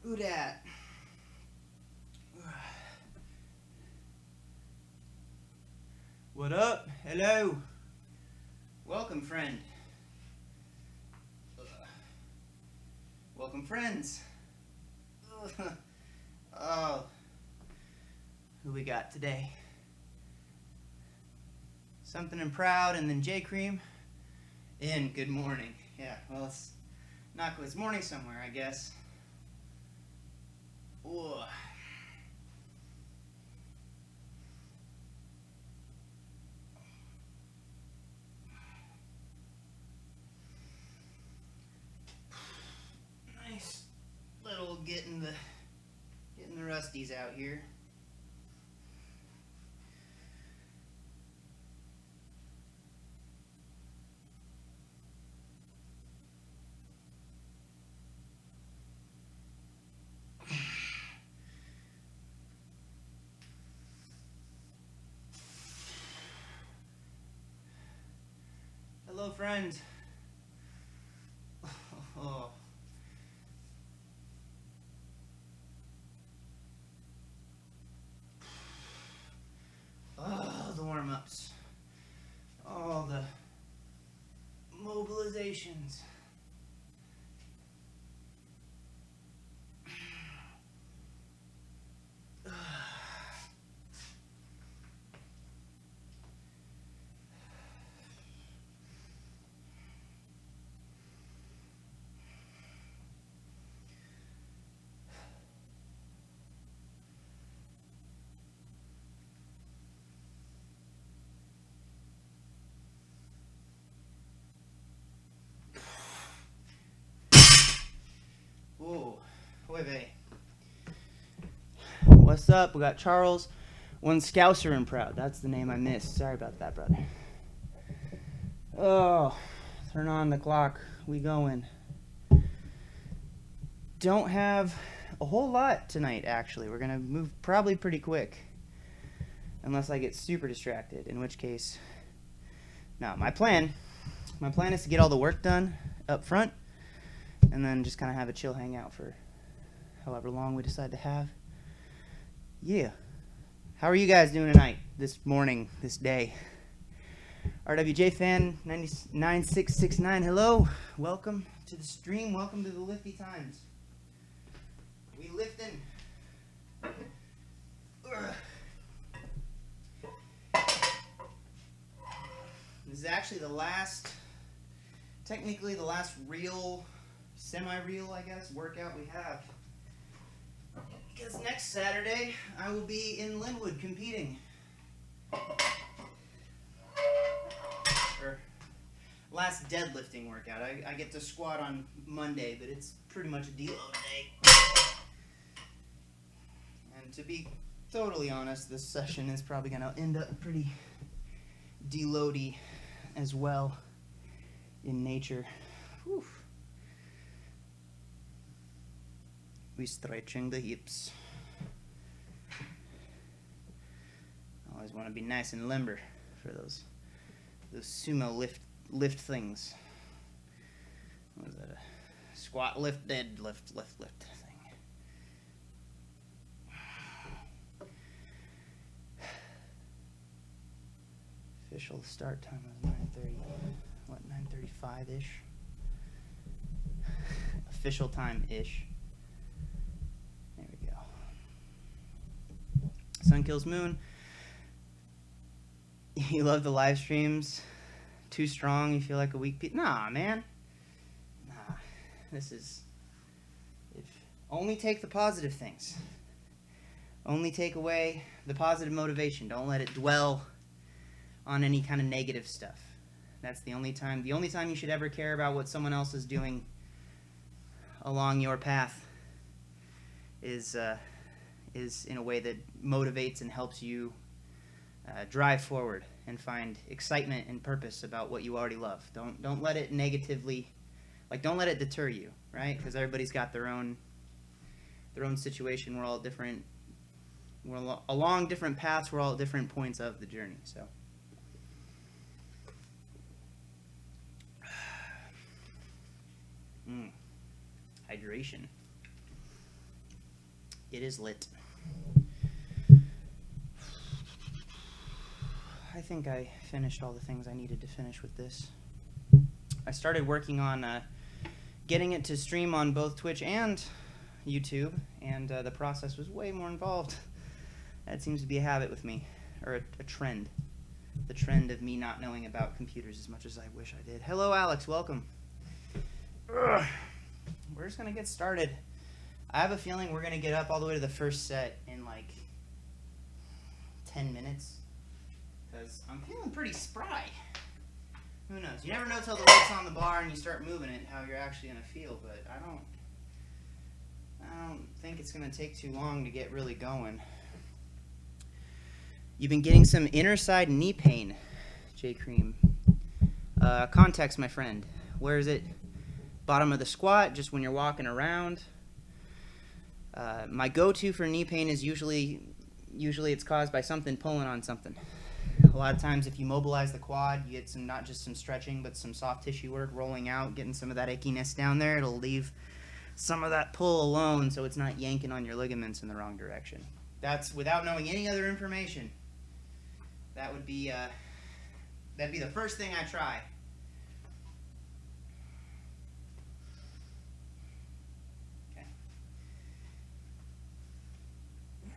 Who dat? What up? Hello. Welcome, friend. Welcome, friends. Oh, who we got today? Something and Proud, and then J Cream. In good morning. Yeah, well, it's morning somewhere, I guess. Ugh. Nice little getting the rusties out here. Hello, friends. Oh. Oh, the warm-ups. All the mobilizations. Whoa, wait. What's up? We got Charles, one Scouser and Proud. That's the name I missed. Sorry about that, brother. Oh, turn on the clock. We going. Don't have a whole lot tonight, actually. We're going to move probably pretty quick. Unless I get super distracted, in which case... No, my plan is to get all the work done up front, and then just kind of have a chill hangout for however long we decide to have. Yeah. How are you guys doing tonight, this morning, this day? RWJ fan 99669, hello. Welcome to the stream. Welcome to the Lifty Times. We lifting. This is actually technically the last real, semi-real, I guess, workout we have. Because next Saturday, I will be in Linwood competing. Or last deadlifting workout. I get to squat on Monday, but it's pretty much a deload day. And to be totally honest, this session is probably going to end up pretty deloady as well in nature. Whew. We stretching the hips. Always want to be nice and limber for those sumo lift things. What is that? A squat, lift, deadlift, lift thing. Official start time was 9:30. What, 9:35-ish? Official time-ish. There we go. Sun kills moon. You love the live streams? Too strong? You feel like a weak piece? Nah, man. Nah. This is... only take the positive things. Only take away the positive motivation. Don't let it dwell on any kind of negative stuff. That's the only time you should ever care about what someone else is doing along your path is in a way that motivates and helps you drive forward and find excitement and purpose about what you already love. Don't let it negatively, don't let it deter you, right? Because everybody's got their own situation. We're all different. We're along different paths. We're all at different points of the journey. So. Hydration. It is lit. I think I finished all the things I needed to finish with this. I started working on getting it to stream on both Twitch and YouTube, and the process was way more involved. That seems to be a habit with me, or a trend. The trend of me not knowing about computers as much as I wish I did. Hello, Alex. Welcome. Ugh. We're just going to get started. I have a feeling we're going to get up all the way to the first set in like 10 minutes, because I'm feeling pretty spry. Who knows? You never know till the weight's on the bar and you start moving it how you're actually going to feel, but I don't think it's going to take too long to get really going. You've been getting some inner side knee pain, J Cream. Context, my friend. Where is it? Bottom of the squat, just when you're walking around. My go-to for knee pain is usually it's caused by something pulling on something. A lot of times if you mobilize the quad, you get some, not just some stretching, but some soft tissue work rolling out, getting some of that ickiness down there. It'll leave some of that pull alone so it's not yanking on your ligaments in the wrong direction. That's without knowing any other information. That would be that'd be the first thing I try. Okay.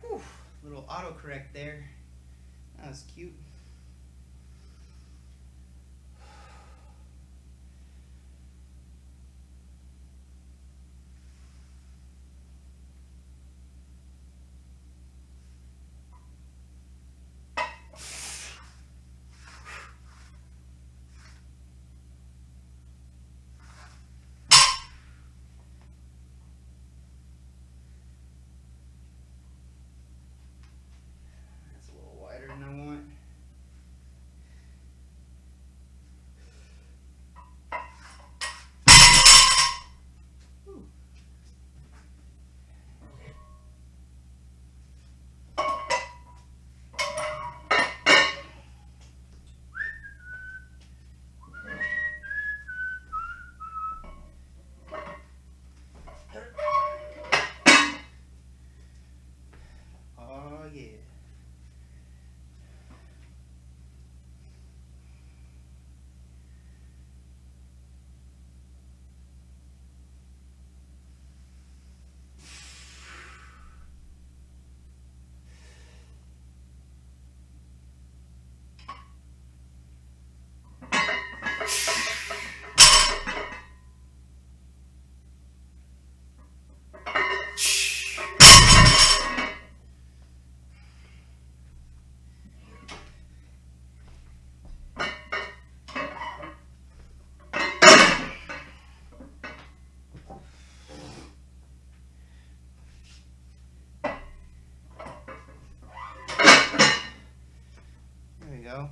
Whew, little autocorrect there. That was cute.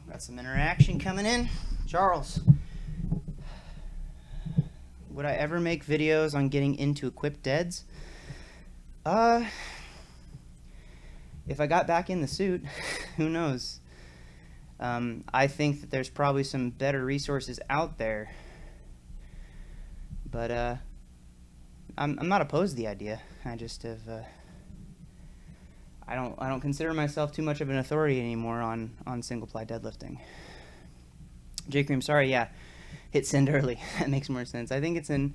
Got some interaction coming in. Charles, would I ever make videos on getting into equipped deads? If I got back in the suit, who knows? I think that there's probably some better resources out there, but I'm not opposed to the idea. I just have I don't consider myself too much of an authority anymore on single ply deadlifting. J Cream, sorry, yeah, hit send early. That makes more sense. I think it's an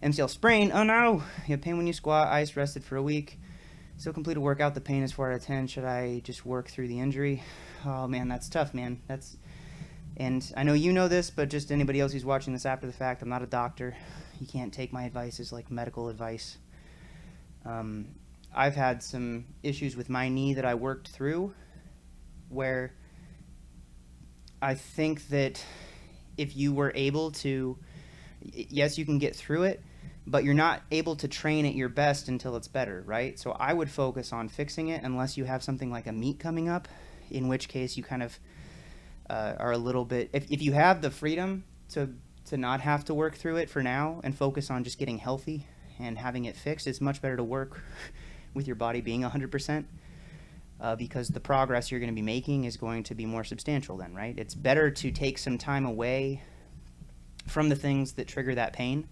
MCL sprain. Oh no, you have pain when you squat. Ice, rested for a week. Still complete a workout. The pain is 4 out of 10. Should I just work through the injury? Oh man, that's tough, man. And I know you know this, but just anybody else who's watching this after the fact, I'm not a doctor. You can't take my advice as like medical advice. I've had some issues with my knee that I worked through where I think that if you were able to, yes, you can get through it, but you're not able to train at your best until it's better, right? So I would focus on fixing it unless you have something like a meet coming up, in which case you kind of are a little bit, if you have the freedom to not have to work through it for now and focus on just getting healthy and having it fixed, it's much better to work with your body being 100%, because the progress you're going to be making is going to be more substantial then, right? It's better to take some time away from the things that trigger that pain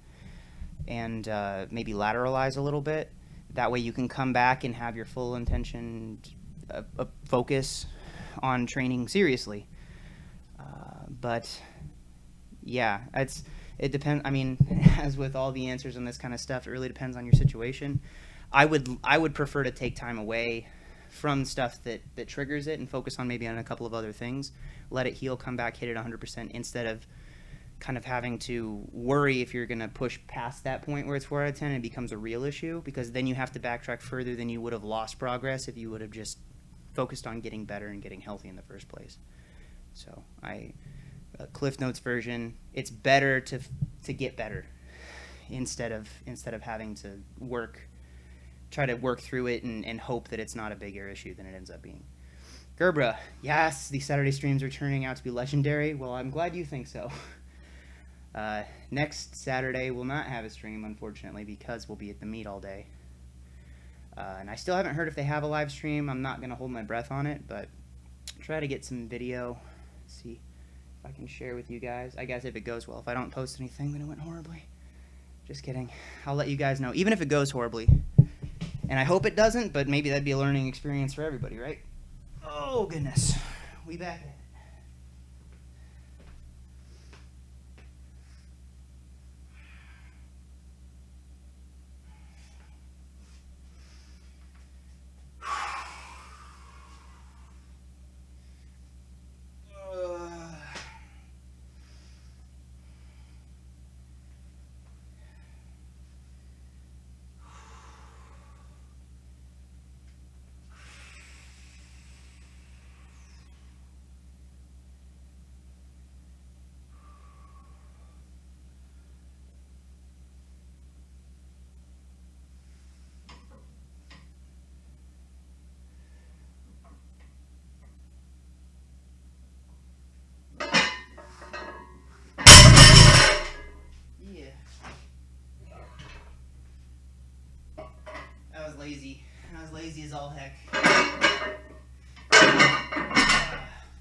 and maybe lateralize a little bit That way you can come back and have your full intention, focus on training seriously. But yeah, it depends. I mean, as with all the answers on this kind of stuff, it really depends on your situation. I would prefer to take time away from stuff that triggers it and focus on maybe on a couple of other things. Let it heal, come back, hit it 100% instead of kind of having to worry if you're going to push past that point where it's 4 out of 10 and it becomes a real issue, because then you have to backtrack further than you would have lost progress if you would have just focused on getting better and getting healthy in the first place. So Cliff Notes version, it's better to get better instead of having to try to work through it and hope that it's not a bigger issue than it ends up being. Gerbra, yes, these Saturday streams are turning out to be legendary. Well, I'm glad you think so. Next Saturday we'll not have a stream, unfortunately, because we'll be at the meet all day. And I still haven't heard if they have a live stream. I'm not going to hold my breath on it, but try to get some video. See if I can share with you guys. I guess if it goes well. If I don't post anything, then it went horribly. Just kidding. I'll let you guys know, even if it goes horribly. And I hope it doesn't, but maybe that'd be a learning experience for everybody, right? Oh, goodness. We back at it. Lazy. I was lazy as all heck.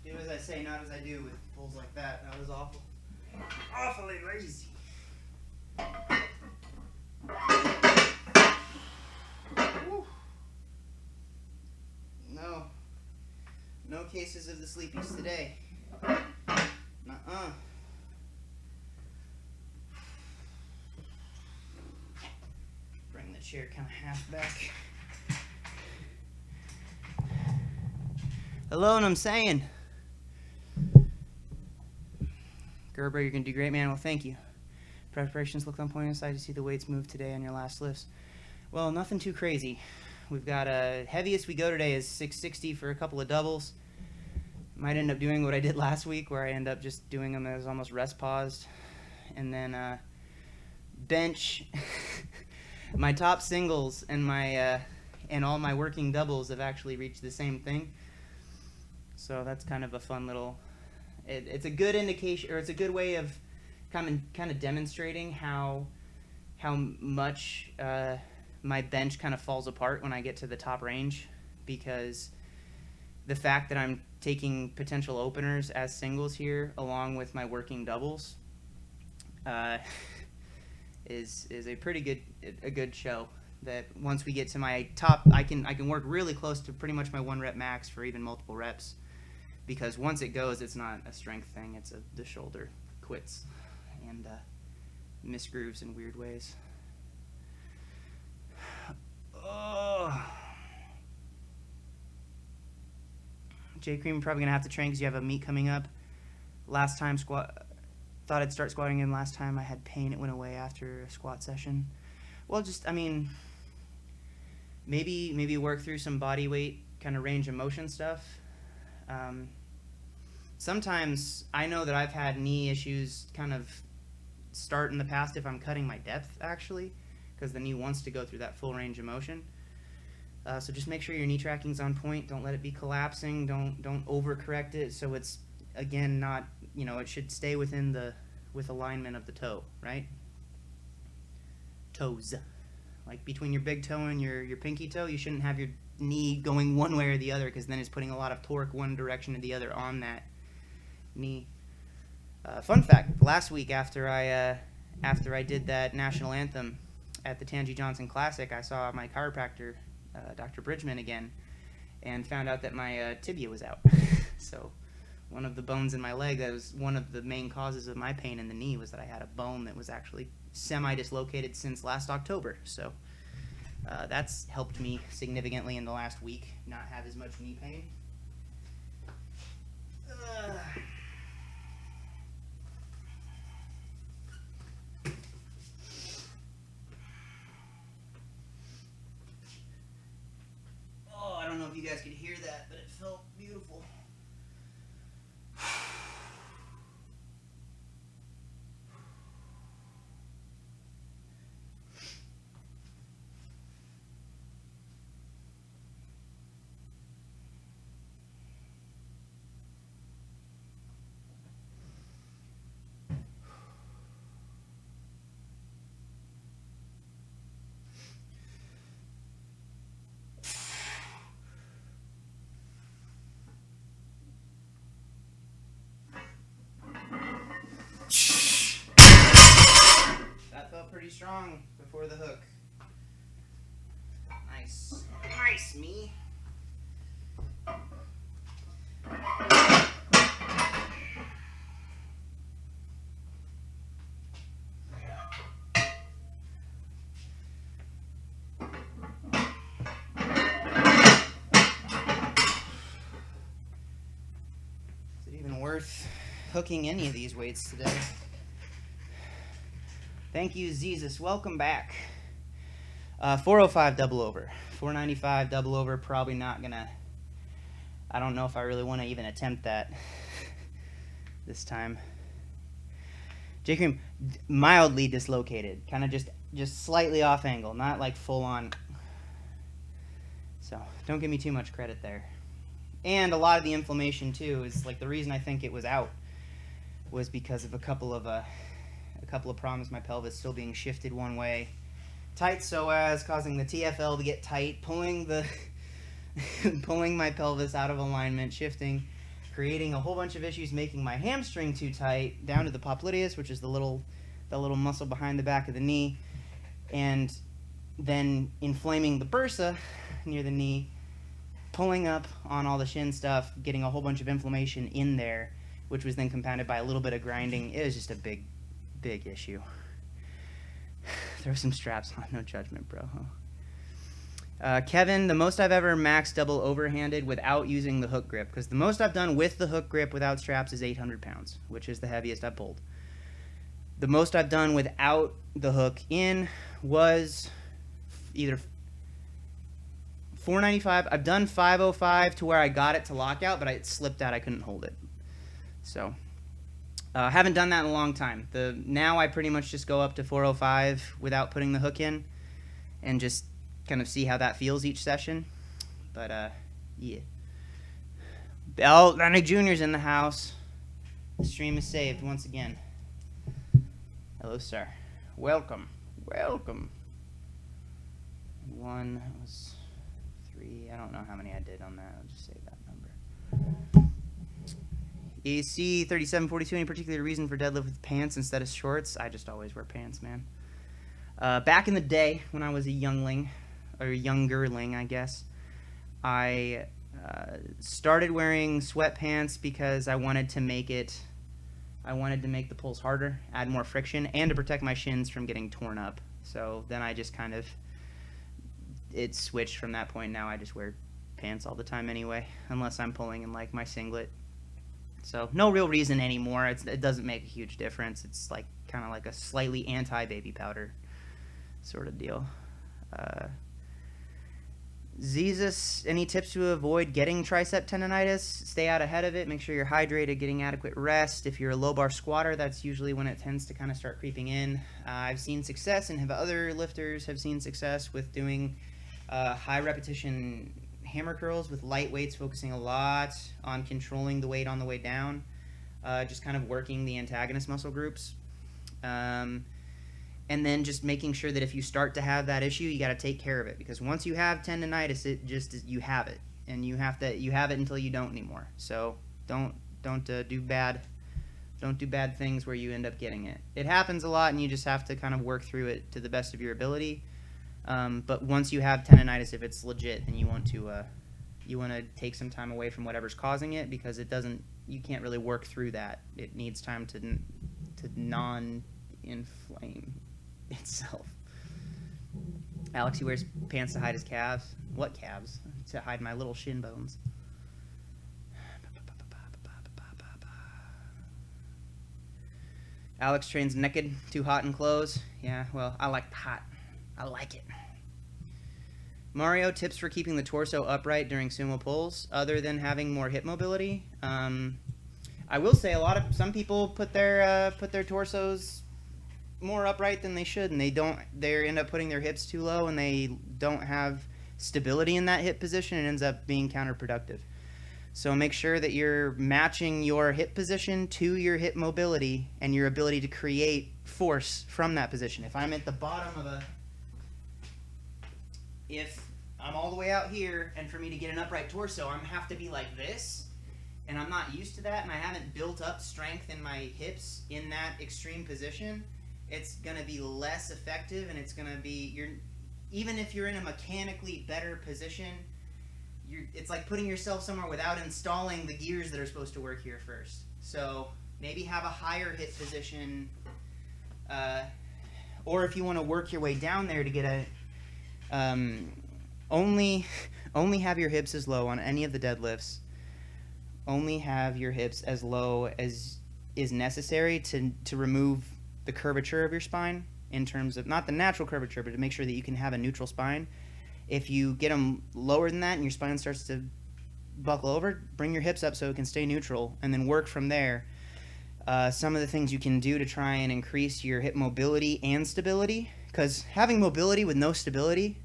Do as I say, not as I do with pulls like that. That was awful. Awfully lazy. Woo. No cases of the sleepies today. Nuh-uh. Chair kind of half back. Hello, and I'm saying. Gerber, you're going to do great, man. Well, thank you. Preparations look on point. Excited to see the weights move today on your last lifts. Well, nothing too crazy. We've got heaviest we go today is 660 for a couple of doubles. Might end up doing what I did last week, where I end up just doing them as almost rest paused. And then bench. My top singles and my and all my working doubles have actually reached the same thing. So that's kind of a fun little. It's a good indication, or it's a good way of kind of demonstrating how much my bench kind of falls apart when I get to the top range, because the fact that I'm taking potential openers as singles here along with my working doubles. Is a pretty good show that once we get to my top, I can work really close to pretty much my 1 rep max for even multiple reps, because once it goes, it's not a strength thing, it's the shoulder quits and misgrooves in weird ways. Oh. J Cream, probably gonna have to train because you have a meet coming up. Last time thought I'd start squatting again. Last time I had pain, it went away after a squat session. Well, just, I mean, maybe work through some body weight kind of range of motion stuff. Sometimes I know that I've had knee issues kind of start in the past if I'm cutting my depth, actually, because the knee wants to go through that full range of motion. So just make sure your knee tracking's on point. Don't let it be collapsing. Don't overcorrect it so it's, again, not, it should stay with alignment of the toe, right? Toes. Like between your big toe and your pinky toe, you shouldn't have your knee going one way or the other, because then it's putting a lot of torque one direction or the other on that knee. Fun fact, last week after I did that national anthem, at the Tangi Johnson Classic, I saw my chiropractor, Dr. Bridgman, again, and found out that my tibia was out. So one of the bones in my leg, that was one of the main causes of my pain in the knee, was that I had a bone that was actually semi-dislocated since last October. So that's helped me significantly in the last week, not have as much knee pain. Oh, I don't know if you guys could hear that, but it felt beautiful. That felt pretty strong before the hook. Nice. Nice, me. Is it even worth hooking any of these weights today? Thank you, Zezus. Welcome back. 405 double over. 495 double over, probably not gonna... I don't know if I really want to even attempt that this time. J Cream, mildly dislocated. Kind of just slightly off angle, not like full on. So, don't give me too much credit there. And a lot of the inflammation, too, is like the reason I think it was out was because of a couple of problems, my pelvis still being shifted one way, tight psoas causing the TFL to get tight, pulling my pelvis out of alignment, shifting, creating a whole bunch of issues, making my hamstring too tight down to the popliteus, which is the little muscle behind the back of the knee, and then inflaming the bursa near the knee, pulling up on all the shin stuff, getting a whole bunch of inflammation in there, which was then compounded by a little bit of grinding. It was just a big issue. Throw some straps on, no judgment, bro. Kevin, the most I've ever maxed double overhanded without using the hook grip, because the most I've done with the hook grip without straps is 800 pounds, which is the heaviest I've pulled. The most I've done without the hook in was either 495. I've done 505 to where I got it to lockout, but it slipped out. I couldn't hold it. So haven't done that in a long time. Now I pretty much just go up to 405 without putting the hook in and just kind of see how that feels each session. But, yeah. Bell Lenny Jr.'s in the house. The stream is saved once again. Hello, sir. Welcome. Welcome. 1 was 3. I don't know how many I did on that. I'll just save that number. AC 3742, any particular reason for deadlift with pants instead of shorts? I just always wear pants, man. Back in the day when I was a youngling, or youngerling, I guess, I started wearing sweatpants because I wanted to make the pulls harder, add more friction, and to protect my shins from getting torn up. So then I just kind of, it switched from that point. Now I just wear pants all the time anyway, unless I'm pulling in like my singlet. So no real reason anymore. It doesn't make a huge difference. It's like kind of like a slightly anti-baby powder sort of deal. Zezus, any tips to avoid getting tricep tendonitis? Stay out ahead of it. Make sure you're hydrated, getting adequate rest. If you're a low bar squatter, that's usually when it tends to kind of start creeping in. I've seen success, and have other lifters have seen success with doing high repetition hammer curls with light weights, focusing a lot on controlling the weight on the way down, just kind of working the antagonist muscle groups, and then just making sure that if you start to have that issue, you got to take care of it, because once you have tendonitis, you have it, and you have it until you don't anymore. So don't do bad Don't do bad things where you end up getting it. It happens a lot, and you just have to kind of work through it to the best of your ability. But once you have tendonitis, if it's legit, then you want to take some time away from whatever's causing it, because you can't really work through that. It needs time to non-inflame itself. Alex, he wears pants to hide his calves. What calves? To hide my little shin bones. Alex trains naked, too hot in clothes. Yeah, well, I like hot. I like it. Mario, tips for keeping the torso upright during sumo pulls, other than having more hip mobility. I will say some people put their torsos more upright than they should, and they end up putting their hips too low, and they don't have stability in that hip position. It ends up being counterproductive. So make sure that you're matching your hip position to your hip mobility and your ability to create force from that position. If I'm at the bottom of if I'm all the way out here, and for me to get an upright torso, I'm have to be like this, and I'm not used to that, and I haven't built up strength in my hips in that extreme position, it's going to be less effective, and it's going to be, even if you're in a mechanically better position, it's like putting yourself somewhere without installing the gears that are supposed to work here first. So maybe have a higher hip position, or if you want to work your way down there to get only have your hips as low on any of the deadlifts. Only have your hips as low as is necessary to remove the curvature of your spine, in terms of not the natural curvature, but to make sure that you can have a neutral spine. If you get them lower than that and your spine starts to buckle over, bring your hips up so it can stay neutral, and then work from there. Some of the things you can do to try and increase your hip mobility and stability, because having mobility with no stability,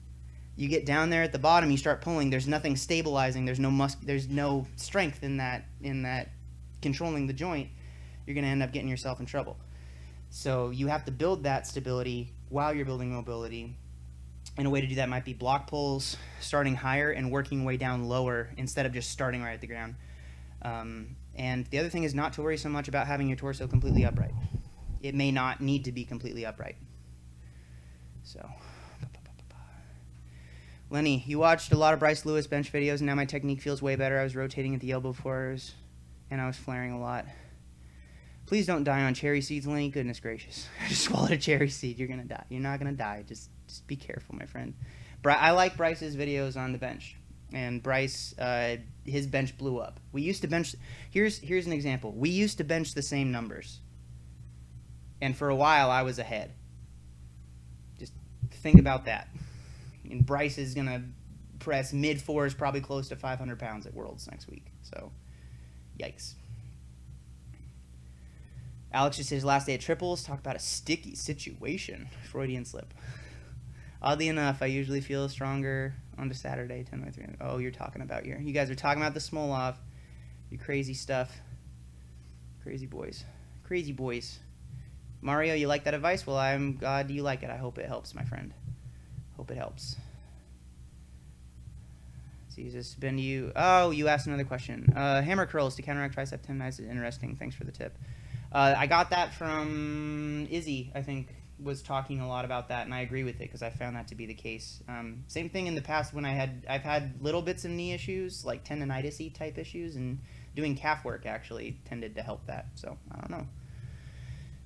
you get down there at the bottom, you start pulling, there's nothing stabilizing, there's no strength in that controlling the joint. You're going to end up getting yourself in trouble. So you have to build that stability while you're building mobility. And a way to do that might be block pulls, starting higher and working way down lower instead of just starting right at the ground. And the other thing is not to worry so much about having your torso completely upright. It may not need to be completely upright. So, Lenny, you watched a lot of Bryce Lewis bench videos, and now my technique feels way better. I was rotating at the elbow before, and I was flaring a lot. Please don't die on cherry seeds, Lenny. Goodness gracious. I just swallowed a cherry seed. You're going to die. You're not going to die. Just be careful, my friend. I like Bryce's videos on the bench. And Bryce, his bench blew up. We used to bench... Here's an example. We used to bench the same numbers. And for a while, I was ahead. Just think about that. And Bryce is going to press mid-fours, probably close to 500 pounds at Worlds next week. So, yikes. Alex just said his last day at triples. Talk about a sticky situation. Freudian slip. Oddly enough, I usually feel stronger on the Saturday, 10/3. Oh, you're talking about you guys are talking about the Smolov. You crazy stuff. Crazy boys. Crazy boys. Mario, you like that advice? Well, I'm glad you like it. I hope it helps, my friend. Hope it helps. Jesus, Ben, you asked another question. Hammer curls to counteract tricep tendonitis is interesting. Thanks for the tip. I got that from Izzy, I think, was talking a lot about that, and I agree with it because I found that to be the case. Same thing in the past when I've had little bits of knee issues, like tendonitis-y type issues, and doing calf work actually tended to help that. So, I don't know.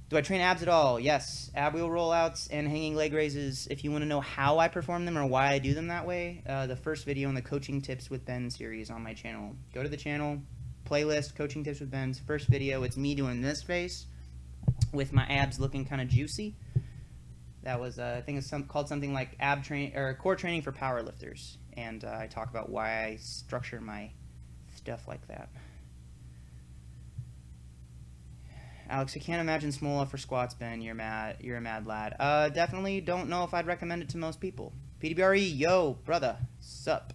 Do I train abs at all? Yes. Ab wheel rollouts and hanging leg raises. If you want to know how I perform them or why I do them that way, the first video in the Coaching Tips with Ben series on my channel. Go to the channel, playlist, Coaching Tips with Ben's. First video, it's me doing this face with my abs looking kind of juicy. That was, I think it's called something like core training for powerlifters. And I talk about why I structure my stuff like that. Alex, I can't imagine Smolov for squats, Ben. You're a mad lad. Definitely don't know if I'd recommend it to most people. PDBRE, yo, brother, sup?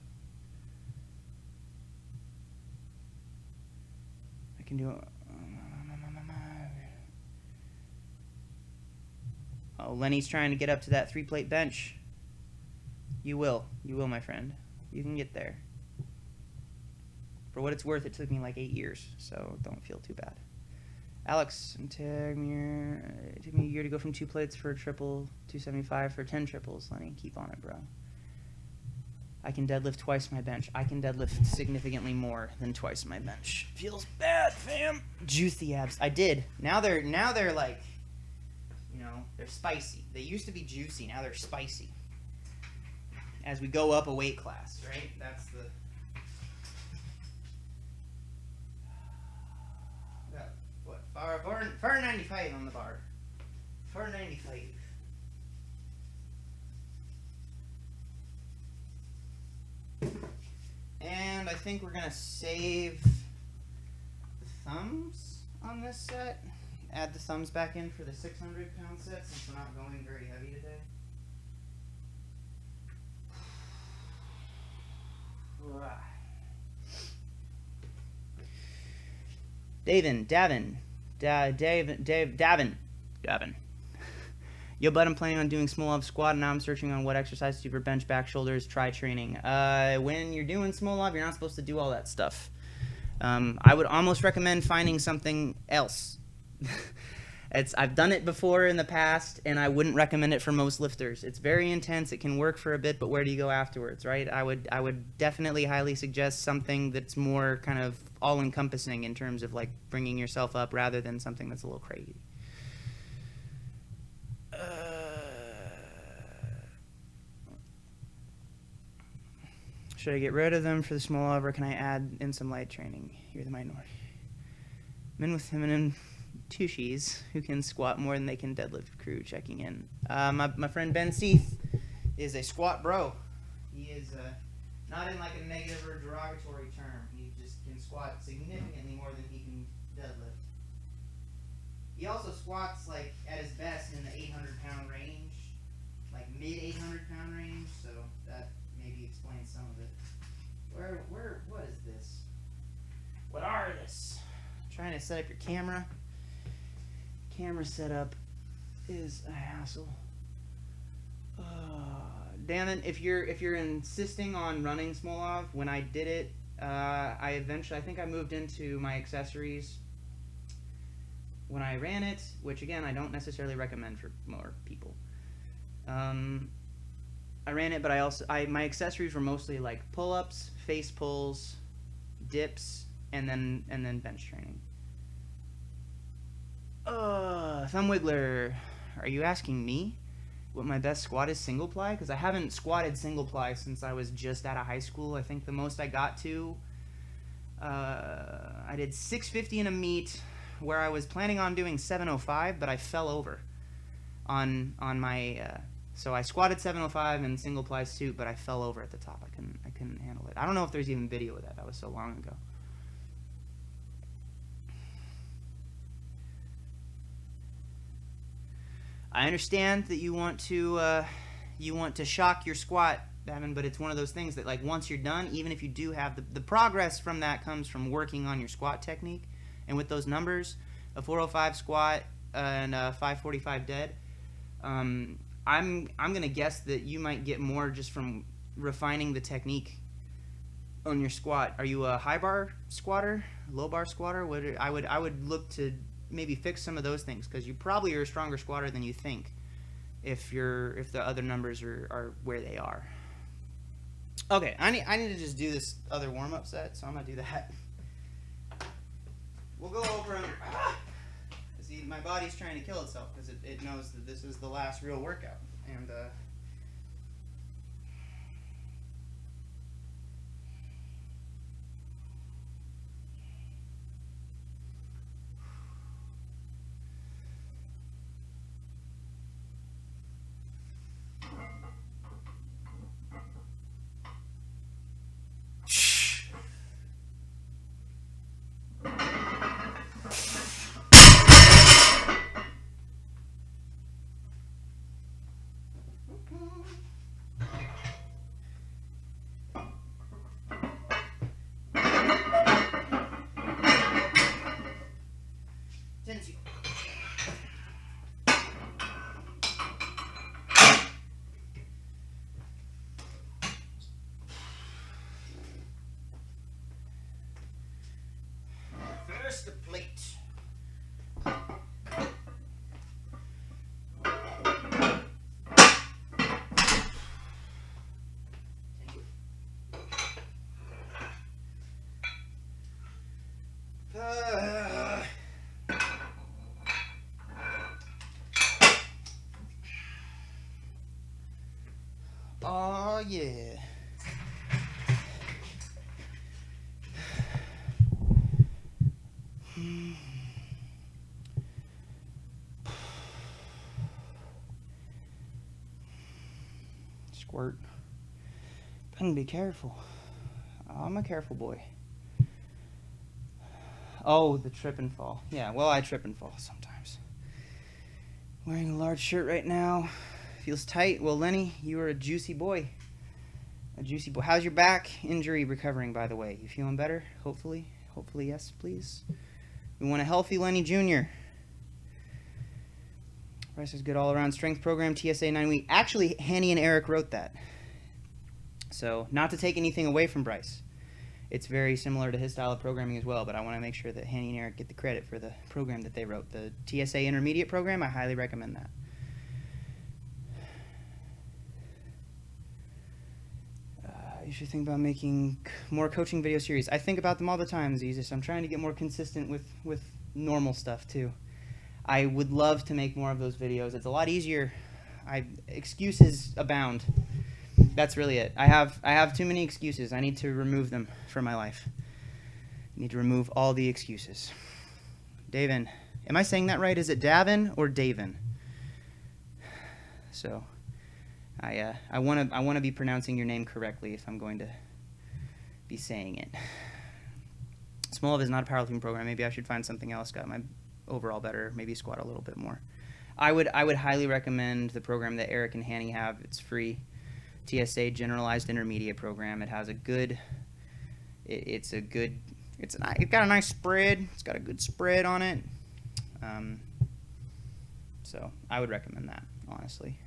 I can do it. Oh, Lenny's trying to get up to that 3-plate bench. You will, my friend. You can get there. For what it's worth, it took me like 8 years, so don't feel too bad. Alex, took me a year to go from 2 plates for a triple, 275 for 10 triples. Lenny, keep on it, bro. I can deadlift twice my bench. I can deadlift significantly more than twice my bench. Feels bad, fam. Juicy abs. I did. Now they're like, you know, they're spicy. They used to be juicy. Now they're spicy. As we go up a weight class, right? That's the... What? 495 on the bar. 495. And I think we're gonna save the thumbs on this set. Add the thumbs back in for the 600-pound set since we're not going very heavy today. Davin. Yo, bud, I'm planning on doing Smolov squat, and now I'm searching on what exercises to do for bench, back, shoulders, try training. When you're doing Smolov, you're not supposed to do all that stuff. I would almost recommend finding something else. I've done it before in the past, and I wouldn't recommend it for most lifters. It's very intense. It can work for a bit, but where do you go afterwards, right? I would definitely highly suggest something that's more kind of all-encompassing in terms of like bringing yourself up rather than something that's a little crazy. Should I get rid of them for the Smolov, or can I add in some light training? You're the minority. Men with feminine tushies who can squat more than they can deadlift crew checking in. My friend Ben Seath is a squat bro. He is not in like a negative or derogatory term. He just can squat significantly more than he can deadlift. He also squats like at his best in the 800-pound range, like mid 800-pound range. So that maybe explains some of it. What is this? What are this? I'm trying to set up your camera. Camera setup is a hassle. Damn it! If you're insisting on running Smolov, when I did it, I think I moved into my accessories when I ran it, which again I don't necessarily recommend for more people. I ran it, but my accessories were mostly like pull-ups, face pulls, dips, and then bench training. Thumb Wiggler, are you asking me what my best squat is single ply? Because I haven't squatted single ply since I was just out of high school. I think the most I got to, I did 650 in a meet where I was planning on doing 705, but I fell over on my. So I squatted 705 in single ply suit, but I fell over at the top. I couldn't handle it. I don't know if there's even video of that. That was so long ago. I understand that you want to shock your squat, Davin, but it's one of those things that like once you're done, even if you do have the progress from that comes from working on your squat technique, and with those numbers, a 405 squat and a 545 dead. I'm gonna guess that you might get more just from refining the technique on your squat. Are you a high bar squatter, low bar squatter? I would look to maybe fix some of those things, because you probably are a stronger squatter than you think if the other numbers are where they are. Okay, I need to just do this other warm up set, so I'm gonna do that. We'll go over and see, my body's trying to kill itself because it knows that this is the last real workout, and Oh, yeah. Squirt. Ben, be careful. I'm a careful boy. Oh, the trip and fall. Yeah, well, I trip and fall sometimes. Wearing a large shirt right now. Feels tight. Well, Lenny, you are a juicy boy. A juicy boy. How's your back injury recovering, by the way? You feeling better? Hopefully. Hopefully, yes, please. We want a healthy Lenny Jr. Bryce has good all-around strength program, TSA 9-week. Actually, Hanny and Eric wrote that. So, not to take anything away from Bryce. It's very similar to his style of programming as well, but I want to make sure that Hanny and Eric get the credit for the program that they wrote. The TSA Intermediate program, I highly recommend that. You should think about making more coaching video series. I think about them all the time, Jesus. I'm trying to get more consistent with normal stuff, too. I would love to make more of those videos. It's a lot easier. Excuses abound. That's really it. I have too many excuses. I need to remove them from my life. I need to remove all the excuses. Davin. Am I saying that right? Is it Davin or Davin? So, I want to be pronouncing your name correctly if I'm going to be saying it. Smolov is not a powerlifting program. Maybe I should find something else. Got my overall better. Maybe squat a little bit more. I would highly recommend the program that Eric and Hanny have. It's free. TSA Generalized Intermediate program. It has a good. It's got a nice spread. It's got a good spread on it. So I would recommend that, honestly.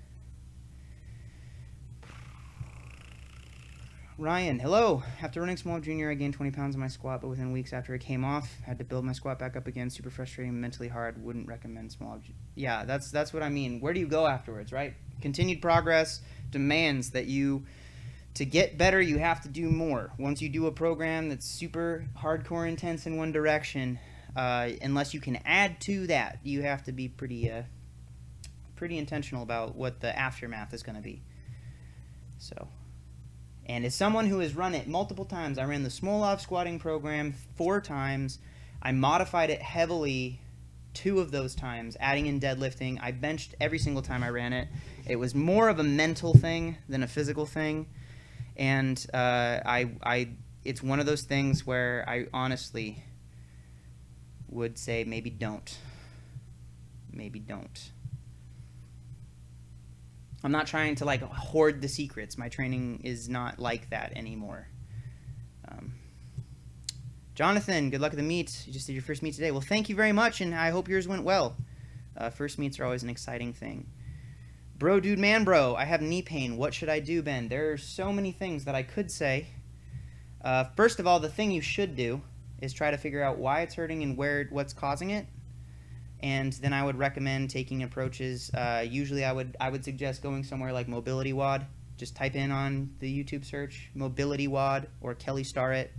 Ryan, hello. After running Smolov Jr., I gained 20 pounds in my squat, but within weeks after it came off, had to build my squat back up again. Super frustrating, mentally hard. Wouldn't recommend Smolov. Yeah, that's what I mean. Where do you go afterwards, right? Continued progress demands that to get better, you have to do more. Once you do a program that's super hardcore intense in one direction, unless you can add to that, you have to be pretty intentional about what the aftermath is going to be. So. And as someone who has run it multiple times, I ran the Smolov squatting program 4 times. I modified it heavily 2 of those times, adding in deadlifting. I benched every single time I ran it. It was more of a mental thing than a physical thing. And it's one of those things where I honestly would say maybe don't. Maybe don't. I'm not trying to hoard the secrets. My training is not like that anymore. Jonathan, good luck at the meet. You just did your first meet today. Well, thank you very much, and I hope yours went well. First meets are always an exciting thing. Bro, dude, man, bro, I have knee pain. What should I do, Ben? There are so many things that I could say. First of all, the thing you should do is try to figure out why it's hurting and what's causing it. And then I would recommend taking approaches. Usually I would suggest going somewhere like Mobility WOD. Just type in on the YouTube search Mobility WOD or Kelly Starrett,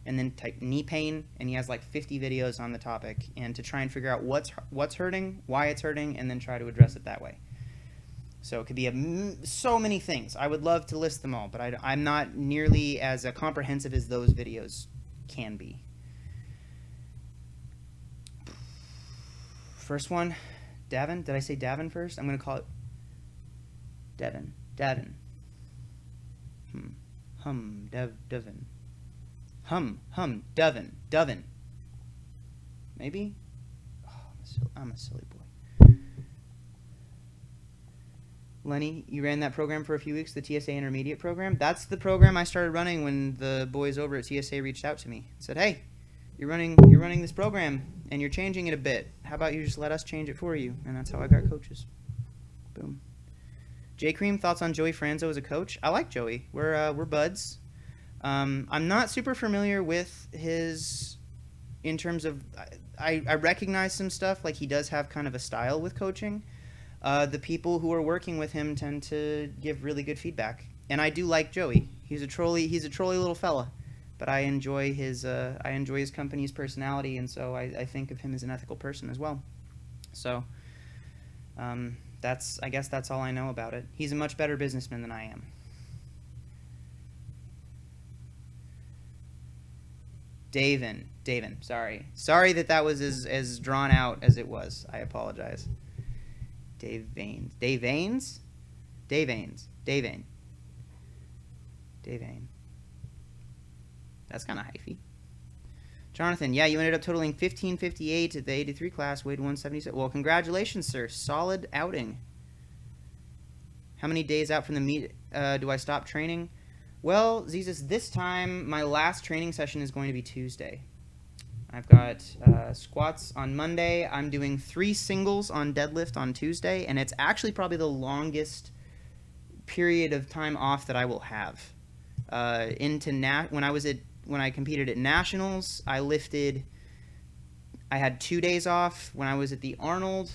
and then type knee pain, and he has like 50 videos on the topic, and to try and figure out what's hurting, why it's hurting, and then try to address it that way. So it could be so many things. I would love to list them all, but I'm not nearly as comprehensive as those videos can be. First one, Davin. Did I say Davin first? I'm going to call it Devin. Davin. Devin. Devin. Maybe? Oh, I'm a silly boy. Lenny, you ran that program for a few weeks, the TSA Intermediate program? That's the program I started running when the boys over at TSA reached out to me and said, hey, you're running this program and you're changing it a bit. How about you just let us change it for you? And that's how I got coaches. Boom. J Cream, thoughts on Joey Franzo as a coach? I like Joey. We're buds. I'm not super familiar with his, in terms of, I recognize some stuff, like he does have kind of a style with coaching. The people who are working with him tend to give really good feedback. And I do like Joey. He's a trolly little fella. But I enjoy his company's personality, and so I think of him as an ethical person as well. So I guess that's all I know about it. He's a much better businessman than I am. Davin, sorry that was as drawn out as it was. I apologize. Dave Vain. That's kind of hyphy. Jonathan, yeah, you ended up totaling 1558 at the 83 class, weighed 177. Well, congratulations, sir. Solid outing. How many days out from the meet do I stop training? Well, Zezus, this time my last training session is going to be Tuesday. I've got squats on Monday. I'm doing 3 singles on deadlift on Tuesday, and it's actually probably the longest period of time off that I will have. When I competed at nationals, I had 2 days off. When I was at the Arnold,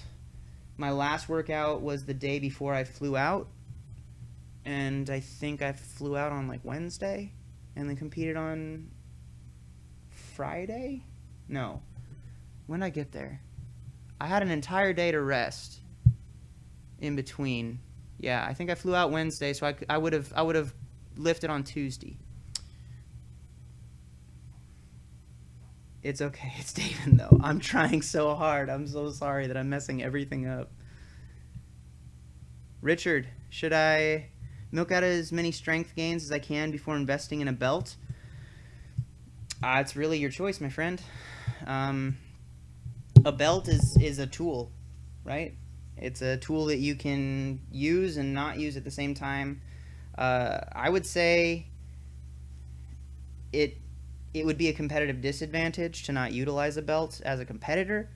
my last workout was the day before I flew out, and I think I flew out on like Wednesday and then competed on Friday. No, when did I get there? I had an entire day to rest in between. Yeah, I think I flew out Wednesday, so I would have lifted on Tuesday. It's okay. It's David, though. I'm trying so hard. I'm so sorry that I'm messing everything up. Richard, should I milk out as many strength gains as I can before investing in a belt? It's really your choice, my friend. A belt is a tool, right? It's a tool that you can use and not use at the same time. I would say it would be a competitive disadvantage to not utilize a belt as a competitor.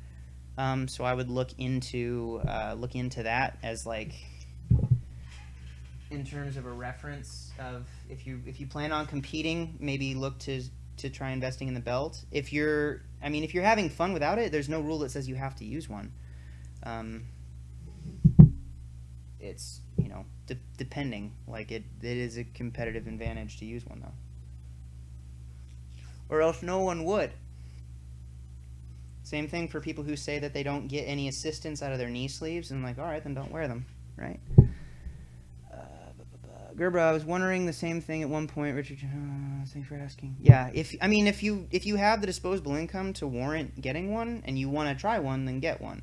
So I would look into that as like in terms of a reference of if you plan on competing, maybe look to try investing in the belt. If you're having fun without it, there's no rule that says you have to use one. It's, depending. Like it is a competitive advantage to use one though. Or else no one would. Same thing for people who say that they don't get any assistance out of their knee sleeves, and like, all right, then don't wear them, right? Gerber, I was wondering the same thing at one point. Richard, thanks for asking. Yeah, if you have the disposable income to warrant getting one, and you want to try one, then get one.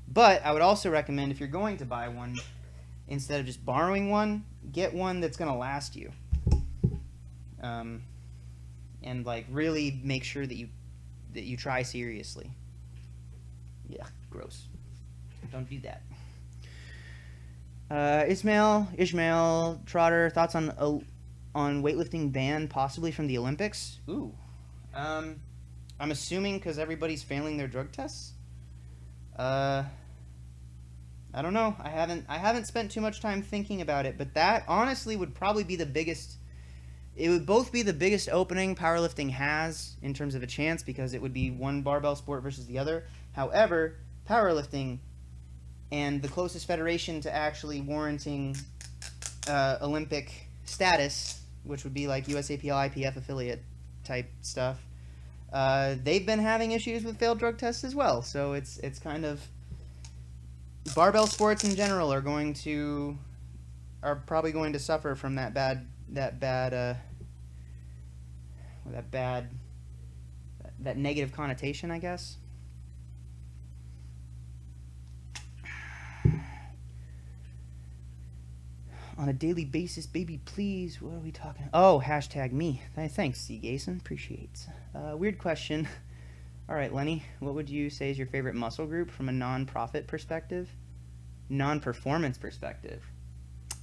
But I would also recommend, if you're going to buy one, instead of just borrowing one, get one that's going to last you. And like really make sure that you try seriously. Yeah, gross. Don't do that. Ishmael Trotter, thoughts on weightlifting ban possibly from the Olympics? Ooh. I'm assuming because everybody's failing their drug tests. I don't know. I haven't spent too much time thinking about it, but that honestly would probably be the biggest. It would both be the biggest opening powerlifting has in terms of a chance, because it would be one barbell sport versus the other. However, powerlifting and the closest federation to actually warranting Olympic status, which would be like USAPL, IPF affiliate type stuff, they've been having issues with failed drug tests as well. So it's kind of, barbell sports in general are probably going to suffer from that negative connotation, I guess. On a daily basis, baby, please. What are we talking? Oh, hashtag me. Thanks, C. Gason. Appreciate. Weird question. All right, Lenny, what would you say is your favorite muscle group from a non-profit perspective? Non-performance perspective.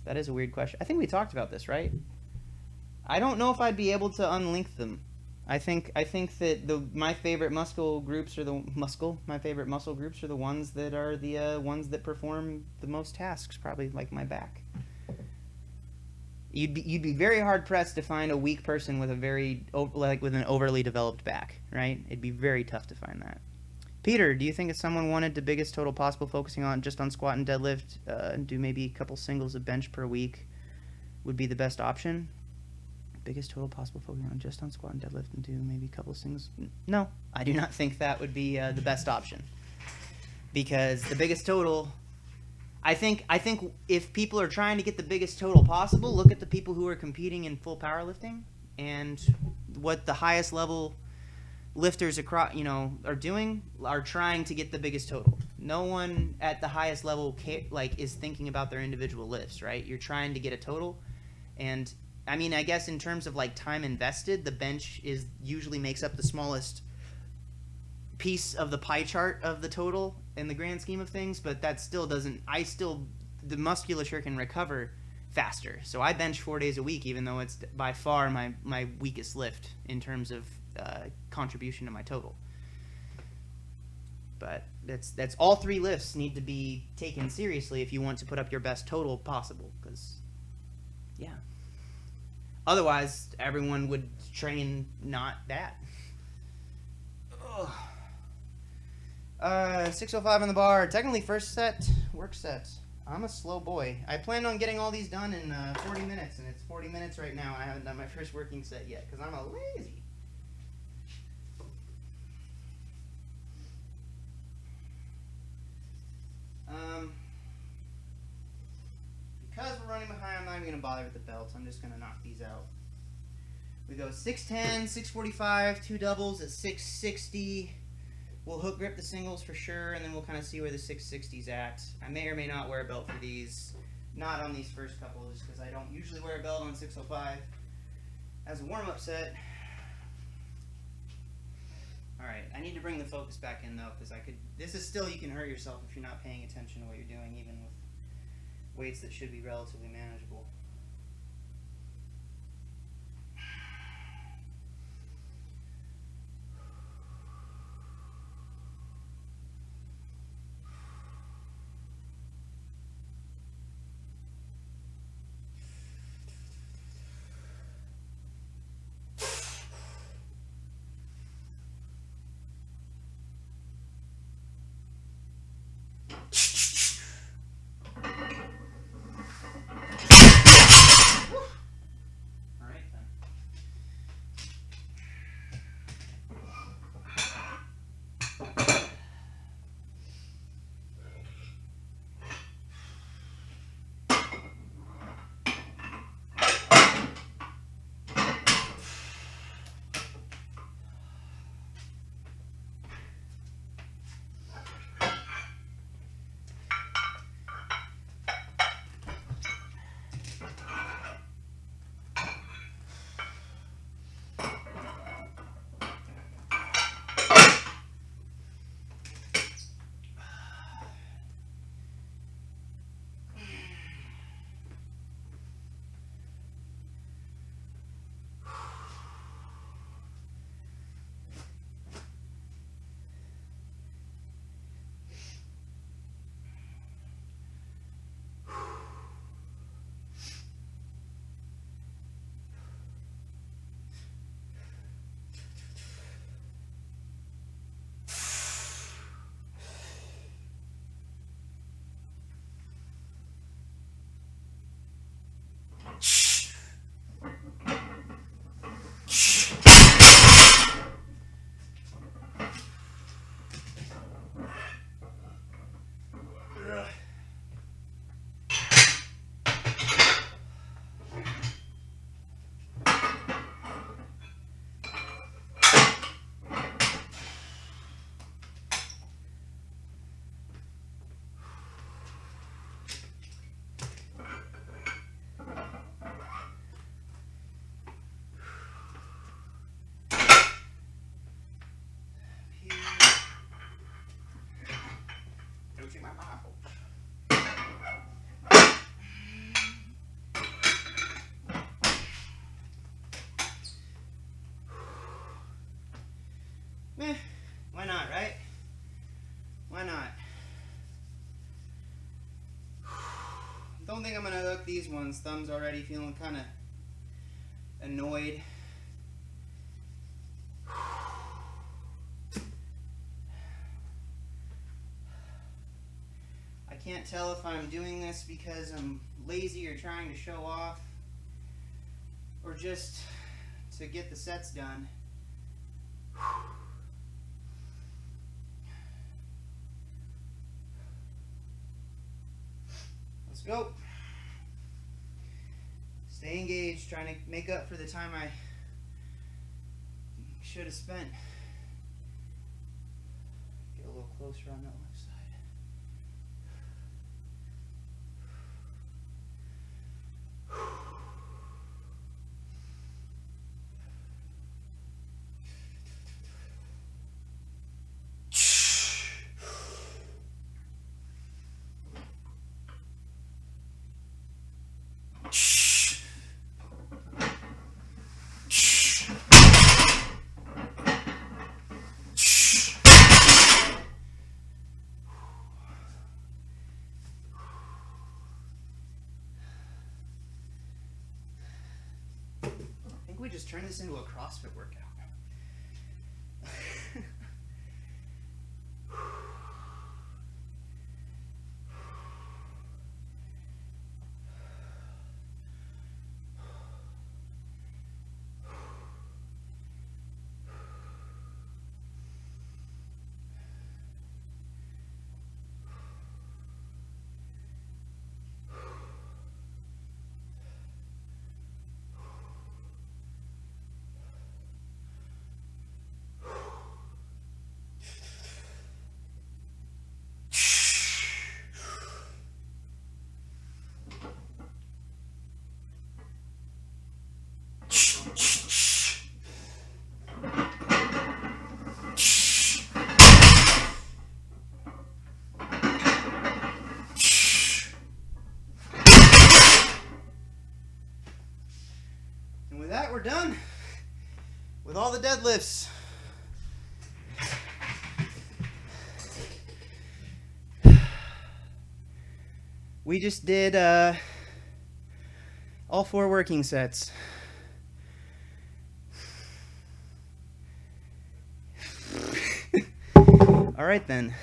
That is a weird question. I think we talked about this, right? I don't know if I'd be able to unlink them. I think that my favorite muscle groups are the ones that are the ones that perform the most tasks, probably like my back. You'd be very hard pressed to find a weak person with with an overly developed back, right? It'd be very tough to find that. Peter, do you think if someone wanted the biggest total possible, focusing on squat and deadlift, and do maybe a couple singles of bench per week, would be the best option? Biggest total possible, focusing on just on squat and deadlift, and do maybe a couple singles? No, I do not think that would be the best option, because the biggest total. I think if people are trying to get the biggest total possible, look at the people who are competing in full powerlifting and what the highest level lifters across, are trying to get the biggest total. No one at the highest level is thinking about their individual lifts, right? You're trying to get a total, and I mean, I guess in terms of like time invested, the bench usually makes up the smallest piece of the pie chart of the total in the grand scheme of things, but that still doesn't. The musculature can recover faster, so I bench 4 days a week, even though it's by far my weakest lift in terms of contribution to my total. But that's all 3 lifts need to be taken seriously if you want to put up your best total possible, because otherwise everyone would train not that. 605 on the bar. Technically first set, work set. I'm a slow boy. I planned on getting all these done in 40 minutes, and it's 40 minutes right now. I haven't done my first working set yet because I'm a lazy. Because we're running behind, I'm not even going to bother with the belts. I'm just going to knock these out. We go 610, 645, 2 doubles at 660. We'll hook grip the singles for sure, and then we'll kind of see where the 660's at. I may or may not wear a belt for these. Not on these first couple, just because I don't usually wear a belt on 605 as a warm-up set. Alright, I need to bring the focus back in, though, because this is still, you can hurt yourself if you're not paying attention to what you're doing, even with weights that should be relatively manageable. Why not, right? Why not? Don't think I'm gonna hook these ones. Thumb's already feeling kind of annoyed. I can't tell if I'm doing this because I'm lazy or trying to show off, or just to get the sets done. Let's go. Stay engaged, trying to make up for the time I should have spent little closer on that left side. We just turn this into a CrossFit workout. And with that, we're done with all the deadlifts. We just did all 4 working sets. All right then.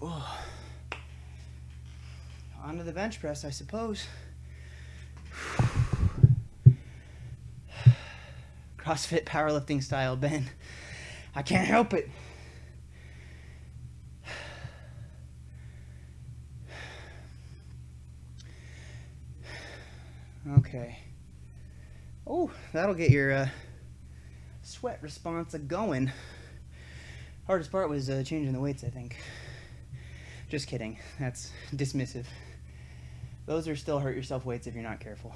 Oh. On to the bench press, I suppose. CrossFit powerlifting style, Ben. I can't help it. Okay. Oh, that'll get your sweat response going. Hardest part was changing the weights, I think. Just kidding. That's dismissive. Those are still hurt yourself weights if you're not careful.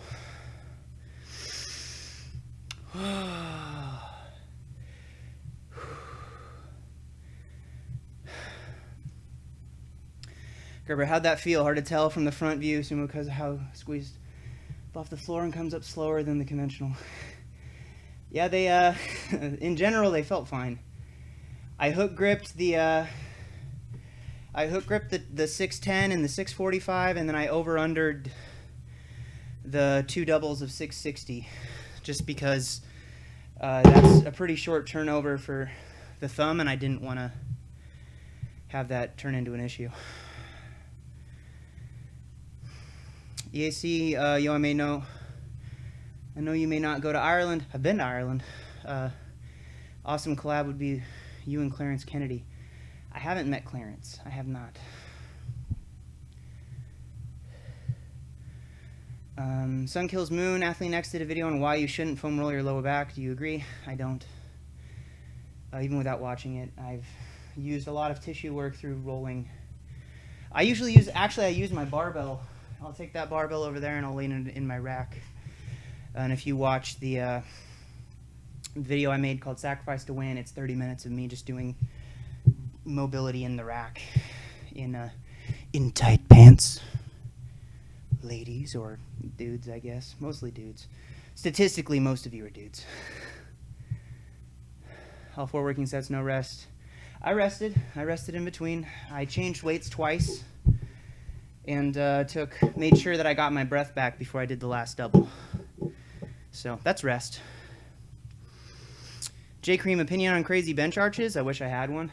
Gerber, how'd that feel? Hard to tell from the front view, Sumo, because of how squeezed off the floor and comes up slower than the conventional. Yeah, they in general they felt fine. I hook gripped the 610 and the 645, and then I over-undered the 2 doubles of 660, just because that's a pretty short turnover for the thumb, and I didn't want to have that turn into an issue. EAC, yo, I know you may not go to Ireland. I've been to Ireland. Awesome collab would be you and Clarence Kennedy. I haven't met Clarence. I have not. Sun Kills Moon. Athlete Next did a video on why you shouldn't foam roll your lower back. Do you agree? I don't. Even without watching it, I've used a lot of tissue work through rolling. I usually use my barbell. I'll take that barbell over there and I'll lay it in my rack. And if you watch the video I made called Sacrifice to Win, it's 30 minutes of me just doing mobility in the rack in tight pants. Ladies or dudes, I guess. Mostly dudes. Statistically, most of you are dudes. All 4 working sets, no rest. I rested in between. I changed weights twice and made sure that I got my breath back before I did the last double. So that's rest. J Cream, opinion on crazy bench arches? I wish I had one.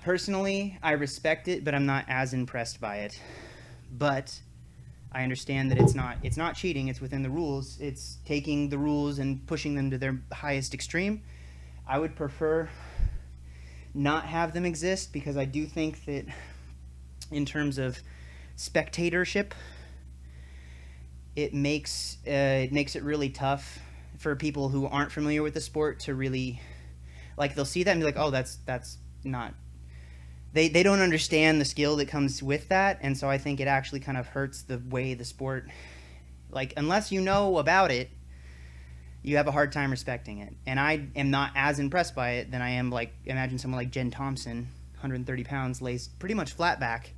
Personally, I respect it, but I'm not as impressed by it. But I understand that it's not cheating. It's within the rules. It's taking the rules and pushing them to their highest extreme. I would prefer not have them exist, because I do think that in terms of spectatorship, it makes it really tough for people who aren't familiar with the sport to really, like, they'll see that and be like, oh, that's not, they don't understand the skill that comes with that. And so I think it actually kind of hurts the way the sport, like, unless you know about it, you have a hard time respecting it. And I am not as impressed by it than I am, like, imagine someone like Jen Thompson, 130 pounds, lays pretty much flat back.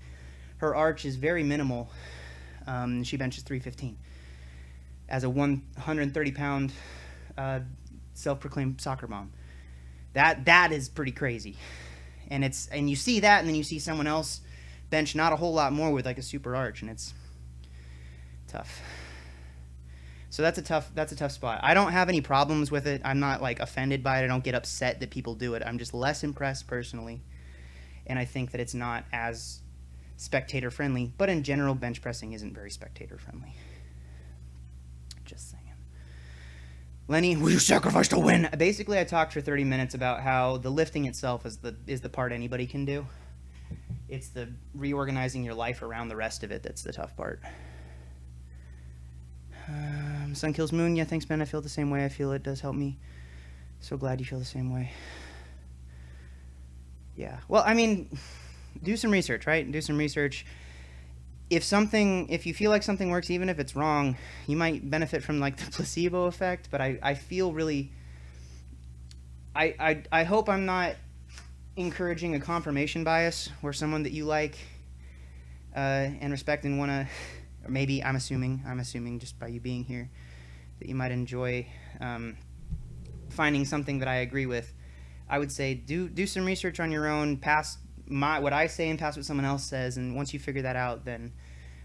Her arch is very minimal. She benches 315 as a 130-pound self-proclaimed soccer mom. That is pretty crazy. And you see that, and then you see someone else bench not a whole lot more with like a super arch, and it's tough. So that's a tough spot. I don't have any problems with it. I'm not like offended by it. I don't get upset that people do it. I'm just less impressed personally, and I think that it's not as spectator friendly, but in general bench pressing isn't very spectator friendly. Just saying. Lenny, will you sacrifice to win? Basically, I talked for 30 minutes about how the lifting itself is the part anybody can do. It's the reorganizing your life around the rest of it that's the tough part. Sun kills moon. Yeah, thanks, Ben. I feel the same way. I feel it does help me. So glad you feel the same way. Yeah. Well, I mean, do some research, right? Do some research. If you feel like something works, even if it's wrong, you might benefit from like the placebo effect. But I feel really, I hope I'm not encouraging a confirmation bias where someone that you like and respect and want to, or maybe I'm assuming just by you being here that you might enjoy finding something that I agree with. I would say do some research on your own, pass what I say and pass what someone else says, and once you figure that out, then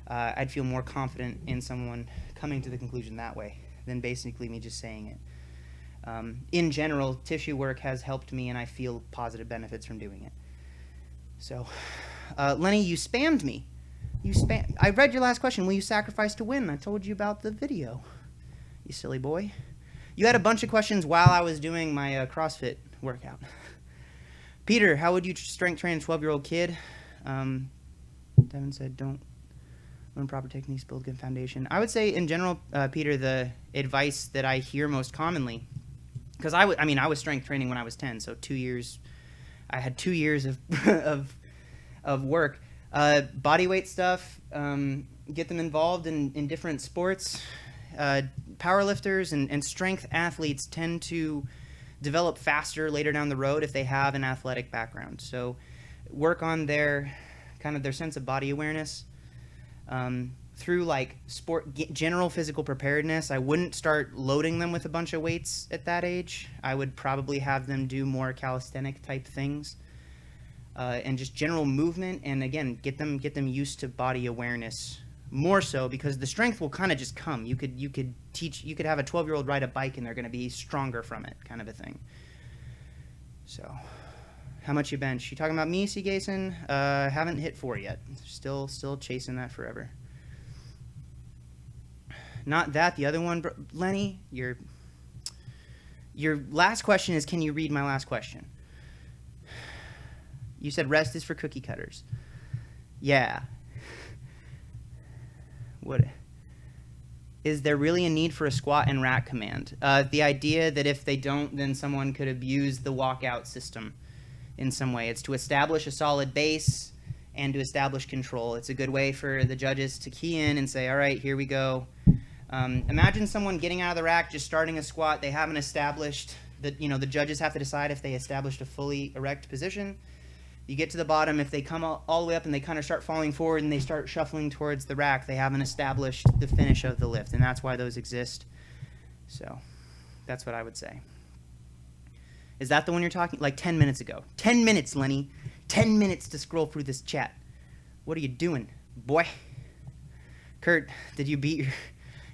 I'd feel more confident in someone coming to the conclusion that way than basically me just saying it. In general, tissue work has helped me, and I feel positive benefits from doing it. So, Lenny, you spammed me. I read your last question. Will you sacrifice to win? I told you about the video. You silly boy. You had a bunch of questions while I was doing my CrossFit workout. Peter, how would you strength train a 12-year-old kid? Devin said, don't learn proper techniques, build good foundation. I would say, in general, Peter, the advice that I hear most commonly, because I was strength training when I was 10, so 2 years. I had 2 years of work. Body weight stuff, get them involved in different sports. Powerlifters and strength athletes tend to develop faster later down the road if they have an athletic background. So work on their sense of body awareness through like general physical preparedness. I wouldn't start loading them with a bunch of weights at that age. I would probably have them do more calisthenic type things. And just general movement, and again, get them used to body awareness more so, because the strength will kind of just come. You could have a 12-year-old ride a bike and they're going to be stronger from it, kind of a thing. So, how much you bench? You talking about me, C. Gason? Haven't hit 4 yet. Still chasing that forever. Not that, the other one, Lenny. Your last question is, can you read my last question? You said rest is for cookie cutters. Yeah. What? Is there really a need for a squat and rack command? The idea that if they don't, then someone could abuse the walkout system in some way. It's to establish a solid base and to establish control. It's a good way for the judges to key in and say, all right, here we go. Imagine someone getting out of the rack, just starting a squat. They haven't established that, the judges have to decide if they established a fully erect position. You get to the bottom, if they come all the way up and they kind of start falling forward and they start shuffling towards the rack, they haven't established the finish of the lift, and that's why those exist. So that's what I would say. Is that the one you're talking? Like 10 minutes ago. 10 minutes, Lenny. 10 minutes to scroll through this chat. What are you doing, boy? Kurt, did you beat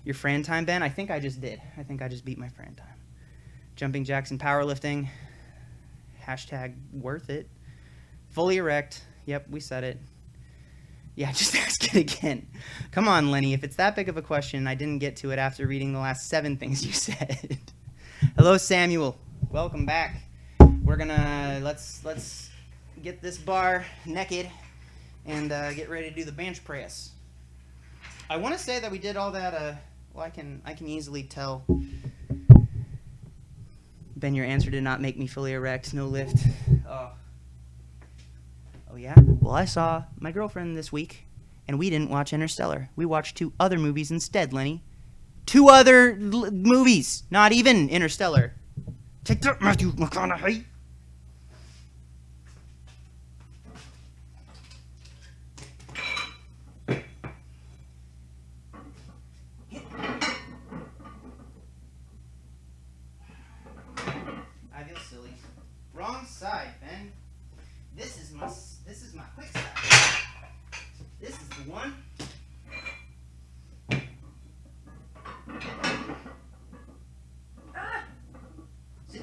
your Fran time, Ben? I think I just did. I think I just beat my Fran time. Jumping jacks and powerlifting. Hashtag worth it. Fully erect. Yep, we said it. Yeah, just ask it again. Come on, Lenny. If it's that big of a question and I didn't get to it after reading the last 7 things you said. Hello, Samuel. Welcome back. We're gonna let's get this bar naked and get ready to do the bench press. I want to say that we did all that. Well, I can easily tell Ben, your answer did not make me fully erect. No lift. Oh yeah? Well, I saw my girlfriend this week, and we didn't watch Interstellar. We watched 2 other movies instead, Lenny. 2 other movies, not even Interstellar. Take that, Matthew McConaughey. I feel silly. Wrong side, Ben. This is my quick side. This is the one. Sit.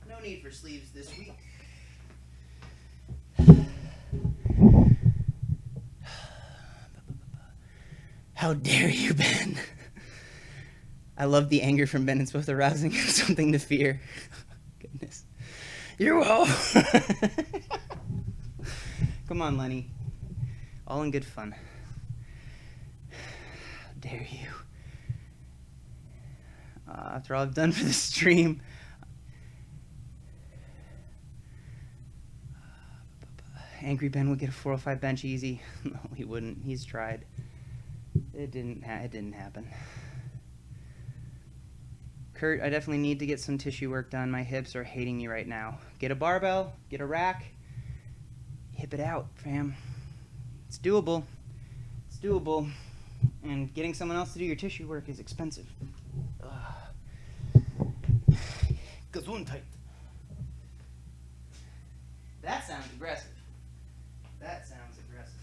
No need for sleeves this week. How dare you, Ben? I love the anger from Ben. It's both arousing and something to fear. Goodness. You will. Come on, Lenny. All in good fun. How dare you? After all I've done for the stream. Angry Ben would get a 405 bench easy. No, he wouldn't. He's tried. It didn't happen. Kurt, I definitely need to get some tissue work done. My hips are hating me right now. Get a barbell, get a rack, hip it out, fam. It's doable. It's doable. And getting someone else to do your tissue work is expensive. Gesundheit. That sounds aggressive. That sounds aggressive.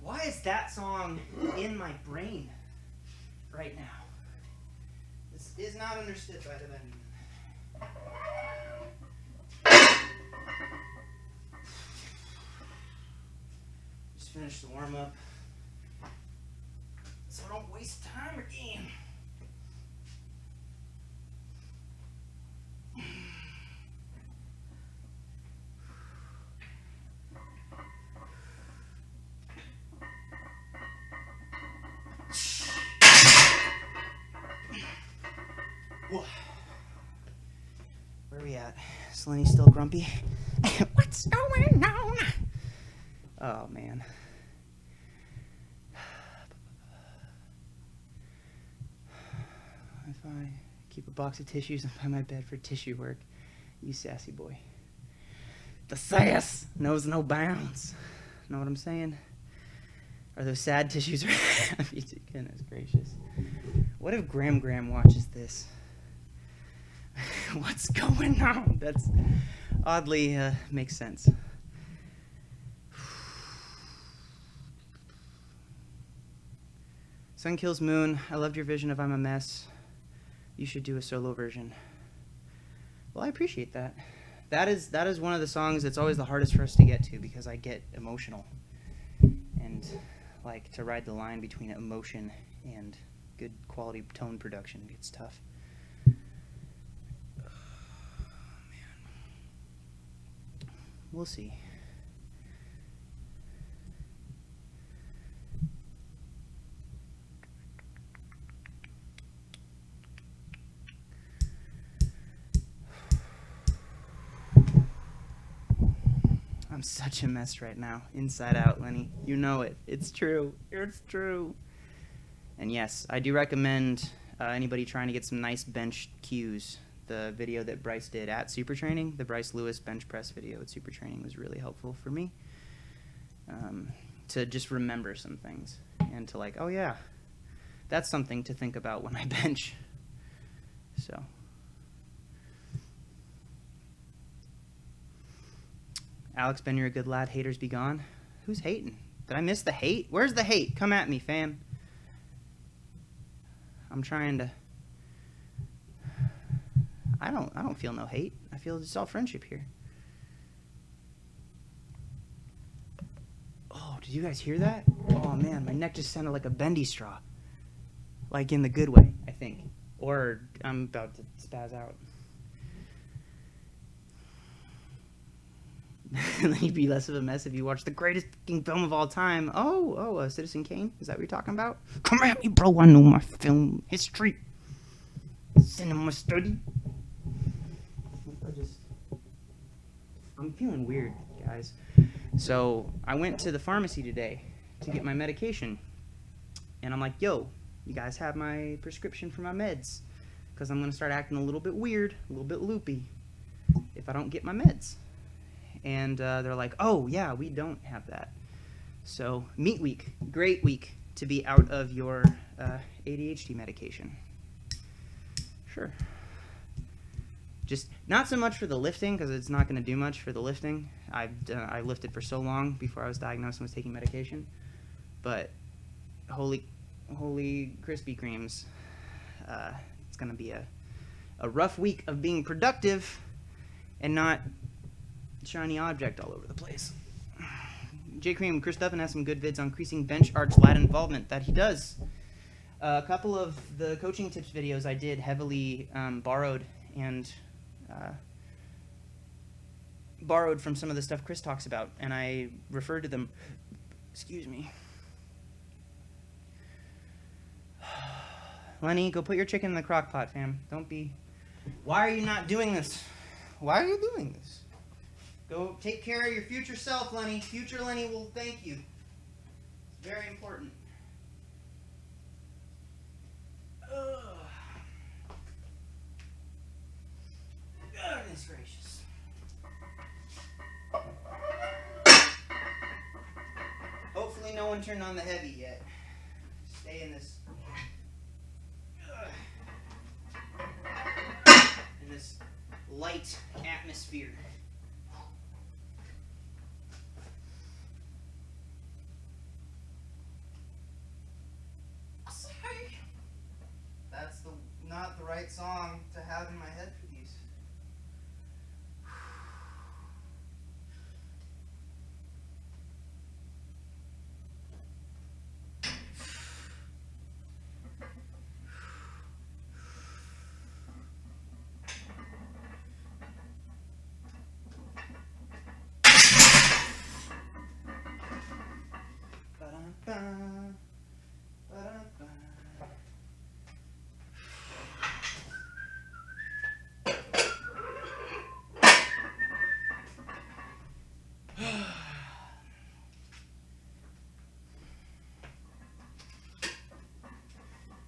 Why is that song in my brain right now? This is not understood by the band. Just finish the warm-up so I don't waste time again. Where are we at? Is Lenny still grumpy? What's going on? Oh, man. If I keep a box of tissues by my bed for tissue work, you sassy boy. The sass knows no bounds. Know what I'm saying? Are those sad tissues? Goodness gracious. What if Graham watches this? What's going on? That's oddly makes sense. Sun Kills Moon, I loved your vision of I'm a Mess. You should do a solo version. Well, I appreciate that. That is one of the songs that's always the hardest for us to get to because I get emotional. And like to ride the line between emotion and good quality tone production gets tough. Oh, man. We'll see. I'm such a mess right now, inside out, Lenny. You know it. It's true. It's true. And yes, I do recommend anybody trying to get some nice bench cues. The video that Bryce did at Super Training, the Bryce Lewis bench press video at Super Training, was really helpful for me to just remember some things and to like, oh yeah, that's something to think about when I bench. So. Alex Ben, you're a good lad. Haters be gone. Who's hating? Did I miss the hate? Where's the hate? Come at me, fam. I'm trying to. I don't feel no hate. I feel just all friendship here. Oh, did you guys hear that? Oh man, my neck just sounded like a bendy straw. Like in the good way, I think. Or I'm about to spaz out. And then you'd be less of a mess if you watched the greatest fucking film of all time. Oh, Citizen Kane? Is that what you're talking about? Come at me, bro. I know my film history. Cinema study. I'm feeling weird, guys. So I went to the pharmacy today to get my medication. And I'm like, yo, you guys have my prescription for my meds? Because I'm going to start acting a little bit weird, a little bit loopy if I don't get my meds. And they're like, oh, yeah, we don't have that. So, meat week. Great week to be out of your ADHD medication. Sure. Just not so much for the lifting, because it's not going to do much for the lifting. I lifted for so long before I was diagnosed and was taking medication. But holy Krispy Kremes, it's going to be a rough week of being productive and not shiny object all over the place. J. Cream, Chris Duffin has some good vids on increasing bench arch lat involvement. That he does. A couple of the coaching tips videos I did heavily borrowed from some of the stuff Chris talks about, and I referred to them. Excuse me. Lenny, go put your chicken in the crock pot, fam. Don't be... Why are you not doing this? Why are you doing this? Go take care of your future self, Lenny. Future Lenny will thank you. It's very important. Goodness gracious. Hopefully no one turned on the heavy yet. Stay in this light atmosphere. That's not the right song to have in my head for these. Ba-dum-bum, ba-dum-bum.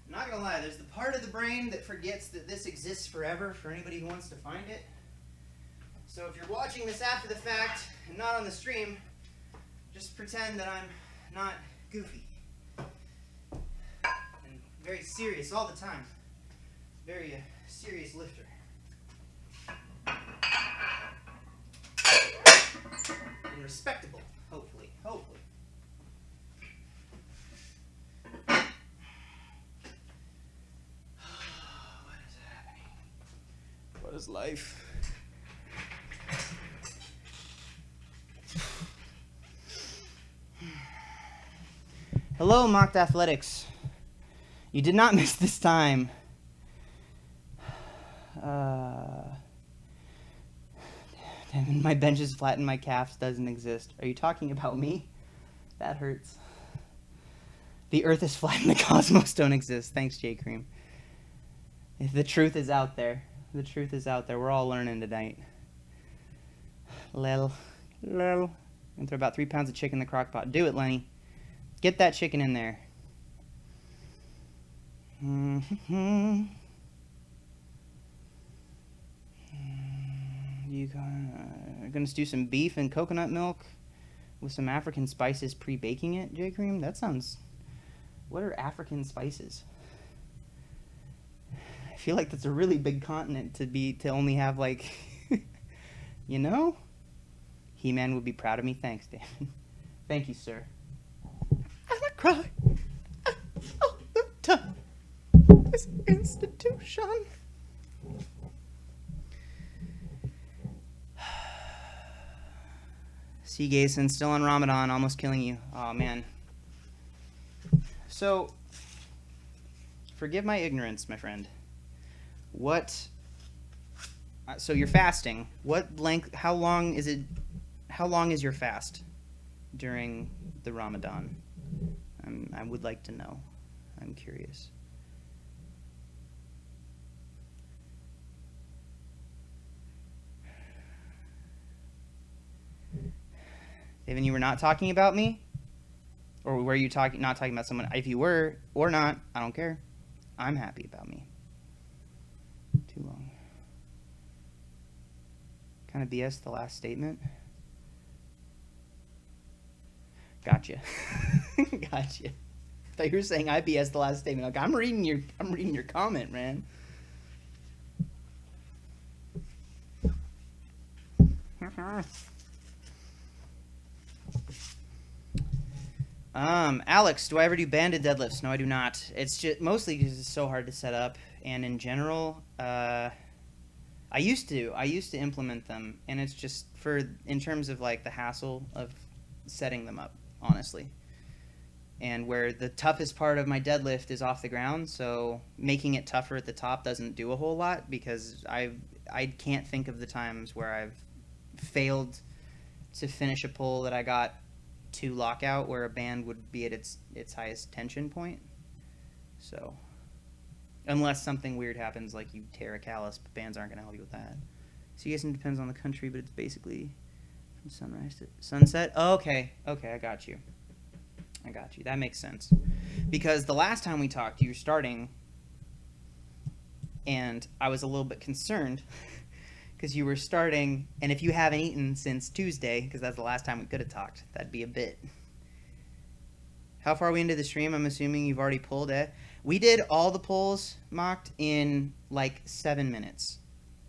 Not gonna lie, there's the part of the brain that forgets that this exists forever for anybody who wants to find it. So if you're watching this after the fact and not on the stream, just pretend that I'm not goofy. And very serious all the time. Very serious lifter. and respectable. Hopefully. Hopefully. What is happening? What is life? Hello, Mocked Athletics. You did not miss this time. Damn, my bench is flat and my calves doesn't exist. Are you talking about me? That hurts. The earth is flat and the cosmos don't exist. Thanks, J. Cream. The truth is out there. The truth is out there. We're all learning tonight. Lil. And throw about 3 pounds of chicken in the crock pot. Do it, Lenny. Get that chicken in there. You gonna stew some beef and coconut milk with some African spices pre-baking it, J. Cream? That sounds... What are African spices? I feel like that's a really big continent to only have, like, you know? He-Man would be proud of me. Thanks, David. Thank you, sir. I cry all the time. This institution. See, Gason, still on Ramadan, almost killing you. Oh, man. So, forgive my ignorance, my friend. So you're fasting. What length, how long is your fast during the Ramadan? I would like to know. I'm curious. David, you were not talking about me? Or were you not talking about someone? If you were or not, I don't care. I'm happy about me. Too long. Kind of BS the last statement. Gotcha. Gotcha. I thought you were saying I BS the last statement. Like, I'm reading your comment, man. Alex, do I ever do banded deadlifts? No, I do not. It's just mostly because it's so hard to set up, and in general, I used to implement them, and it's just in terms of like the hassle of setting them up, honestly. And where the toughest part of my deadlift is off the ground, so making it tougher at the top doesn't do a whole lot, because I can't think of the times where I've failed to finish a pull that I got to lockout where a band would be at its highest tension point. So unless something weird happens, like you tear a callus, but bands aren't going to help you with that. So I guess it depends on the country, but it's basically from sunrise to sunset. Oh, okay, I got you. That makes sense. Because the last time we talked, you were starting, and I was a little bit concerned because you were starting, and if you haven't eaten since Tuesday, because that's the last time we could have talked, that'd be a bit. How far are we into the stream? I'm assuming you've already pulled it. We did all the pulls mocked in like 7 minutes.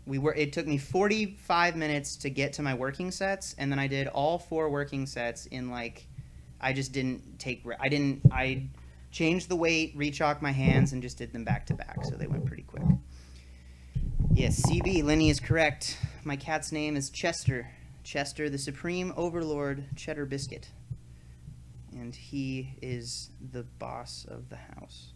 It took me 45 minutes to get to my working sets, and then I did all 4 working sets in like, I changed the weight, re-chalked my hands, and just did them back to back, so they went pretty quick. Yes, CB, Lenny is correct. My cat's name is Chester. Chester, the Supreme Overlord Cheddar Biscuit. And he is the boss of the house.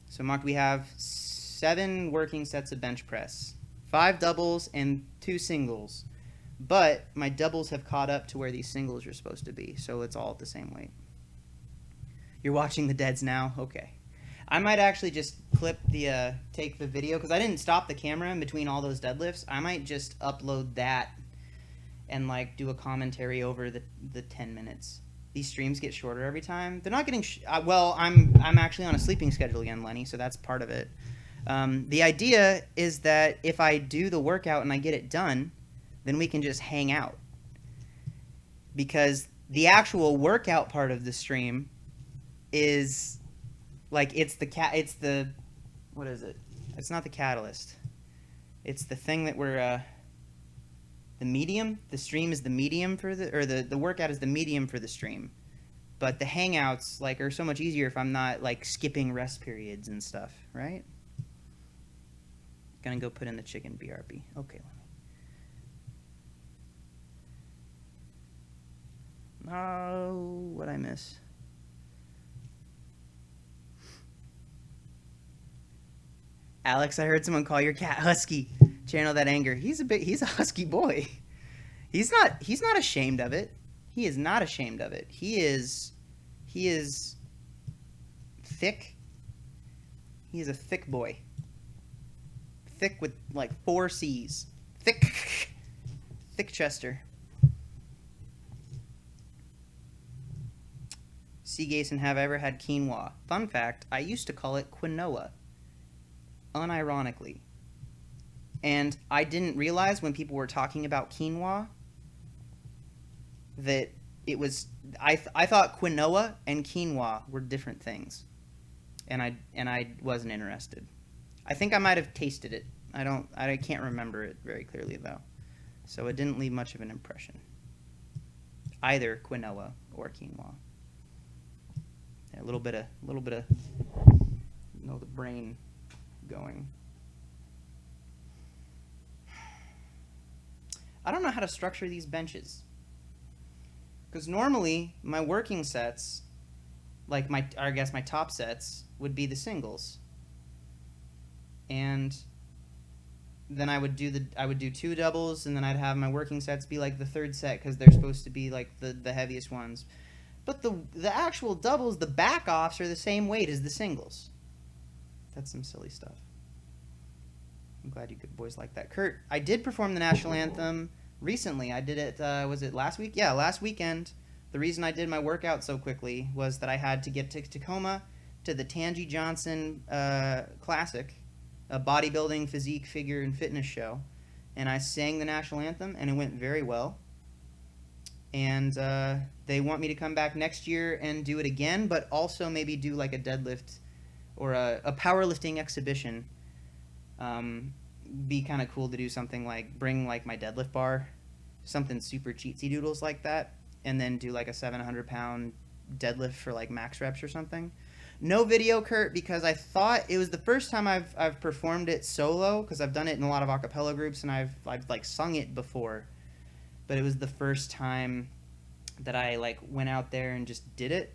So, Mock, we have 7 working sets of bench press, 5 doubles and 2 singles. But my doubles have caught up to where these singles are supposed to be, so it's all at the same weight. You're watching the deads now? Okay. I might actually just take the video, because I didn't stop the camera in between all those deadlifts. I might just upload that and like do a commentary over the 10 minutes. These streams get shorter every time. They're not getting well, I'm actually on a sleeping schedule again, Lenny, so that's part of it. The idea is that if I do the workout and I get it done, then we can just hang out. Because the actual workout part of the stream is like what is it? It's not the catalyst. It's the thing that we're the stream is the medium for the workout is the medium for the stream. But the hangouts like are so much easier if I'm not like skipping rest periods and stuff, right? Gonna go put in the chicken BRB. Okay, let me. Oh, what'd I miss? Alex, I heard someone call your cat husky. Channel that anger. He's a husky boy. He's not ashamed of it. He is not ashamed of it. He is thick. He is a thick boy. Thick with like 4 C's. Thick Chester. Seagason, have I ever had quinoa? Fun fact, I used to call it quinoa. Unironically. And I didn't realize when people were talking about quinoa that it was I thought quinoa and quinoa were different things. And I wasn't interested. I think I might have tasted it. I can't remember it very clearly though. So it didn't leave much of an impression. Either quinoa or quinoa. Yeah, a little bit of the brain going. I don't know how to structure these benches. Because normally my working sets, like my top sets would be the singles. And then I would do 2 doubles, and then I'd have my working sets be like the third set because they're supposed to be like the heaviest ones. But the actual doubles, the back offs are the same weight as the singles. That's some silly stuff. I'm glad you good boys like that. Kurt, I did perform the national anthem recently. I did it, was it last week? Yeah, last weekend. The reason I did my workout so quickly was that I had to get to Tacoma to the Tangi Johnson Classic, a bodybuilding, physique, figure, and fitness show. And I sang the national anthem, and it went very well. And they want me to come back next year and do it again, but also maybe do like a deadlift or a powerlifting exhibition. Be kind of cool to do something like bring like my deadlift bar, something super cheatsy doodles like that, and then do like a 700-pound deadlift for like max reps or something. No video, Kurt, because I thought it was the first time I've performed it solo, because I've done it in a lot of a cappella groups and I've like sung it before, but it was the first time that I like went out there and just did it,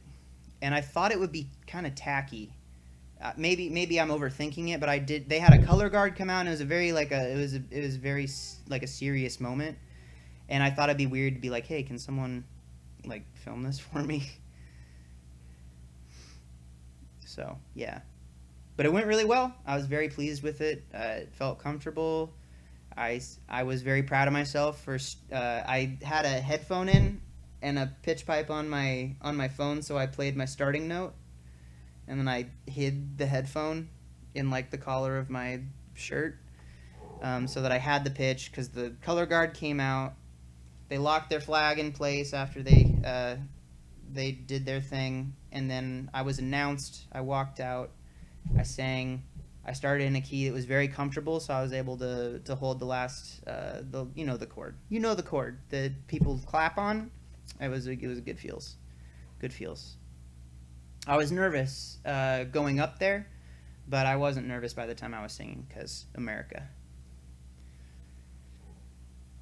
and I thought it would be kind of tacky. Maybe I'm overthinking it, but I did. They had a color guard come out, and it was a very like it was very like a serious moment, and I thought it'd be weird to be like, hey, can someone like film this for me? So yeah, but it went really well. I was very pleased with it. It felt comfortable. I was very proud of myself for. I had a headphone in and a pitch pipe on my phone, so I played my starting note. And then I hid the headphone in like the collar of my shirt, so that I had the pitch, because the color guard came out. They locked their flag in place after they did their thing, and then I was announced. I walked out. I sang. I started in a key that was very comfortable, so I was able to hold the last the chord. You know the chord that people clap on. It was a good feels. Good feels. I was nervous going up there, but I wasn't nervous by the time I was singing, because America.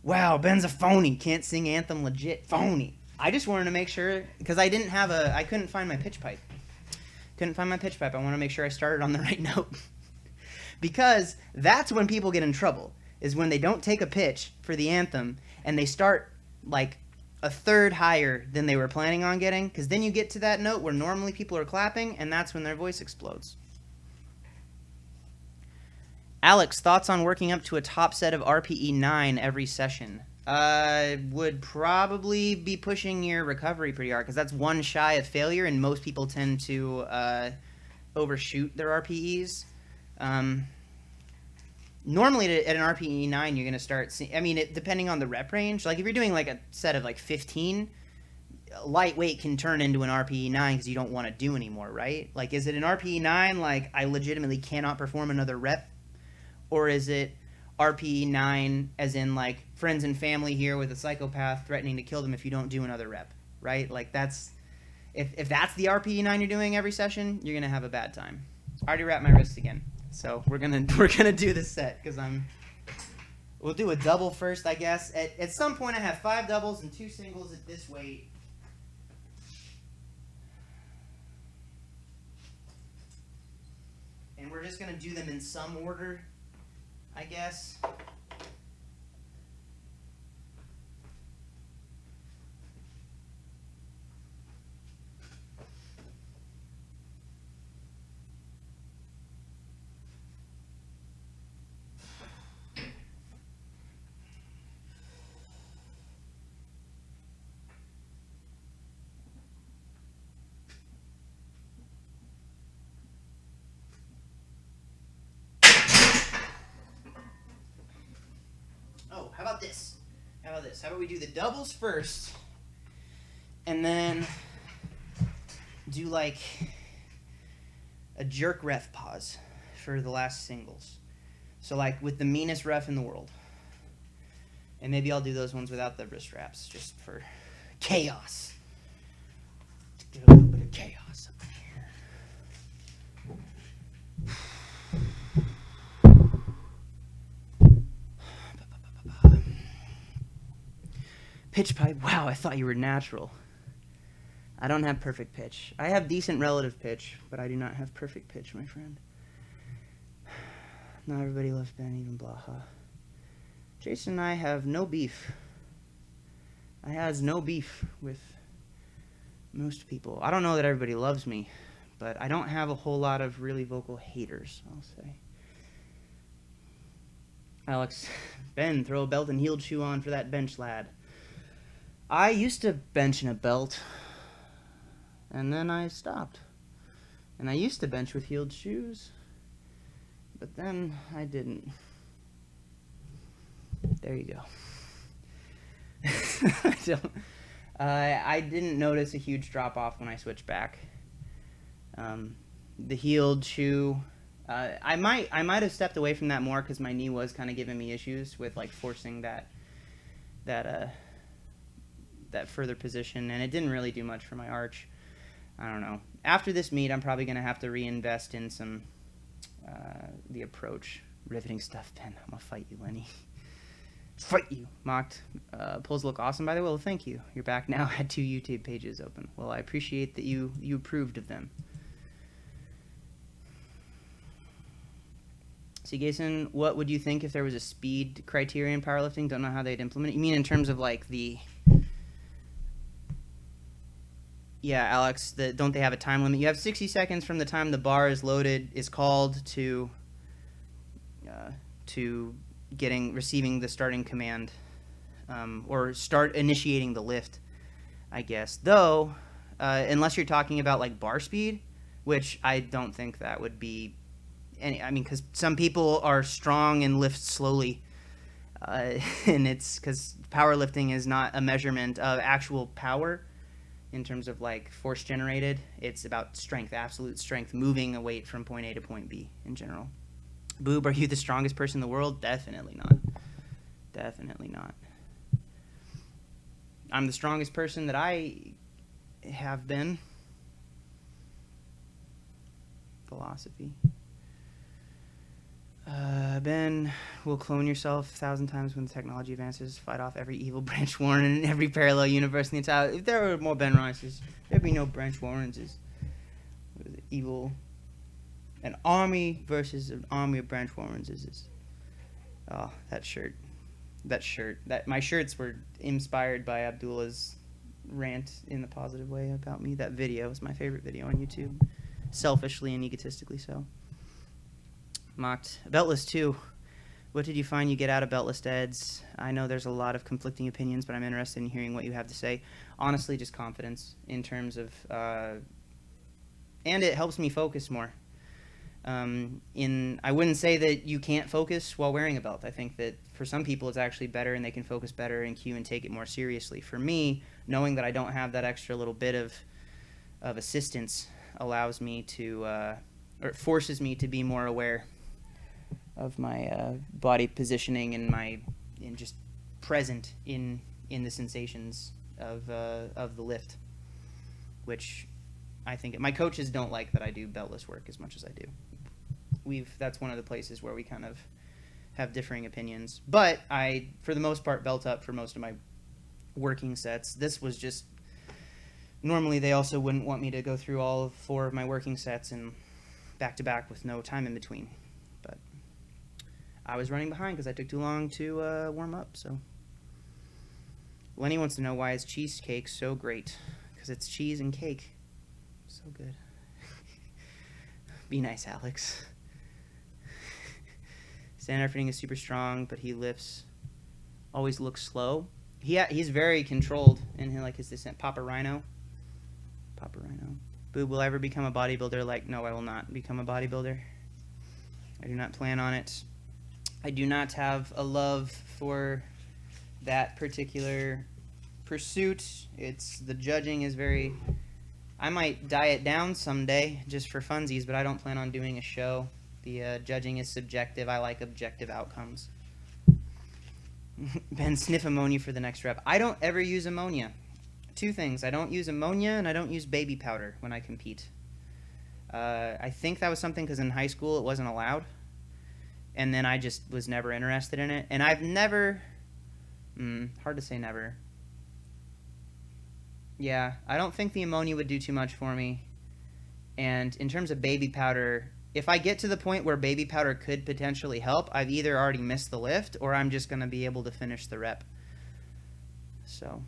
Wow, Ben's a phony. Can't sing anthem legit. Phony. I just wanted to make sure, because I couldn't find my pitch pipe. I want to make sure I started on the right note. Because that's when people get in trouble, is when they don't take a pitch for the anthem, and they start, like, a third higher than they were planning on getting, because then you get to that note where normally people are clapping, and that's when their voice explodes. Alex, thoughts on working up to a top set of RPE 9 every session? Would probably be pushing your recovery pretty hard, because that's one shy of failure, and most people tend to overshoot their RPEs. Normally at an RPE 9, you're going to start seeing, depending on the rep range, like if you're doing like a set of like 15, lightweight can turn into an RPE 9 because you don't want to do anymore, right? Like, is it an RPE 9, like I legitimately cannot perform another rep? Or is it RPE 9 as in like friends and family here with a psychopath threatening to kill them if you don't do another rep, right? Like that's if that's the RPE 9 you're doing every session, you're gonna have a bad time. I already wrapped my wrist again, so we're gonna do this set because we'll do a double first, I guess. At some point, I have 5 doubles and 2 singles at this weight. And we're just going to do them in some order, I guess. Oh, how about this? How about we do the doubles first, and then do like a jerk ref pause for the last singles. So like with the meanest ref in the world. And maybe I'll do those ones without the wrist wraps, just for chaos. To get a little bit of chaos up in here. Pitch pipe. Wow, I thought you were natural. I don't have perfect pitch. I have decent relative pitch, but I do not have perfect pitch, my friend. Not everybody loves Ben, even Blaha. Jason and I have no beef. I has no beef with most people. I don't know that everybody loves me, but I don't have a whole lot of really vocal haters, I'll say. Alex, Ben, throw a belt and heeled shoe on for that bench, lad. I used to bench in a belt, and then I stopped. And I used to bench with heeled shoes, but then I didn't. There you go. I didn't notice a huge drop-off when I switched back. The heeled shoe, I might have stepped away from that more because my knee was kind of giving me issues with like forcing that further position, and it didn't really do much for my arch. I don't know. After this meet, I'm probably going to have to reinvest in some the approach. Riveting stuff, Ben. I'm going to fight you, Lenny. Fight you. Mocked. Pulls look awesome, by the way. Well, thank you. You're back now. Had 2 YouTube pages open. Well, I appreciate that you approved of them. See, Jason, what would you think if there was a speed criteria in powerlifting? Don't know how they'd implement it. You mean in terms of like the... Yeah, Alex, don't they have a time limit? You have 60 seconds from the time the bar is loaded, is called to receiving the starting command, or start initiating the lift, I guess. Though, unless you're talking about like bar speed, which I don't think that would be any. I mean, because some people are strong and lift slowly, and it's because powerlifting is not a measurement of actual power. In terms of like force generated, it's about strength, absolute strength, moving a weight from point A to point B in general. Boob, are you the strongest person in the world? Definitely not. Definitely not. I'm the strongest person that I have been. Philosophy. Ben, will clone yourself 1,000 times when the technology advances, fight off every evil Branch Warren in every parallel universe in the entire... If there were more Ben Rices, there'd be no Branch Warrens. What is it? Evil... An army versus an army of Branch Warrens is this. Oh, that shirt. My shirts were inspired by Abdullah's rant in the positive way about me. That video was my favorite video on YouTube. Selfishly and egotistically so. Mocked. Beltless too. What did you find you get out of beltless eds? I know there's a lot of conflicting opinions, but I'm interested in hearing what you have to say. Honestly, just confidence in terms of... and it helps me focus more. I wouldn't say that you can't focus while wearing a belt. I think that for some people it's actually better and they can focus better in cue and take it more seriously. For me, knowing that I don't have that extra little bit of assistance allows me to, or forces me to be more aware body positioning and just present in the sensations of the lift, which I think my coaches don't like that I do beltless work as much as I do. That's one of the places where we kind of have differing opinions, but I, for the most part, belt up for most of my working sets. This was just, normally they also wouldn't want me to go through all 4 of my working sets and back to back with no time in between, but I was running behind because I took too long to warm up. So Lenny wants to know, why is cheesecake so great? Because it's cheese and cake. So good. Be nice, Alex. Stand-up footing is super strong, but he lifts always looks slow. He's very controlled in his descent. Papa Rhino. Boob, will I ever become a bodybuilder? No, I will not become a bodybuilder. I do not plan on it. I do not have a love for that particular pursuit. The judging is very... I might diet down someday just for funsies, but I don't plan on doing a show. The judging is subjective. I like objective outcomes. Ben, sniff ammonia for the next rep. I don't ever use ammonia. 2 things. I don't use ammonia, and I don't use baby powder when I compete. I think that was something because in high school it wasn't allowed. And then I just was never interested in it. And I've never... hard to say never. Yeah, I don't think the ammonia would do too much for me. And in terms of baby powder, if I get to the point where baby powder could potentially help, I've either already missed the lift or I'm just going to be able to finish the rep. So...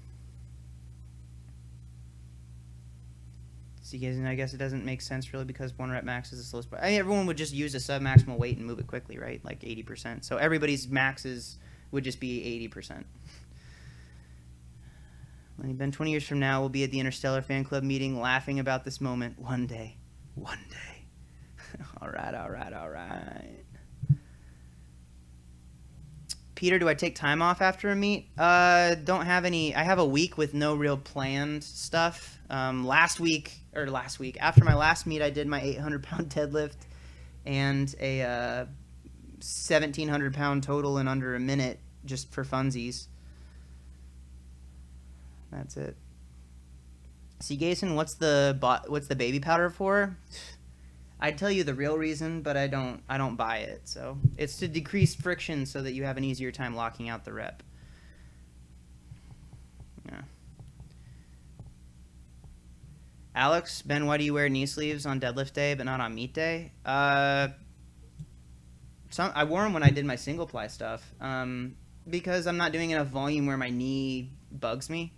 I guess it doesn't make sense really because 1 rep max is the slowest. But everyone would just use a sub-maximal weight and move it quickly, right? 80%. So everybody's maxes would just be 80%. When you've been 20 years from now, we'll be at the Interstellar Fan Club meeting laughing about this moment one day. One day. All right. Peter, do I take time off after a meet? Don't have any. I have a week with no real planned stuff. Last week, after my last meet, I did my 800-pound deadlift and a 1,700-pound total in under a minute just for funsies. That's it. See, Gason, what's the baby powder for? I'd tell you the real reason, but I don't buy it. So it's to decrease friction so that you have an easier time locking out the rep. Yeah. Alex, Ben, why do you wear knee sleeves on deadlift day but not on meet day? I wore them when I did my single ply stuff because I'm not doing enough volume where my knee bugs me.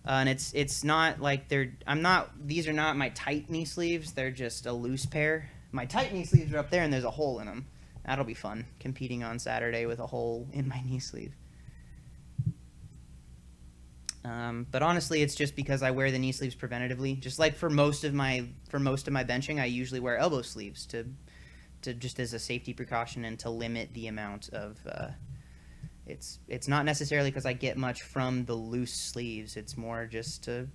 And it's not like these are not my tight knee sleeves. They're just a loose pair. My tight knee sleeves are up there and there's a hole in them. That'll be fun, competing on Saturday with a hole in my knee sleeve. But honestly, it's just because I wear the knee sleeves preventatively. Just like for most of my benching, I usually wear elbow sleeves to just as a safety precaution and to limit the amount of. It's not necessarily because I get much from the loose sleeves. It's more just to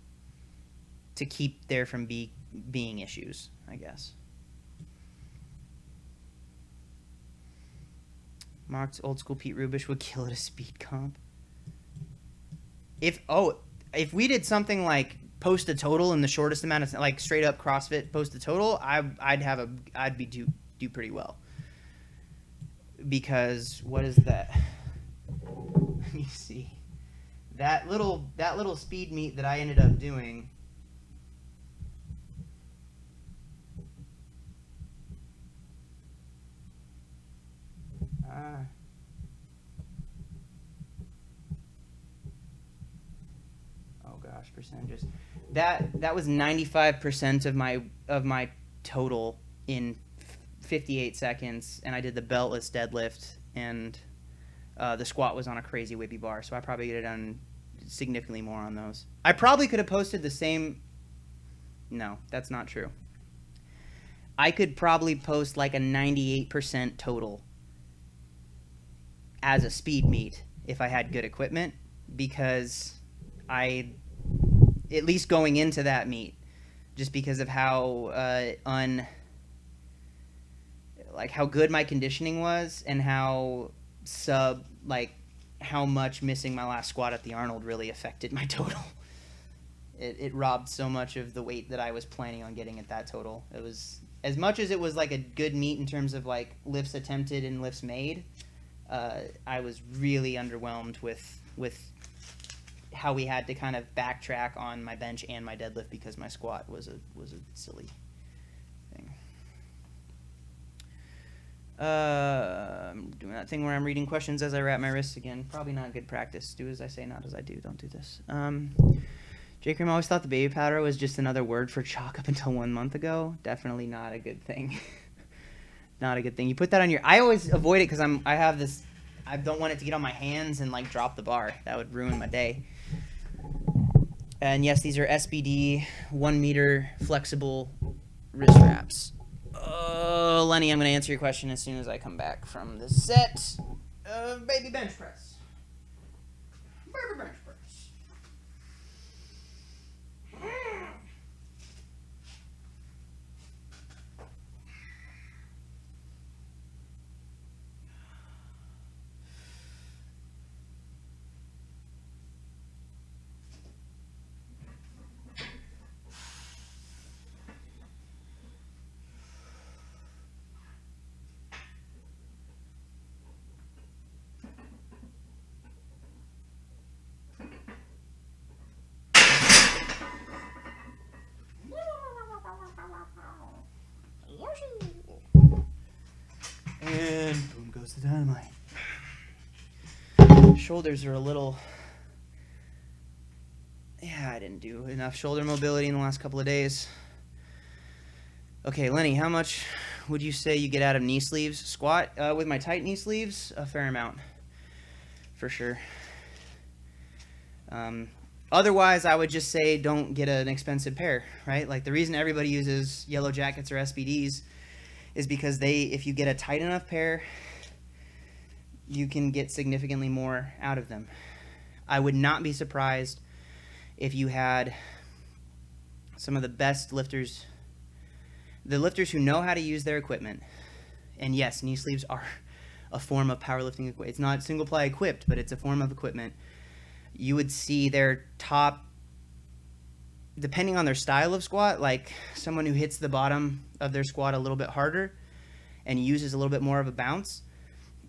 keep there from being issues, I guess. Mocked old school Pete Rubish would kill at a speed comp. If we did something like post a total in the shortest amount of like straight up CrossFit post a total, I'd do pretty well. Because what is that? Let me see. That little speed meet that I ended up doing. Oh gosh, percentages. That was 95% of my total in 58 seconds, and I did the beltless deadlift, and the squat was on a crazy whippy bar, so I probably could have done significantly more on those. I probably could have posted the same. No, that's not true. I could probably post like a 98% total as a speed meet if I had good equipment, because at least going into that meet, just because of how like how good my conditioning was and how how much missing my last squat at the Arnold really affected my total. It robbed so much of the weight that I was planning on getting at that total. It was, as much as it was like a good meet in terms of like lifts attempted and lifts made, I was really underwhelmed with how we had to kind of backtrack on my bench and my deadlift because my squat was a silly thing. I'm doing that thing where I'm reading questions as I wrap my wrists again. Probably not good practice. Do as I say, not as I do. Don't do this. J. Cream always thought the baby powder was just another word for chalk up until 1 month ago. Definitely not a good thing. Not a good thing. You put that on your... I always avoid it because I have this... I don't want it to get on my hands and like drop the bar. That would ruin my day. And yes, these are SBD 1 meter flexible wrist wraps. Oh, Lenny, I'm going to answer your question as soon as I come back from the set of baby bench press. Baby bench press. And boom goes the dynamite. Shoulders are a little... Yeah, I didn't do enough shoulder mobility in the last couple of days. Okay, Lenny, how much would you say you get out of knee sleeves? Squat with my tight knee sleeves, a fair amount, for sure. Otherwise, I would just say don't get an expensive pair, right? Like the reason everybody uses Yellow Jackets or SBDs is because if you get a tight enough pair, you can get significantly more out of them. I would not be surprised if you had some of the best lifters, the lifters who know how to use their equipment. And yes, knee sleeves are a form of powerlifting equipment. It's not single ply equipped, but it's a form of equipment. You would see their top, depending on their style of squat, like someone who hits the bottom of their squat a little bit harder and uses a little bit more of a bounce,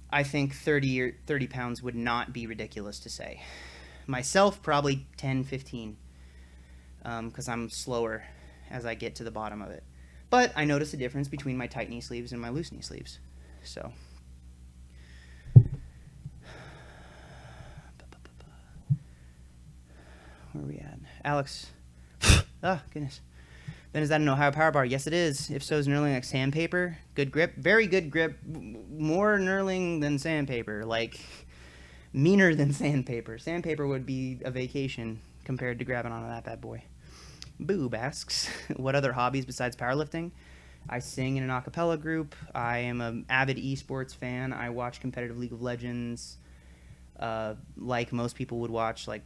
I think 30 pounds would not be ridiculous to say. Myself, probably 10, 15, because I'm slower as I get to the bottom of it. But I notice a difference between my tight knee sleeves and my loose knee sleeves. So... where are we at? Alex. Oh, goodness. Ben, is that an Ohio Power Bar? Yes, it is. If so, is knurling like sandpaper? Good grip? Very good grip. More knurling than sandpaper. Like, meaner than sandpaper. Sandpaper would be a vacation compared to grabbing onto that bad boy. Boob asks, what other hobbies besides powerlifting? I sing in an a cappella group. I am an avid esports fan. I watch competitive League of Legends like most people would watch, like,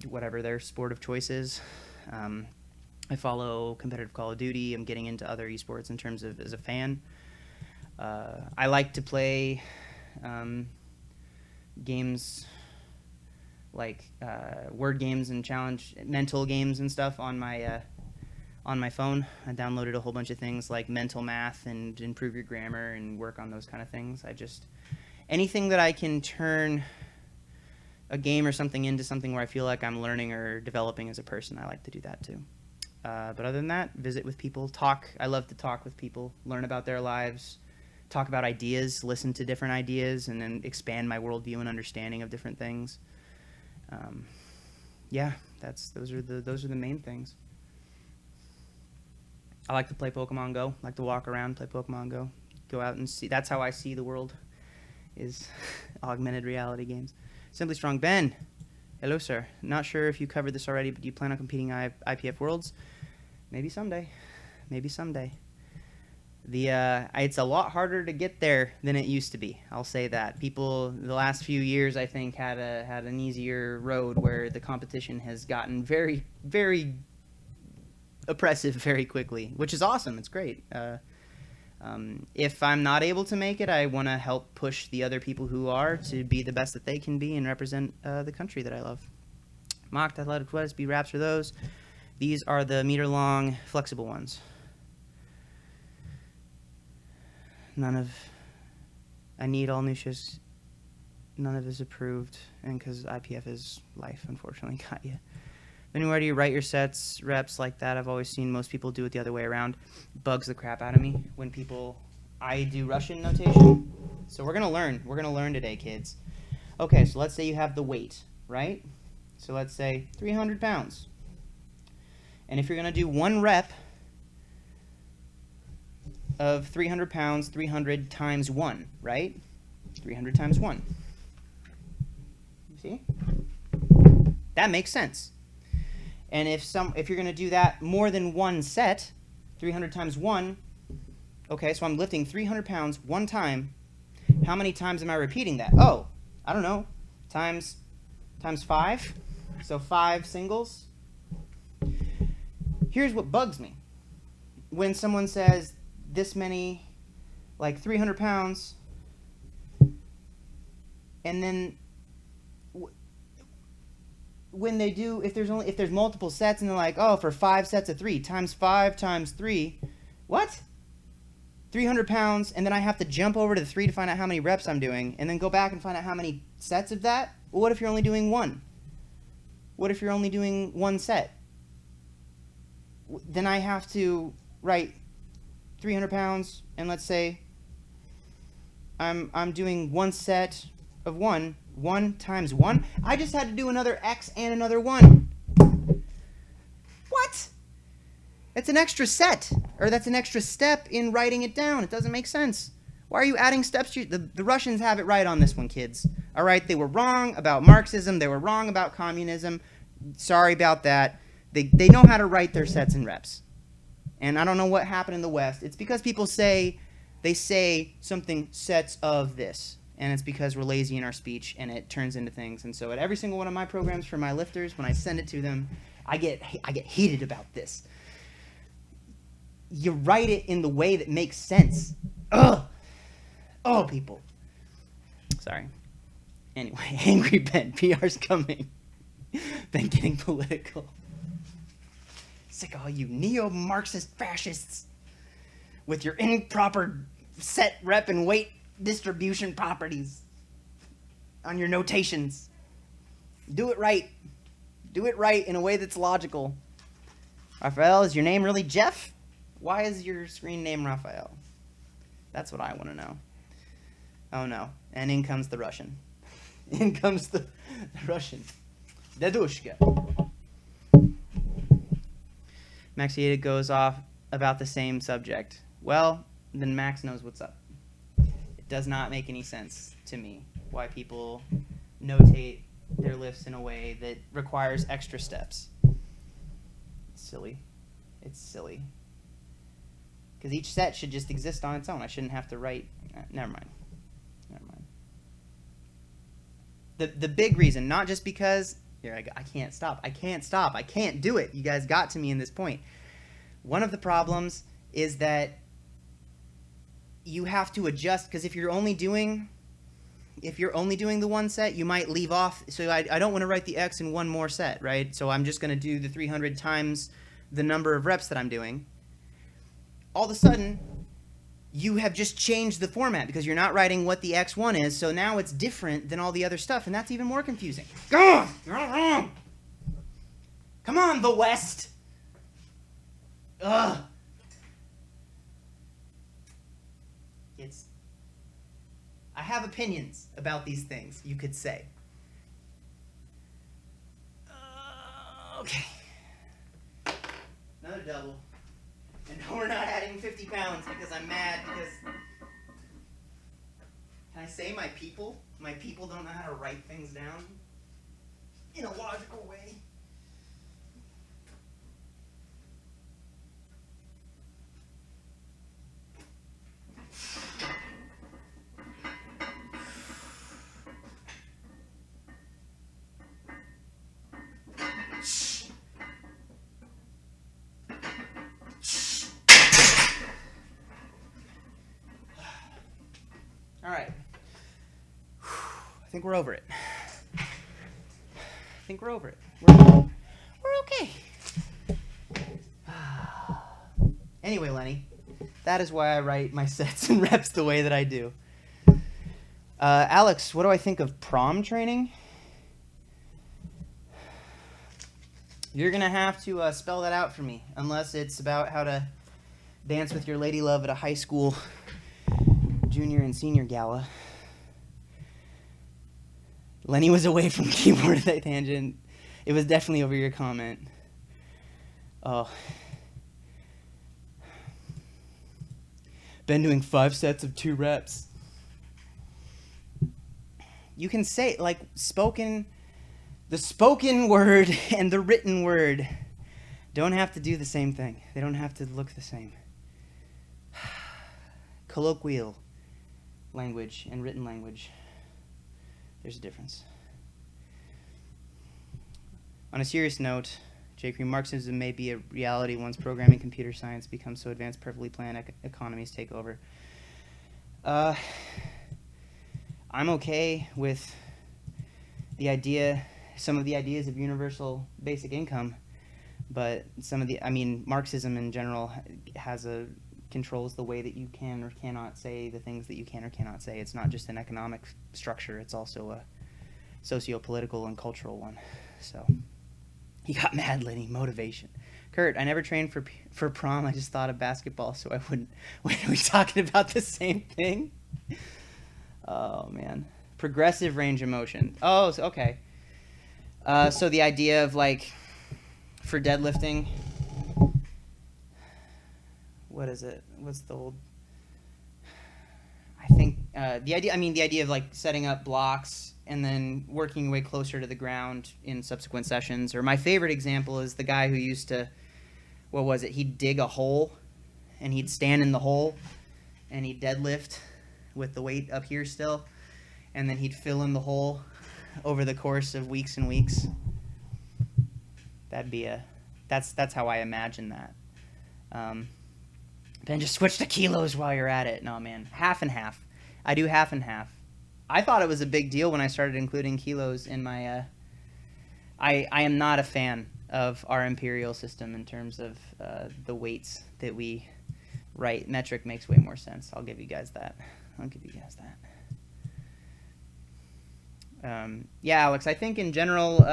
whatever their sport of choice is. I follow competitive Call of Duty. I'm getting into other esports in terms of as a fan. I like to play games like word games and challenge mental games and stuff on my phone. I downloaded a whole bunch of things like mental math and improve your grammar and work on those kind of things. Anything that I can turn a game or something into something where I feel like I'm learning or developing as a person, I like to do that too. But other than that, visit with people, talk. I love to talk with people, learn about their lives, talk about ideas, listen to different ideas, and then expand my worldview and understanding of different things. Yeah, those are the main things. I like to play Pokemon Go. I like to walk around, play Pokemon Go, go out and see. That's how I see the world, is augmented reality games. Simply Strong. Ben, hello, sir. Not sure if you covered this already, but do you plan on competing IPF Worlds? Maybe someday. Maybe someday. It's a lot harder to get there than it used to be. I'll say that. People, the last few years, I think, had an easier road where the competition has gotten very, very oppressive very quickly, which is awesome. It's great. If I'm not able to make it, I want to help push the other people who are to be the best that they can be and represent the country that I love. Mocked athletic athletics, B wraps are those. These are the meter-long flexible ones. I need all new shifts. None of it is approved, and because IPF is life, unfortunately, got you. Anywhere do you write your sets, reps like that? I've always seen most people do it the other way around. Bugs the crap out of me when I do Russian notation. So we're gonna learn. We're gonna learn today, kids. Okay, so let's say you have the weight, right? So let's say 300 pounds. And if you're gonna do one rep of 300 pounds, 300 times 1, right? 300 times 1. You see? That makes sense. And if you're going to do that more than one set, 300 times 1, okay, so I'm lifting 300 pounds one time. How many times am I repeating that? Oh, I don't know. Times 5. So 5 singles. Here's what bugs me. When someone says this many, like 300 pounds, and then when they do, if there's multiple sets and they're like, oh, for 5 sets of 3 times 5 times 3, what? 300 pounds, and then I have to jump over to the 3 to find out how many reps I'm doing, and then go back and find out how many sets of that? Well, what if you're only doing 1? What if you're only doing 1 set? Then I have to write 300 pounds, and let's say I'm doing 1 set of 1 times 1. I just had to do another X and another 1. What? That's an extra set, or that's an extra step in writing it down. It doesn't make sense. Why are you adding steps to the Russians have it right on this one, kids. All right, they were wrong about Marxism. They were wrong about communism. Sorry about that. They know how to write their sets and reps. And I don't know what happened in the West. It's because people say something sets of this. And it's because we're lazy in our speech, and it turns into things. And so at every single one of my programs for my lifters, when I send it to them, I get heated about this. You write it in the way that makes sense. Ugh! Oh, people. Sorry. Anyway, Angry Ben, PR's coming. Ben getting political. Sick of all you neo-Marxist fascists with your improper set, rep, and weight distribution properties on your notations. Do it right. Do it right in a way that's logical. Raphael, is your name really Jeff? Why is your screen name Raphael? That's what I want to know. Oh no. And in comes the Russian. In comes the Russian. Dedushka. Maxiated goes off about the same subject. Well, then Max knows what's up. It does not make any sense to me why people notate their lifts in a way that requires extra steps. It's silly. It's silly. Because each set should just exist on its own. I shouldn't have to write... Never mind. The big reason, not just because... Here, I can't stop. I can't do it. You guys got to me in this point. One of the problems is that you have to adjust, because if you're only doing the one set, you might leave off. So I don't want to write the X in one more set, right? So I'm just going to do the 300 times the number of reps that I'm doing. All of a sudden, you have just changed the format because you're not writing what the X1 is, so now it's different than all the other stuff, and that's even more confusing. Ugh, you're all wrong. Come on, the West. Ugh. I have opinions about these things, you could say. Okay. Another double. And no, we're not adding 50 pounds because I'm mad because... Can I say my people? My people don't know how to write things down in a logical way. think we're over it. I think we're over it. We're okay. Anyway, Lenny, that is why I write my sets and reps the way that I do. Alex, what do I think of prom training? You're going to have to spell that out for me, unless it's about how to dance with your lady love at a high school junior and senior gala. Lenny was away from the keyboard at that tangent. It was definitely over your comment. Oh. Been doing 5 sets of 2 reps. You can say, like, the spoken word and the written word don't have to do the same thing. They don't have to look the same. Colloquial language and written language. There's a difference. On a serious note, J. Cream, Marxism may be a reality once programming computer science becomes so advanced, perfectly planned economies take over. I'm okay with the idea, some of the ideas of universal basic income, but Marxism in general controls the way that you can or cannot say the things that you can or cannot say. It's not just an economic structure, it's also a socio-political and cultural one. So, he got mad, Lenny. Motivation. Kurt, I never trained for prom. I just thought of basketball, so I wouldn't. Wait, are we talking about the same thing? Oh, man. Progressive range of motion. Oh, okay. So the idea of, like, for deadlifting, what is it? What's the old... I think the idea of, like, setting up blocks and then working your way closer to the ground in subsequent sessions. Or my favorite example is the guy who used to, he'd dig a hole, and he'd stand in the hole, and he'd deadlift with the weight up here still, and then he'd fill in the hole over the course of weeks and weeks. That's how I imagine that. Then just switch to kilos while you're at it. No, man. Half and half. I do half and half. I thought it was a big deal when I started including kilos in my... I am not a fan of our imperial system in terms of the weights that we write. Metric makes way more sense. I'll give you guys that. Yeah, Alex, I think in general,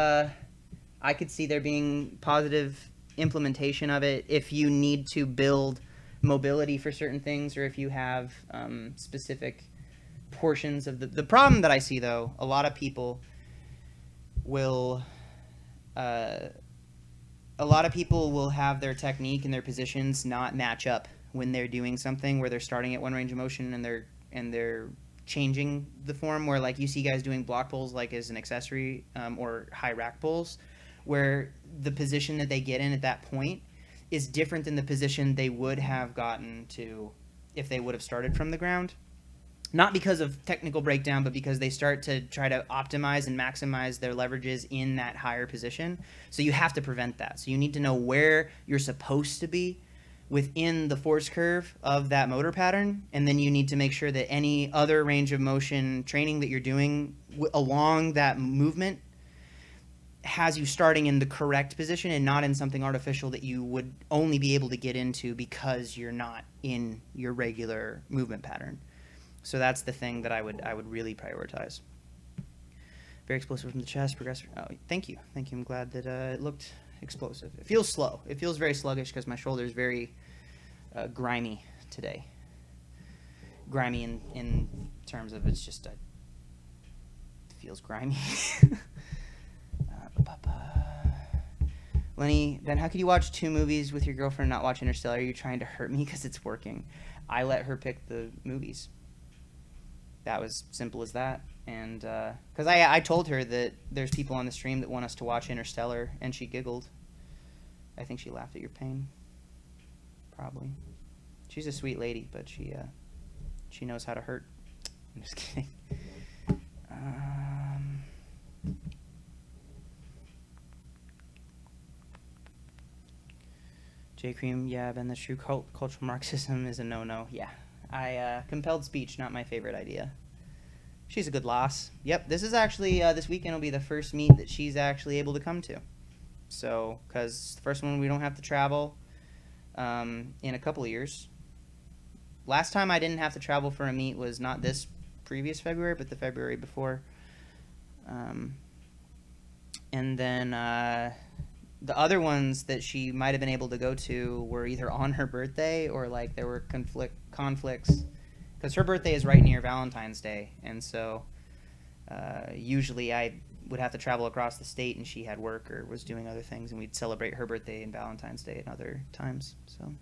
I could see there being positive implementation of it if you need to build mobility for certain things, or if you have specific portions of the problem that I see, though, a lot of people will have their technique and their positions not match up when they're doing something where they're starting at one range of motion and they're changing the form, where, like, you see guys doing block pulls like as an accessory, or high rack pulls, where the position that they get in at that point is different than the position they would have gotten to if they would have started from the ground. Not because of technical breakdown, but because they start to try to optimize and maximize their leverages in that higher position. So you have to prevent that. So you need to know where you're supposed to be within the force curve of that motor pattern, and then you need to make sure that any other range of motion training that you're doing along that movement has you starting in the correct position and not in something artificial that you would only be able to get into because you're not in your regular movement pattern. So that's the thing that I would really prioritize. Very explosive from the chest, progressive. Oh, thank you. I'm glad that it looked explosive. It feels slow. It feels very sluggish because my shoulder is very grimy today. Grimy in terms of it feels grimy. Lenny, Ben, how could you watch 2 movies with your girlfriend and not watch Interstellar? Are you trying to hurt me because it's working? I let her pick the movies. That was simple as that. And because I told her that there's people on the stream that want us to watch Interstellar, and she giggled. I think she laughed at your pain. Probably. She's a sweet lady, but she knows how to hurt. I'm just kidding. J. Cream, yeah, Ben, the true cultural Marxism is a no-no. Yeah. Compelled speech, not my favorite idea. She's a good loss. Yep, this is actually, this weekend will be the first meet that she's actually able to come to. So, because the first one we don't have to travel in a couple of years. Last time I didn't have to travel for a meet was not this previous February, but the February before. And then the other ones that she might have been able to go to were either on her birthday or like there were conflicts. Because her birthday is right near Valentine's Day, and so usually I would have to travel across the state, and she had work or was doing other things, and we'd celebrate her birthday and Valentine's Day and other times. So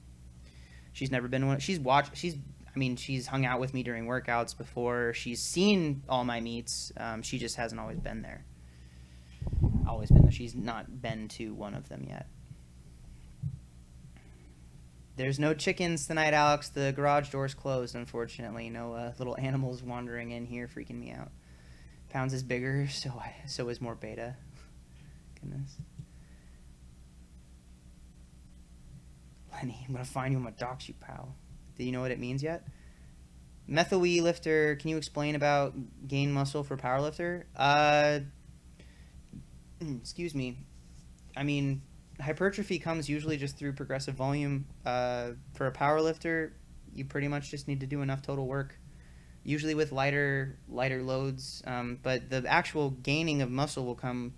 she's never been one. She's hung out with me during workouts before. She's seen all my meets. She just hasn't always been there. She's not been to one of them yet. There's no chickens tonight, Alex. The garage door's closed, unfortunately. No little animals wandering in here freaking me out. Pounds is bigger, so is more beta. Goodness. Lenny, I'm going to find you. I'm going to dox you, pal. Do you know what it means yet? Methyl wee lifter, can you explain about gain muscle for powerlifter? Excuse me. I mean, hypertrophy comes usually just through progressive volume. For a powerlifter, you pretty much just need to do enough total work, usually with lighter loads. But the actual gaining of muscle will come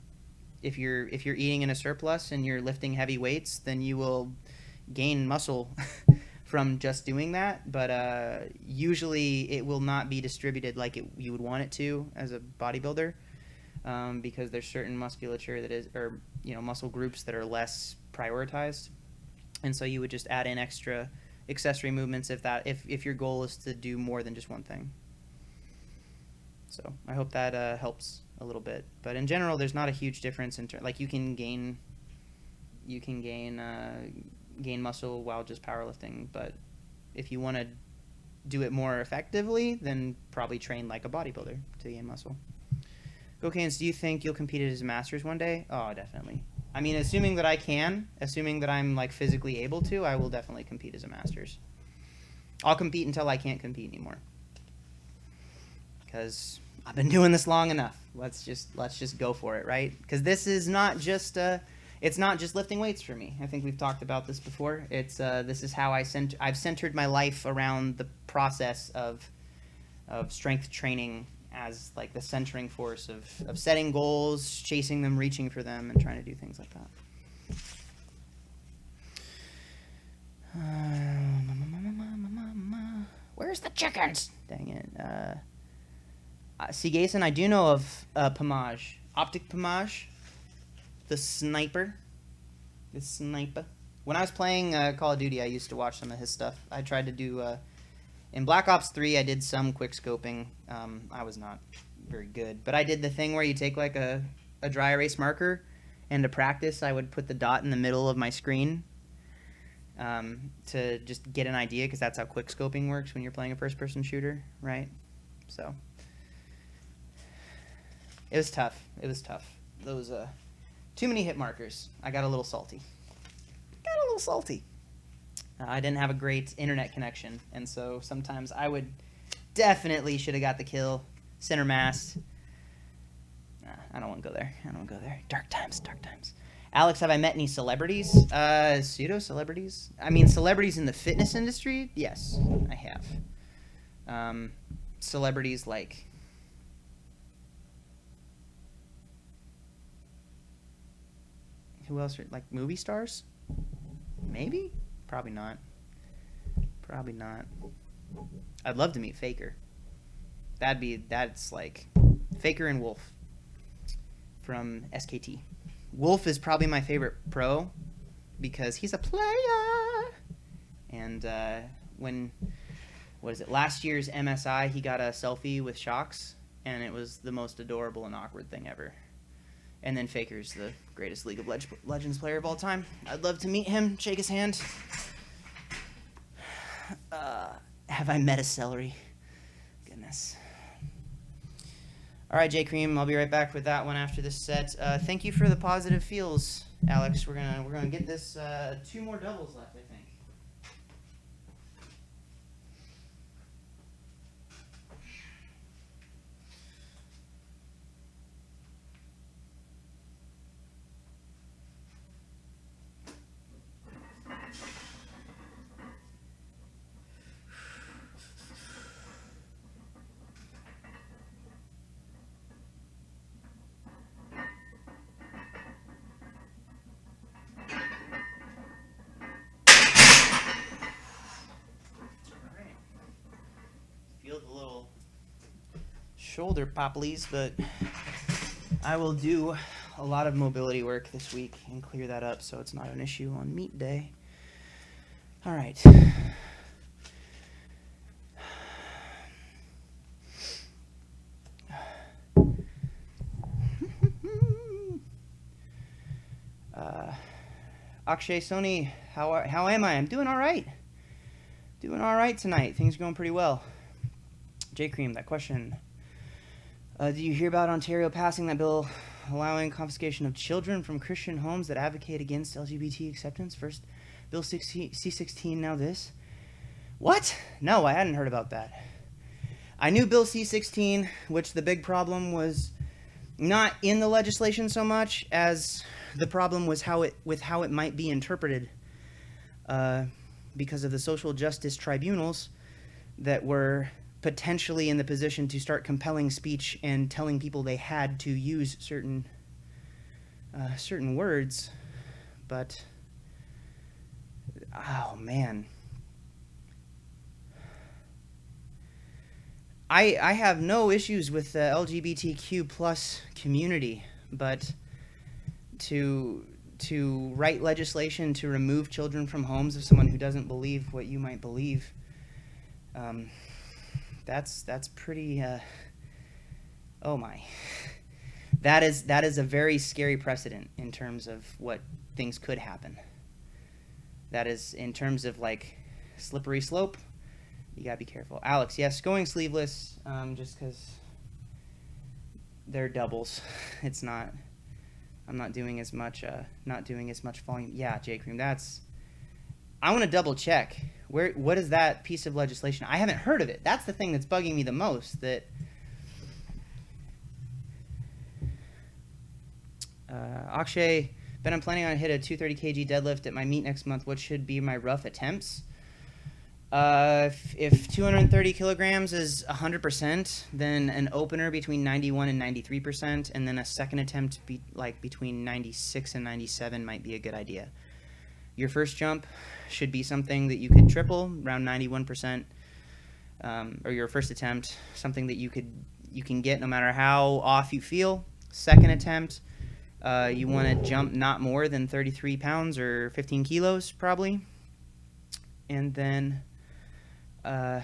if you're eating in a surplus and you're lifting heavy weights. Then you will gain muscle from just doing that. But usually it will not be distributed like you would want it to as a bodybuilder. Because there's certain musculature that is, or muscle groups that are less prioritized, and so you would just add in extra accessory movements if your goal is to do more than just one thing. So I hope that helps a little bit. But in general, there's not a huge difference in like you can gain muscle while just powerlifting, but if you want to do it more effectively, then probably train like a bodybuilder to gain muscle. Gokans, do you think you'll compete as a Masters one day? Oh, definitely. I mean, assuming that I'm like physically able to, I will definitely compete as a Masters. I'll compete until I can't compete anymore. Because I've been doing this long enough. Let's just go for it, right? Because this is not just it's not just lifting weights for me. I think we've talked about this before. It's this is how I've centered my life around the process of strength training as like the centering force of setting goals, chasing them, reaching for them, and trying to do things like that. Where's the chickens? Dang it. See, Gason, I do know of Pomage. Optic Pomage. The sniper. When I was playing Call of Duty, I used to watch some of his stuff. I tried to do... in Black Ops 3, I did some quick scoping. I was not very good. But I did the thing where you take like a dry erase marker, and to practice, I would put the dot in the middle of my screen to just get an idea, because that's how quick scoping works when you're playing a first-person shooter, right? So it was tough. Those too many hit markers. I got a little salty. I didn't have a great internet connection, and so sometimes I would definitely should have got the kill. Center mass. I don't want to go there. Dark times. Alex, have I met any celebrities? Pseudo-celebrities? I mean, celebrities in the fitness industry? Yes, I have. Celebrities like... Who else? Like movie stars? Maybe? Probably not. I'd love to meet Faker. That's like Faker and Wolf from SKT. Wolf is probably my favorite pro because he's a player. And last year's MSI, he got a selfie with Shocks, and it was the most adorable and awkward thing ever. And then Faker's the greatest League of Legends player of all time. I'd love to meet him, shake his hand. Have I met a celery? Goodness. All right, J Cream, I'll be right back with that one after this set. Thank you for the positive feels, Alex. We're gonna get this 2 more doubles left, I think. shoulder poplies, but I will do a lot of mobility work this week and clear that up so it's not an issue on meet day. All right. Akshay Sony, how am I? I'm doing all right. Doing all right tonight. Things are going pretty well. J Cream, that question. Did you hear about Ontario passing that bill allowing confiscation of children from Christian homes that advocate against LGBT acceptance? First, Bill C-16, now this. What? No, I hadn't heard about that. I knew Bill C-16, which the big problem was not in the legislation so much as the problem was how it might be interpreted, because of the social justice tribunals that were potentially in the position to start compelling speech and telling people they had to use certain words. But oh man, I have no issues with the LGBTQ plus community, but to write legislation to remove children from homes of someone who doesn't believe what you might believe, that's pretty, oh my. That is a very scary precedent in terms of what things could happen. That is, in terms of like slippery slope, you gotta be careful. Alex, yes, going sleeveless, just because they're doubles. It's not, I'm not doing as much volume. Yeah, J Cream, I want to double check. What is that piece of legislation? I haven't heard of it. That's the thing that's bugging me the most. That Akshay, Ben, I'm planning on hit a 230 kg deadlift at my meet next month. What should be my rough attempts? If 230 kilograms is 100%, then an opener between 91 and 93%, and then a second attempt between 96 and 97 might be a good idea. Your first jump should be something that you could triple, around 91%, or your first attempt, something that you can get no matter how off you feel. Second attempt, you want to jump not more than 33 pounds or 15 kilos probably, and then the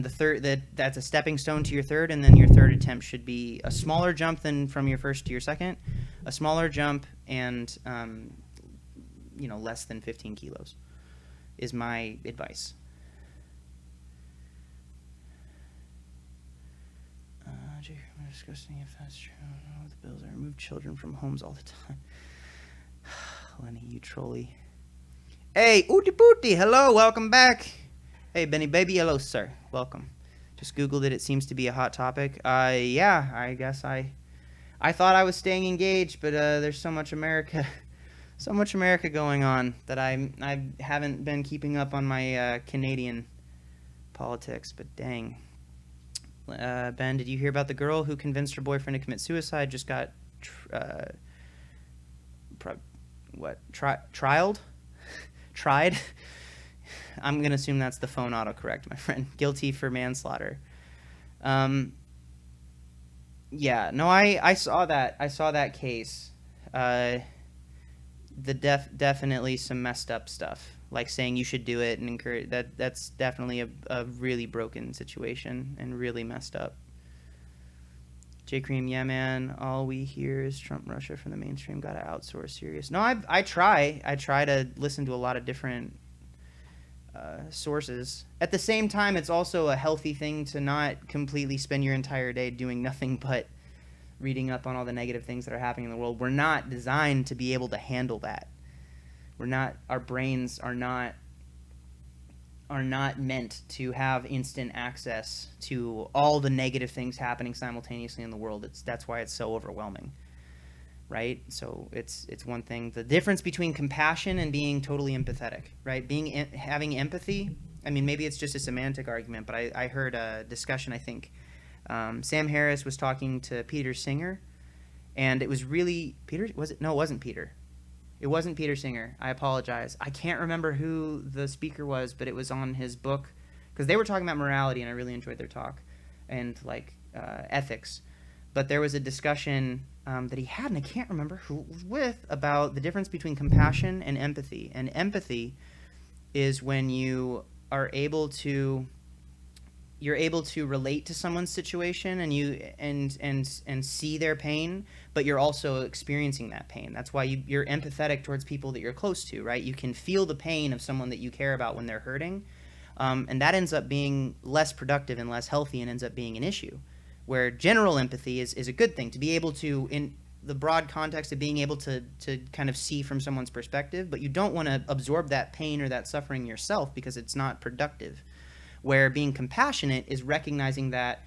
third, that's a stepping stone to your third, and then your third attempt should be a smaller jump than from your first to your second, a smaller jump, and less than 15 kilos is my advice. We're discussing if that's true. The bills are remove children from homes all the time. Lenny, you trolley. Hey, Ooty Booty, hello, welcome back. Hey, Benny Baby, hello, sir. Welcome. Just Googled it. It seems to be a hot topic. Yeah, I guess I thought I was staying engaged, but there's so much America going on that I haven't been keeping up on my Canadian politics, but dang. Ben, did you hear about the girl who convinced her boyfriend to commit suicide? Just got tried? I'm going to assume that's the phone autocorrect, my friend. Guilty for manslaughter. Yeah, no, I saw that case. Definitely some messed up stuff, like saying you should do it and encourage that's definitely a really broken situation and really messed up. J Cream, yeah man, all we hear is Trump Russia from the mainstream, gotta outsource serious. No, I try to listen to a lot of different sources. At the same time, it's also a healthy thing to not completely spend your entire day doing nothing but reading up on all the negative things that are happening in the world. We're not designed to be able to handle that. Our brains are not meant to have instant access to all the negative things happening simultaneously in the world. That's why it's so overwhelming, right? So it's one thing. The difference between compassion and being totally empathetic, right? Having empathy. I mean, maybe it's just a semantic argument, but I heard a discussion. I think Sam Harris was talking to Peter Singer, and it was really Peter. Was it? No, it wasn't Peter. It wasn't Peter Singer. I apologize. I can't remember who the speaker was, but it was on his book, because they were talking about morality, and I really enjoyed their talk. And ethics. But there was a discussion that he had, and I can't remember who it was with, about the difference between compassion and empathy. And empathy is when you are able to relate to someone's situation and and see their pain, but you're also experiencing that pain. That's why you're empathetic towards people that you're close to, right? You can feel the pain of someone that you care about when they're hurting, and that ends up being less productive and less healthy, and ends up being an issue. Where general empathy is a good thing, to be able to, in the broad context of being able to kind of see from someone's perspective, but you don't want to absorb that pain or that suffering yourself because it's not productive. Where being compassionate is recognizing that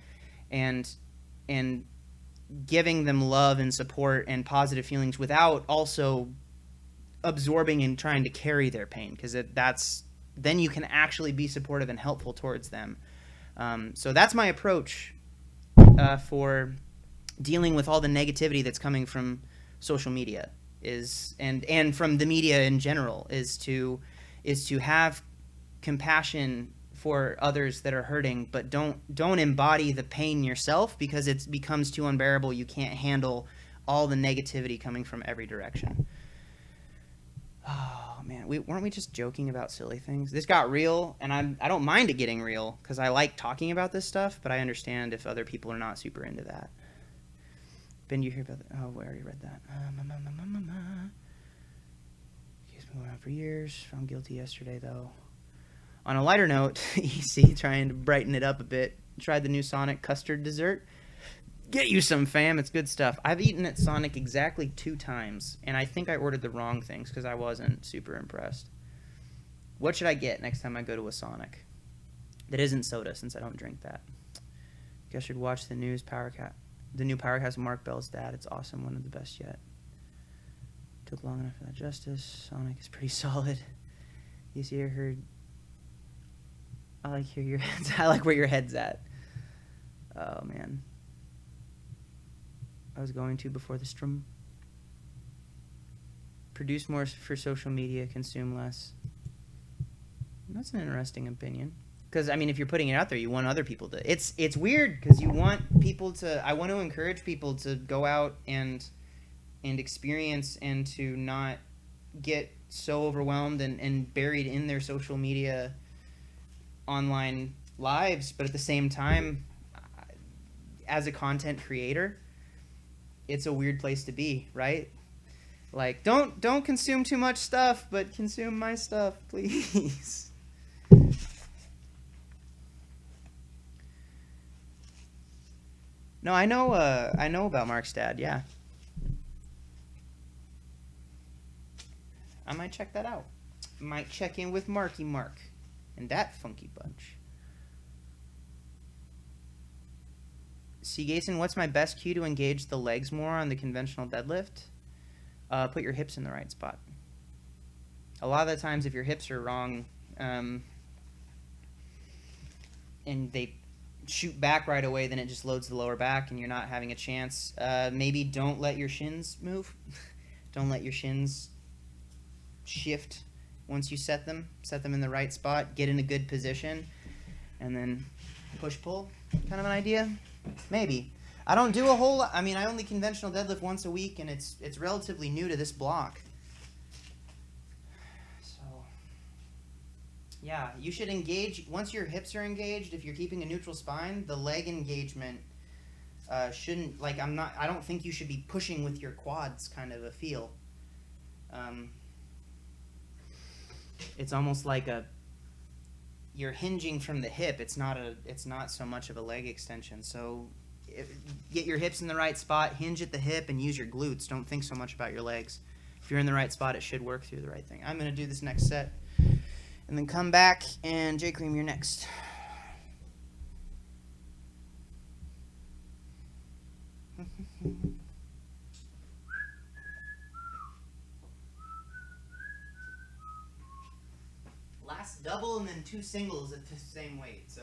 and giving them love and support and positive feelings without also absorbing and trying to carry their pain, because then you can actually be supportive and helpful towards them. So that's my approach for dealing with all the negativity that's coming from social media and from the media in general, is to have compassion for others that are hurting, but don't embody the pain yourself, because it becomes too unbearable. You can't handle all the negativity coming from every direction. Oh man, weren't we just joking about silly things? This got real, and I don't mind it getting real, because I like talking about this stuff, but I understand if other people are not super into that. Ben, you hear about that? Oh, we already read that. He's been going on for years. Found guilty yesterday, though. On a lighter note, EC trying to brighten it up a bit. Tried the new Sonic custard dessert. Get you some, fam. It's good stuff. I've eaten at Sonic exactly 2 times, and I think I ordered the wrong things because I wasn't super impressed. What should I get next time I go to a Sonic that isn't soda, since I don't drink that? Guess I should watch the new Powercast with Mark Bell's dad. It's awesome. One of the best yet. Took long enough for that justice. Sonic is pretty solid. You see, I heard... I like where your head's at. Oh, man. I was going to before the stream. Produce more for social media, consume less. That's an interesting opinion. Because, I mean, if you're putting it out there, you want other people to... It's weird, because you want people to... I want to encourage people to go out and experience, and to not get so overwhelmed and buried in their social media online lives. But at the same time, as a content creator, it's a weird place to be, right? Like, don't consume too much stuff, but consume my stuff, please. No, I know about Mark's dad, yeah. I might check that out. Might check in with Marky Mark and that funky bunch. C. Gason, what's my best cue to engage the legs more on the conventional deadlift? Put your hips in the right spot. A lot of the times, if your hips are wrong, and they shoot back right away, then it just loads the lower back and you're not having a chance. Maybe don't let your shins move. Don't let your shins shift once you set them in the right spot, get in a good position, and then push-pull, kind of an idea. Maybe. I don't do a whole lot. I mean, I only conventional deadlift once a week, and it's relatively new to this block. So, yeah, you should engage. Once your hips are engaged, if you're keeping a neutral spine, the leg engagement shouldn't, like, I don't think you should be pushing with your quads, kind of a feel. It's almost like you're hinging from the hip. It's not so much of a leg extension. So get your hips in the right spot, hinge at the hip, and use your glutes. Don't think so much about your legs. If you're in the right spot, it should work through the right thing. I'm going to do this next set and then come back, and J. Cream, you're next. Last double and then 2 singles at the same weight, so.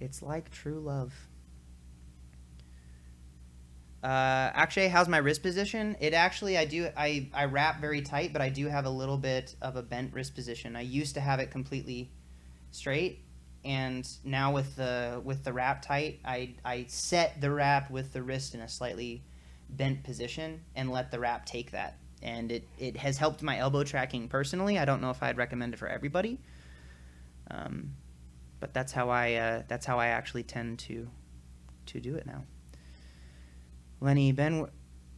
It's like true love. Actually, how's my wrist position? It actually, I wrap very tight, but I do have a little bit of a bent wrist position. I used to have it completely straight, and now with the wrap tight, I set the wrap with the wrist in a slightly bent position and let the wrap take that. And it has helped my elbow tracking personally. I don't know if I'd recommend it for everybody, but that's how I actually tend to do it now. Lenny, Ben,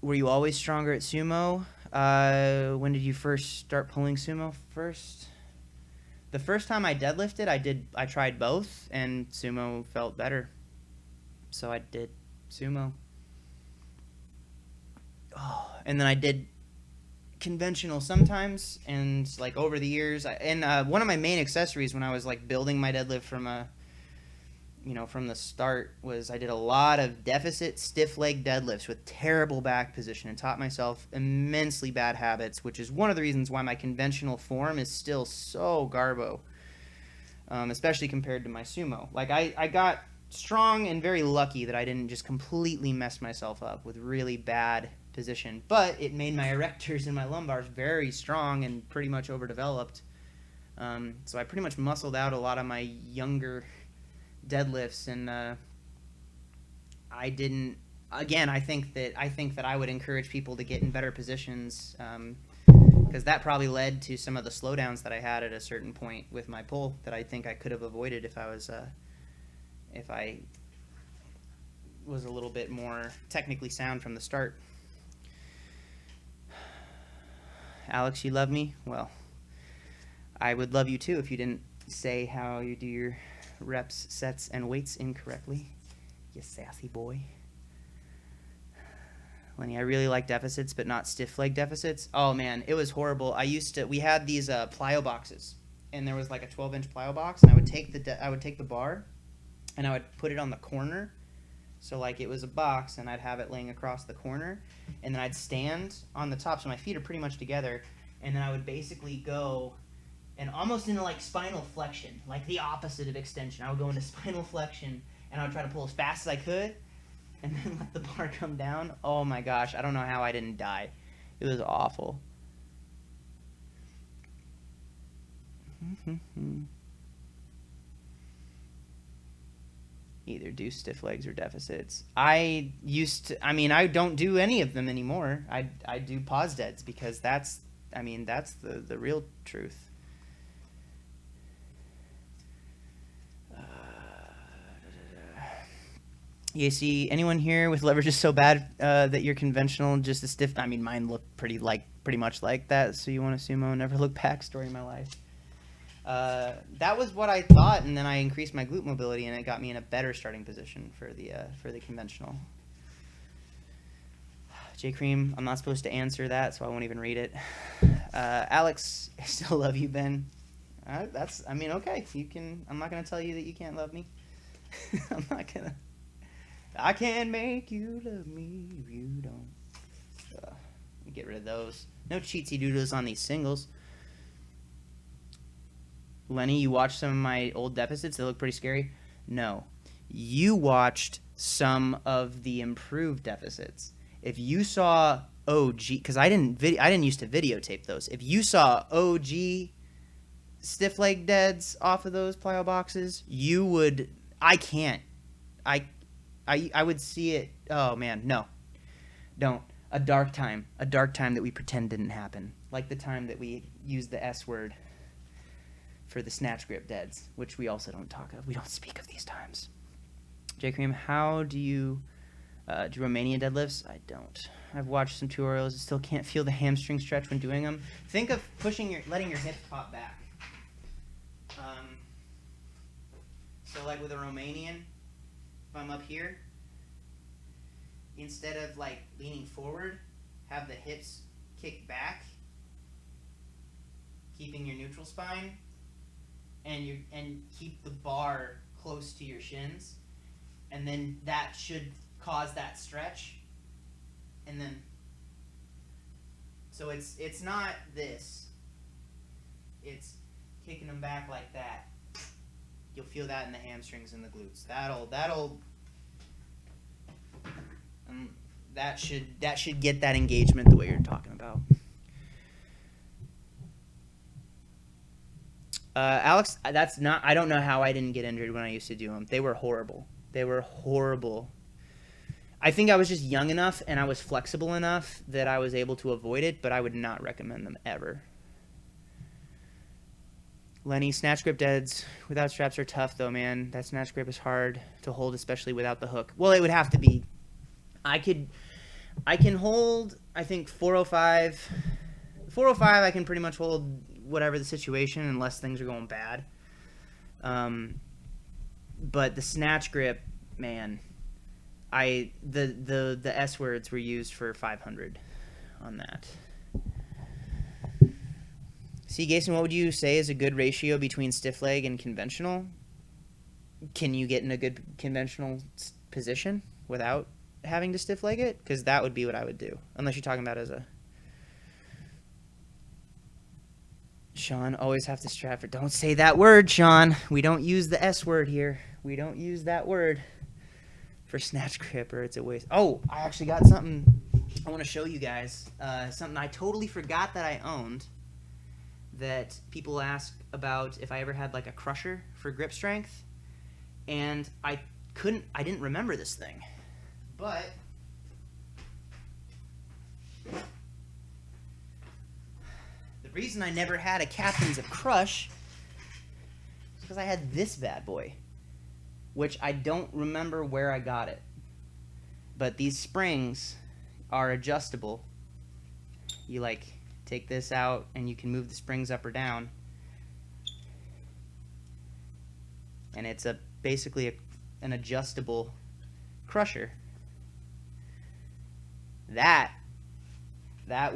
were you always stronger at sumo? When did you first start pulling sumo first? The first time I deadlifted, I tried both, and sumo felt better. So I did sumo. Oh, and then I did conventional sometimes, and like over the years, one of my main accessories when I was like building my deadlift from the start was I did a lot of deficit stiff leg deadlifts with terrible back position and taught myself immensely bad habits, which is one of the reasons why my conventional form is still so garbo, especially compared to my sumo. Like I got strong and very lucky that I didn't just completely mess myself up with really bad position, but it made my erectors and my lumbars very strong and pretty much overdeveloped. So I pretty much muscled out a lot of my younger deadlifts, and I didn't. Again, I think that I would encourage people to get in better positions, because that probably led to some of the slowdowns that I had at a certain point with my pull that I think I could have avoided if I was a little bit more technically sound from the start. Alex, you love me? Well, I would love you too if you didn't say how you do your reps, sets, and weights incorrectly. You sassy boy. Lenny, I really like deficits, but not stiff leg deficits. Oh man, it was horrible. We had these plyo boxes, and there was like a 12-inch plyo box, and I would take the bar, and I would put it on the corner. So like it was a box, and I'd have it laying across the corner, and then I'd stand on the top, so my feet are pretty much together, and then I would basically go and almost into like spinal flexion, like the opposite of extension. I would go into spinal flexion, and I would try to pull as fast as I could, and then let the bar come down. Oh my gosh, I don't know how I didn't die. It was awful. Either do stiff legs or deficits. I don't do any of them anymore. I do pause deads because that's the real truth. You see anyone here with leverage is so bad that you're conventional, just a stiff? I mean, mine look pretty much like that. So you want to sumo? Never look back. Story of my life. That was what I thought, and then I increased my glute mobility, and it got me in a better starting position for the conventional. J Cream, I'm not supposed to answer that, so I won't even read it. Alex, I still love you, Ben. Okay. You can. I'm not gonna tell you that you can't love me. I'm not gonna. I can't make you love me if you don't. Get rid of those. No cheatsy doodles on these singles. Lenny, you watched some of my old deficits? They look pretty scary. No. You watched some of the improved deficits. If you saw OG, because I didn't used to videotape those. If you saw OG stiff leg deads off of those plyo boxes, you would. I can't. I would see it. Oh man, no, don't. A dark time that we pretend didn't happen, like the time that we used the S word for the snatch grip deads, which we also don't talk of. We don't speak of these times. J Cream, how do you do Romanian deadlifts? I don't. I've watched some tutorials. I still can't feel the hamstring stretch when doing them. Think of letting your hip pop back. So like with a Romanian, if I'm up here, instead of like leaning forward, have the hips kick back, keeping your neutral spine, and keep the bar close to your shins, and then that should cause that stretch. And then so it's not this. It's kicking them back like that. You'll feel that in the hamstrings and the glutes. That should get that engagement the way you're talking about. Alex, that's not. I don't know how I didn't get injured when I used to do them. They were horrible. They were horrible. I think I was just young enough and I was flexible enough that I was able to avoid it, but I would not recommend them ever. Lenny, snatch grip deads without straps are tough though, man. That snatch grip is hard to hold, especially without the hook. Well, it would have to be. I can hold, I think 405. 405 I can pretty much hold whatever the situation unless things are going bad. But the snatch grip, man, the S words were used for 500 on that. See, Gason, what would you say is a good ratio between stiff leg and conventional? Can you get in a good conventional position without having to stiff leg it? Because that would be what I would do, unless you're talking about as a... Sean, always have to strap for... Don't say that word, Sean. We don't use the S word here. We don't use that word for snatch grip, or it's a waste. Oh, I actually got something I want to show you guys. Something I totally forgot that I owned that people ask about if I ever had like a crusher for grip strength. And I didn't remember this thing. But... the reason I never had a Captain's of Crush is because I had this bad boy, which I don't remember where I got it. But these springs are adjustable. You like take this out and you can move the springs up or down. And it's basically an adjustable crusher. That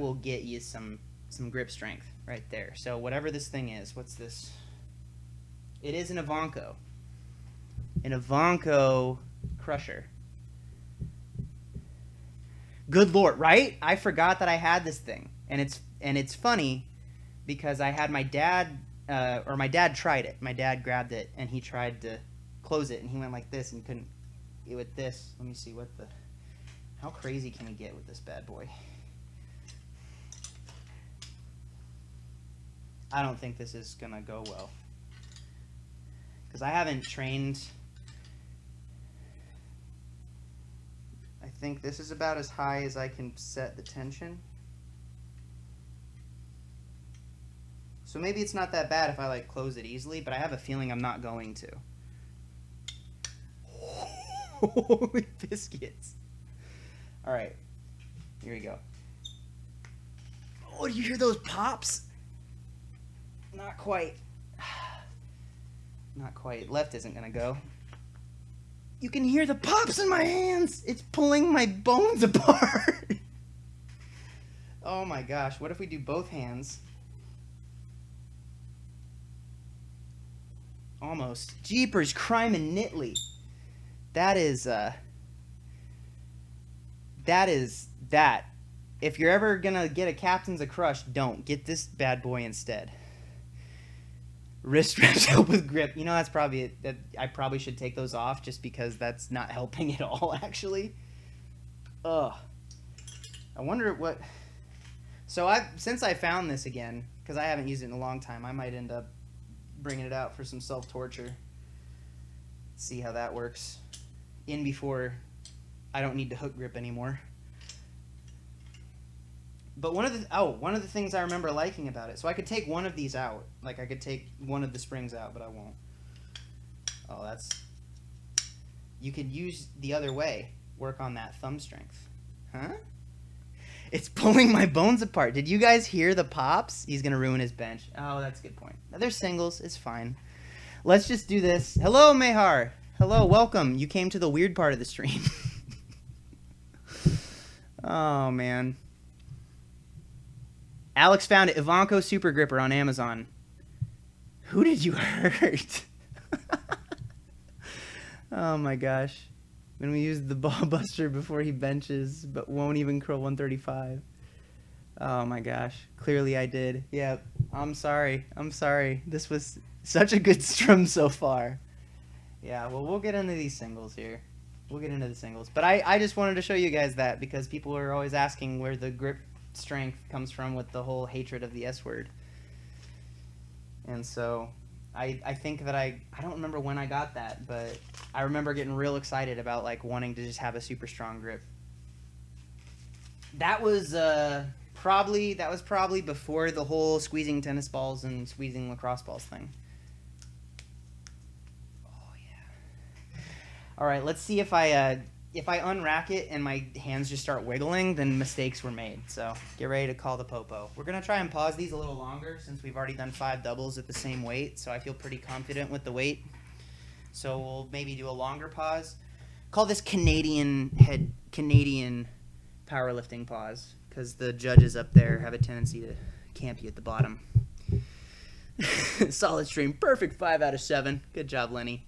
will get you some grip strength right there. So whatever this thing is, what's this? It is an Ivanko. An Ivanko crusher. Good Lord, right? I forgot that I had this thing. And it's funny because I had my dad tried it. My dad grabbed it and he tried to close it and he went like this and couldn't with this. Let me see how crazy can we get with this bad boy? I don't think this is gonna go well because I haven't trained. I think this is about as high as I can set the tension. So maybe it's not that bad if I like close it easily, but I have a feeling I'm not going to. Holy biscuits. All right, here we go. Oh, do you hear those pops? Not quite. Not quite. Left isn't gonna go. You can hear the pops in my hands. It's pulling my bones apart. Oh my gosh. What if we do both hands? Almost. Jeepers, crime and Nitley. That is that. If you're ever gonna get a Captain's of Crush, don't. Get this bad boy instead. Wrist straps help with grip. You know, that's probably it. That I probably should take those off just because that's not helping at all, actually. Ugh. I wonder what... So since I found this again, because I haven't used it in a long time, I might end up bringing it out for some self-torture. See how that works. In before I don't need to hook grip anymore. But one of the things I remember liking about it, so I could take one of these out. Like I could take one of the springs out, but I won't. Oh, that's... You could use the other way. Work on that thumb strength. Huh? It's pulling my bones apart. Did you guys hear the pops? He's going to ruin his bench. Oh, that's a good point. They're singles. It's fine. Let's just do this. Hello, Mehar. Hello, welcome. You came to the weird part of the stream. Oh, man. Alex found it. Ivanko Super Gripper on Amazon. Who did you hurt? Oh, my gosh. When we used the ball buster before he benches, but won't even curl 135. Oh my gosh. Clearly I did. Yeah, I'm sorry. I'm sorry. This was such a good strum so far. Yeah, well, we'll get into these singles here. We'll get into the singles. But I just wanted to show you guys that because people are always asking where the grip strength comes from with the whole hatred of the S word. And so I think that I don't remember when I got that, but I remember getting real excited about like wanting to just have a super strong grip. That was probably before the whole squeezing tennis balls and squeezing lacrosse balls thing. Oh yeah. All right, let's see if I unrack it and my hands just start wiggling, then mistakes were made. So get ready to call the popo. We're gonna try and pause these a little longer since we've already done 5 doubles at the same weight. So I feel pretty confident with the weight. So we'll maybe do a longer pause. Call this Canadian powerlifting pause because the judges up there have a tendency to camp you at the bottom. Solid stream, perfect 5 out of 7. Good job, Lenny.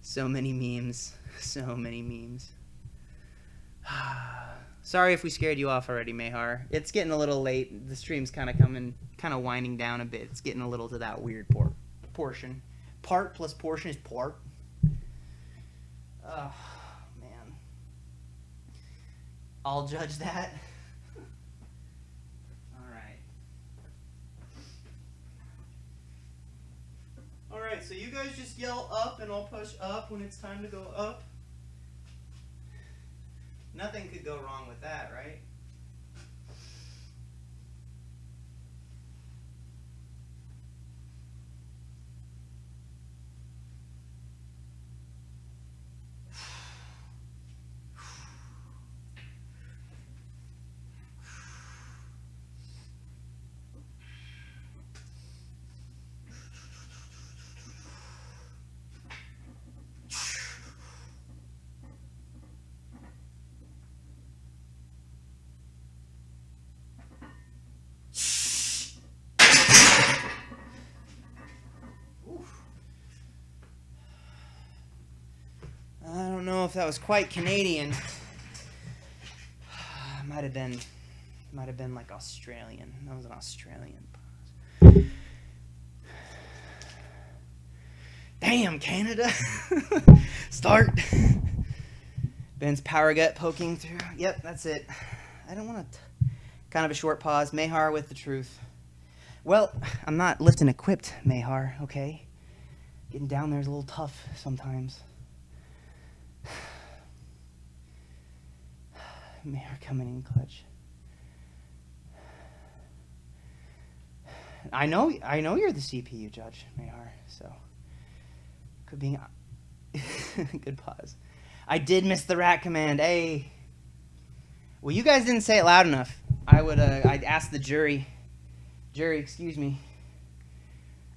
So many memes. So many memes. Sorry if we scared you off already, Mehar. It's getting a little late. The stream's kind of winding down a bit. It's getting a little to that weird portion. Part plus portion is part. Oh, man. I'll judge that. Alright, so you guys just yell up and I'll push up when it's time to go up. Nothing could go wrong with that, right? I don't know if that was quite Canadian. Might have been like Australian. That was an Australian pause. Damn, Canada. Start. Ben's power gut poking through. Yep, that's it. I don't want to. Kind of a short pause. Mehar with the truth. Well, I'm not lifting equipped, Mehar, okay? Getting down there is a little tough sometimes. Mehar coming in clutch. I know you're the CPU judge, Mehar, so could be good pause. I did miss the rat command. Hey. Well, you guys didn't say it loud enough. I'd ask the jury. Jury, excuse me.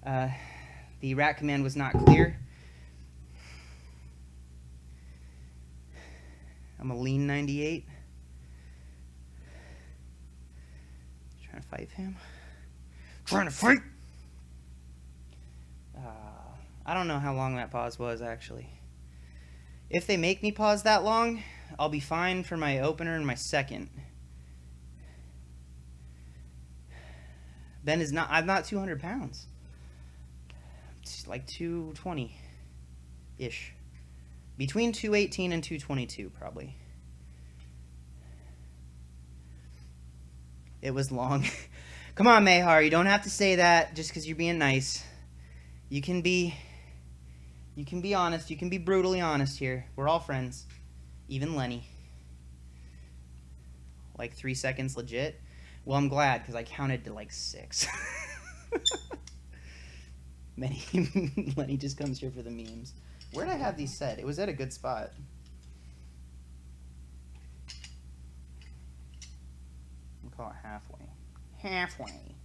The rat command was not clear. I'm a lean 98. Trying to fight him. Trying to fight. I don't know how long that pause was, actually. If they make me pause that long, I'll be fine for my opener and my second. Ben is not, I'm not 200 pounds. It's like 220-ish. Between 218 and 222, probably. It was long. Come on, Mehar, you don't have to say that just because you're being nice. You can be honest. You can be brutally honest here. We're all friends. Even Lenny. Like 3 seconds legit. Well, I'm glad because I counted to like 6. Lenny just comes here for the memes. Where did I have these set? It was at a good spot. We'll call it halfway. Halfway.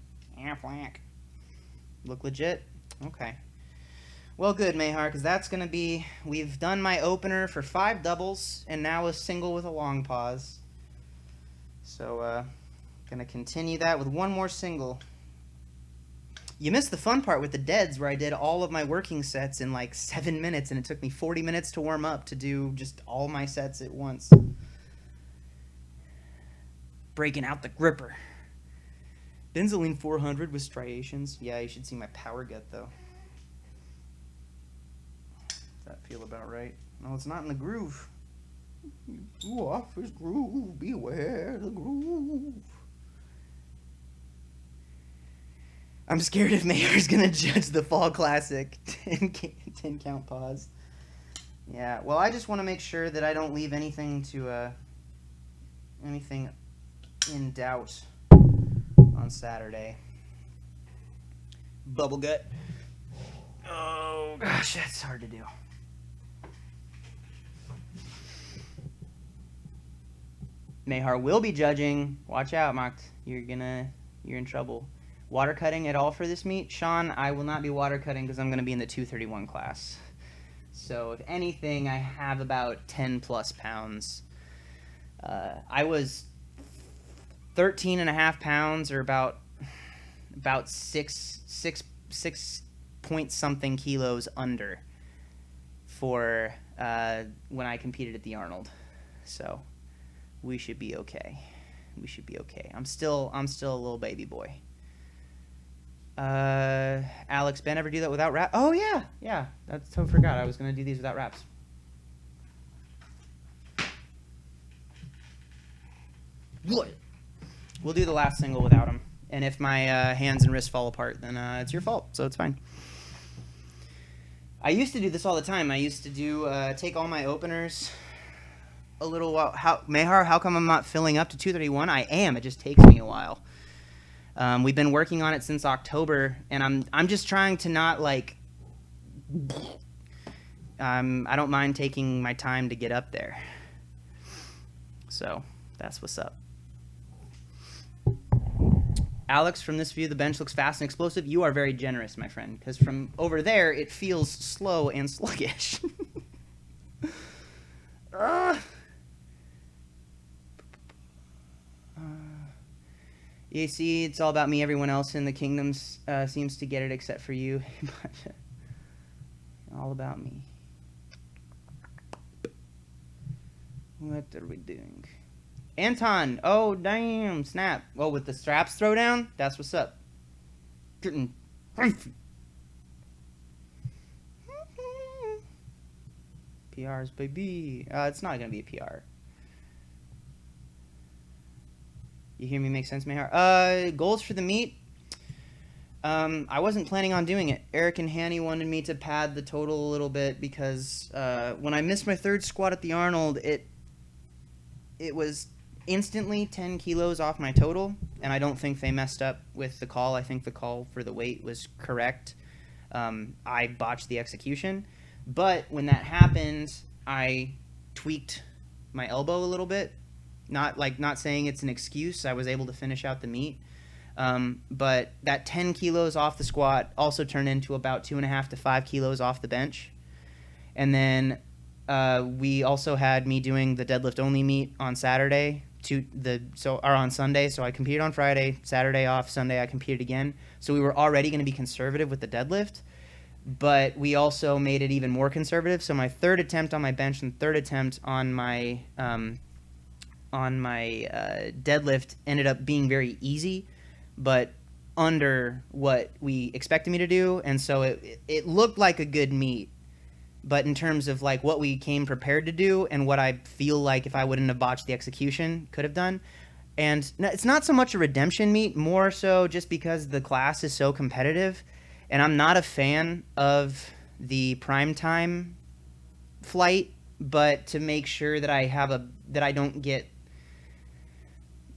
Look legit? Okay. Well, good, Mehar, because that's going to be... We've done my opener for 5 doubles, and now a single with a long pause. So, going to continue that with one more single. You missed the fun part with the deads, where I did all of my working sets in like 7 minutes, and it took me 40 minutes to warm up to do just all my sets at once. Breaking out the gripper. Benzoline 400 with striations. Yeah, you should see my power gut, though. that feel about right? No, it's not in the groove. You off his groove, beware the groove. I'm scared if Mayor's gonna judge the Fall Classic 10 count pause. Yeah, well, I just want to make sure that I don't leave anything in doubt on Saturday. Bubble gut. Oh gosh, that's hard to do. Mahar will be judging. Watch out, Makt. You're in trouble. Water cutting at all for this meet? Sean, I will not be water cutting because I'm going to be in the 231 class. So if anything, I have about 10 plus pounds. I was 13 and a half pounds, or about 6 point something kilos under for when I competed at the Arnold. So we should be okay. I'm still a little baby boy. Alex, Ben, ever do that without wrap? Oh yeah. That's totally forgot. I was gonna do these without wraps. We'll do the last single without them. And if my hands and wrists fall apart, then it's your fault. So it's fine. I used to do this all the time. I used to do take all my openers a little while. Mahar, how come I'm not filling up to 231? I am. It just takes me a while. We've been working on it since October, and I'm just trying to not like. I don't mind taking my time to get up there. So that's what's up. Alex, from this view, the bench looks fast and explosive. You are very generous, my friend, because from over there, it feels slow and sluggish. You see, it's all about me. Everyone else in the kingdoms seems to get it except for you. All about me. What are we doing? Anton! Oh, damn! Snap! Oh, with the straps throw down? That's what's up. PRs, baby. It's not going to be a PR. You hear me make sense, Mahar? Goals for the meet? I wasn't planning on doing it. Eric and Hanny wanted me to pad the total a little bit because when I missed my third squat at the Arnold, it was instantly 10 kilos off my total, and I don't think they messed up with the call. I think the call for the weight was correct. I botched the execution, but when that happened, I tweaked my elbow a little bit. Not saying it's an excuse. I was able to finish out the meet, but that 10 kilos off the squat also turned into about 2.5 to 5 kilos off the bench, and then we also had me doing the deadlift only meet on Saturday on Sunday. So I competed on Friday, Saturday off, Sunday I competed again. So we were already going to be conservative with the deadlift, but we also made it even more conservative. So my third attempt on my bench and third attempt on my deadlift ended up being very easy, but under what we expected me to do. And so it looked like a good meet. But in terms of like what we came prepared to do and what I feel like if I wouldn't have botched the execution could have done. And it's not so much a redemption meet, more so just because the class is so competitive. And I'm not a fan of the primetime flight, but to make sure that I don't get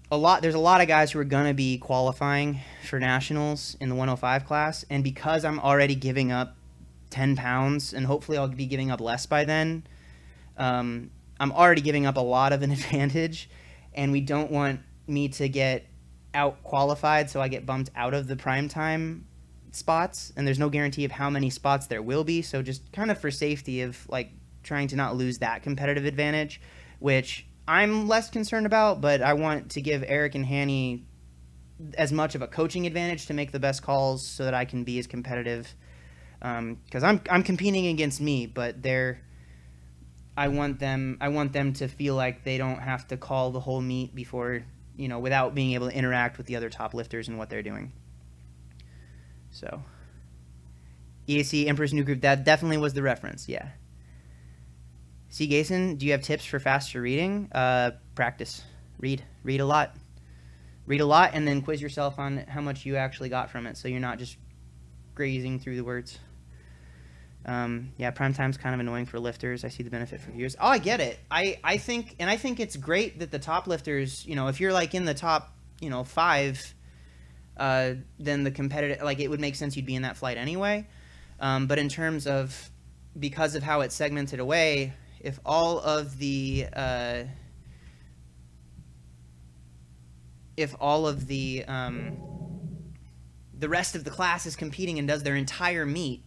there's a lot of guys who are going to be qualifying for nationals in the 105 class. And because I'm already giving up 10 pounds, and hopefully I'll be giving up less by then. I'm already giving up a lot of an advantage, and we don't want me to get out qualified so I get bumped out of the primetime spots, and there's no guarantee of how many spots there will be, so just kind of for safety of like trying to not lose that competitive advantage, which I'm less concerned about, but I want to give Eric and Hanny as much of a coaching advantage to make the best calls so that I can be as competitive. Because I'm competing against me, but I want them to feel like they don't have to call the whole meet before, without being able to interact with the other top lifters and what they're doing. So, EAC Emperor's New Group, that definitely was the reference, yeah. See, Gason, do you have tips for faster reading? Practice. Read a lot. Read a lot, and then quiz yourself on how much you actually got from it, so you're not just grazing through the words. Yeah, prime time's kind of annoying for lifters. I see the benefit for viewers. Oh, I get it. I think it's great that the top lifters, if you're like in the top, 5, then the competitive, like, it would make sense you'd be in that flight anyway. But in terms of, because of how it's segmented away, if all of the rest of the class is competing and does their entire meet,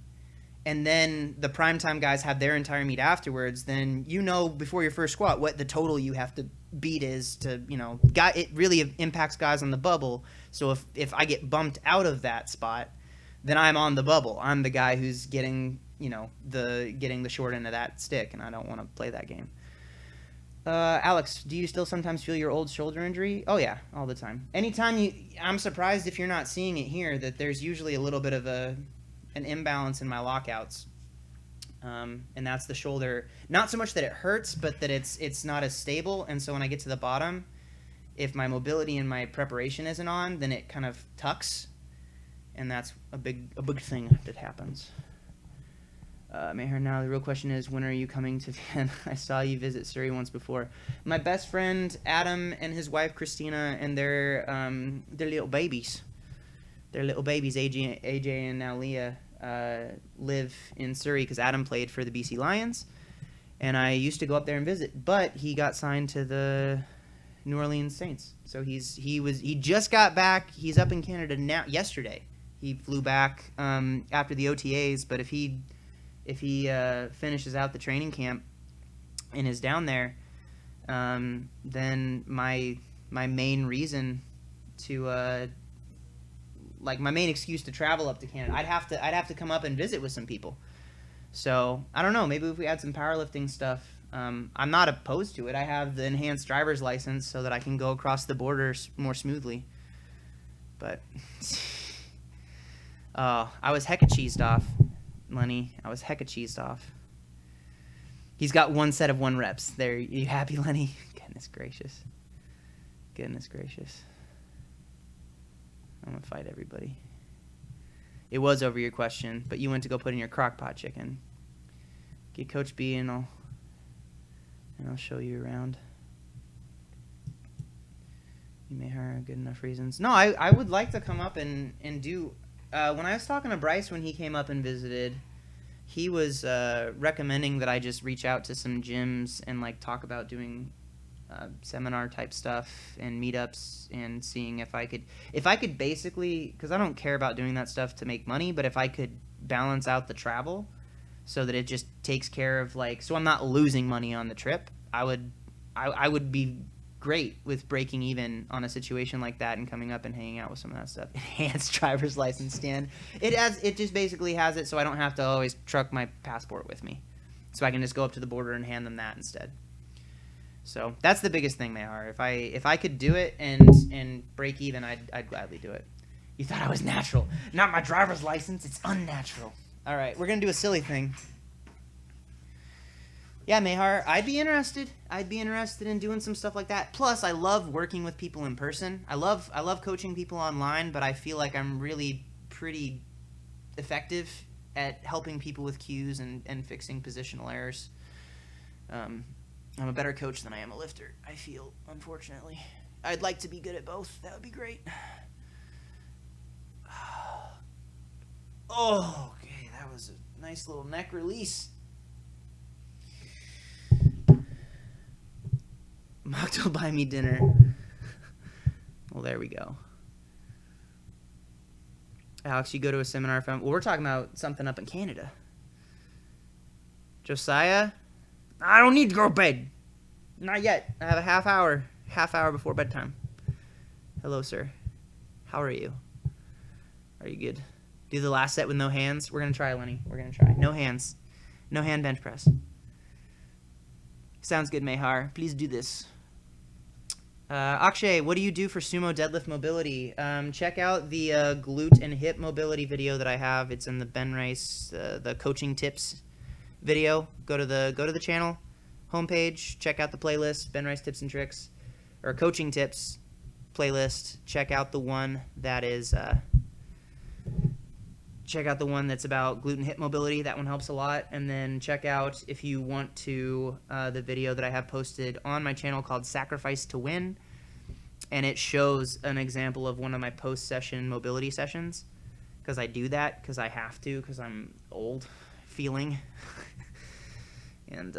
and then the primetime guys have their entire meet afterwards, then before your first squat what the total you have to beat is to, it really impacts guys on the bubble. So if I get bumped out of that spot, then I'm on the bubble. I'm the guy who's getting, getting the short end of that stick, and I don't want to play that game. Alex, do you still sometimes feel your old shoulder injury? Oh yeah, all the time. Anytime I'm surprised if you're not seeing it here, that there's usually a little bit of an imbalance in my lockouts. And that's the shoulder. Not so much that it hurts, but that it's not as stable. And so when I get to the bottom, if my mobility and my preparation isn't on, then it kind of tucks. And that's a big thing that happens. Mayher, now the real question is, when are you coming to Vienna? I saw you visit Surrey once before. My best friend Adam and his wife Christina and their little babies, AJ and now Leah, live in Surrey because Adam played for the BC Lions, and I used to go up there and visit. But he got signed to the New Orleans Saints, so he just got back. He's up in Canada now. Yesterday, he flew back after the OTAs. But if he finishes out the training camp and is down there, then my main reason to my main excuse to travel up to Canada, I'd have to come up and visit with some people. So I don't know, maybe if we had some powerlifting stuff, I'm not opposed to it. I have the enhanced driver's license so that I can go across the border more smoothly. But I was hecka cheesed off. Lenny, I was hecka cheesed off. He's got one set of 1 reps. There, you happy, Lenny? Goodness gracious. I'm gonna fight everybody. It was over your question, but you went to go put in your crock pot chicken. Get Coach B and I'll show you around. You may have good enough reasons. No, I would like to come up and do. When I was talking to Bryce when he came up and visited, he was recommending that I just reach out to some gyms and talk about doing seminar type stuff and meetups and seeing if I could basically, because I don't care about doing that stuff to make money, but if I could balance out the travel so that it just takes care of so I'm not losing money on the trip, I would be great with breaking even on a situation like that and coming up and hanging out with some of that stuff. Enhanced driver's license stand. It just basically has it so I don't have to always truck my passport with me. So I can just go up to the border and hand them that instead. So that's the biggest thing they are. If I could do it and break even, I'd gladly do it. You thought I was natural. Not my driver's license, it's unnatural. All right, we're going to do a silly thing. Yeah, Mayhar, I'd be interested in doing some stuff like that. Plus, I love working with people in person. I love coaching people online, but I feel like I'm really pretty effective at helping people with cues and fixing positional errors. I'm a better coach than I am a lifter, I feel, unfortunately. I'd like to be good at both. That would be great. Oh, okay, that was a nice little neck release. Mock will buy me dinner. Well, there we go. Alex, you go to a seminar from... Well, we're talking about something up in Canada. Josiah? I don't need to go to bed. Not yet. I have a half hour before bedtime. Hello, sir. How are you? Are you good? Do the last set with no hands. We're going to try, Lenny. We're going to try. No hands. No hand bench press. Sounds good, Mayhar. Please do this. Akshay, what do you do for sumo deadlift mobility? Check out the glute and hip mobility video that I have. It's in the Benrice, the coaching tips video. Go to the channel. homepage. Check out the playlist, Ben Rice Tips and Tricks, or Coaching Tips playlist. Check out the one that is... check out the one that's about glute and hip mobility. That one helps a lot. And then check out, if you want to, the video that I have posted on my channel called Sacrifice to Win. And it shows an example of one of my post-session mobility sessions. Because I do that, because I have to, because I'm old feeling. And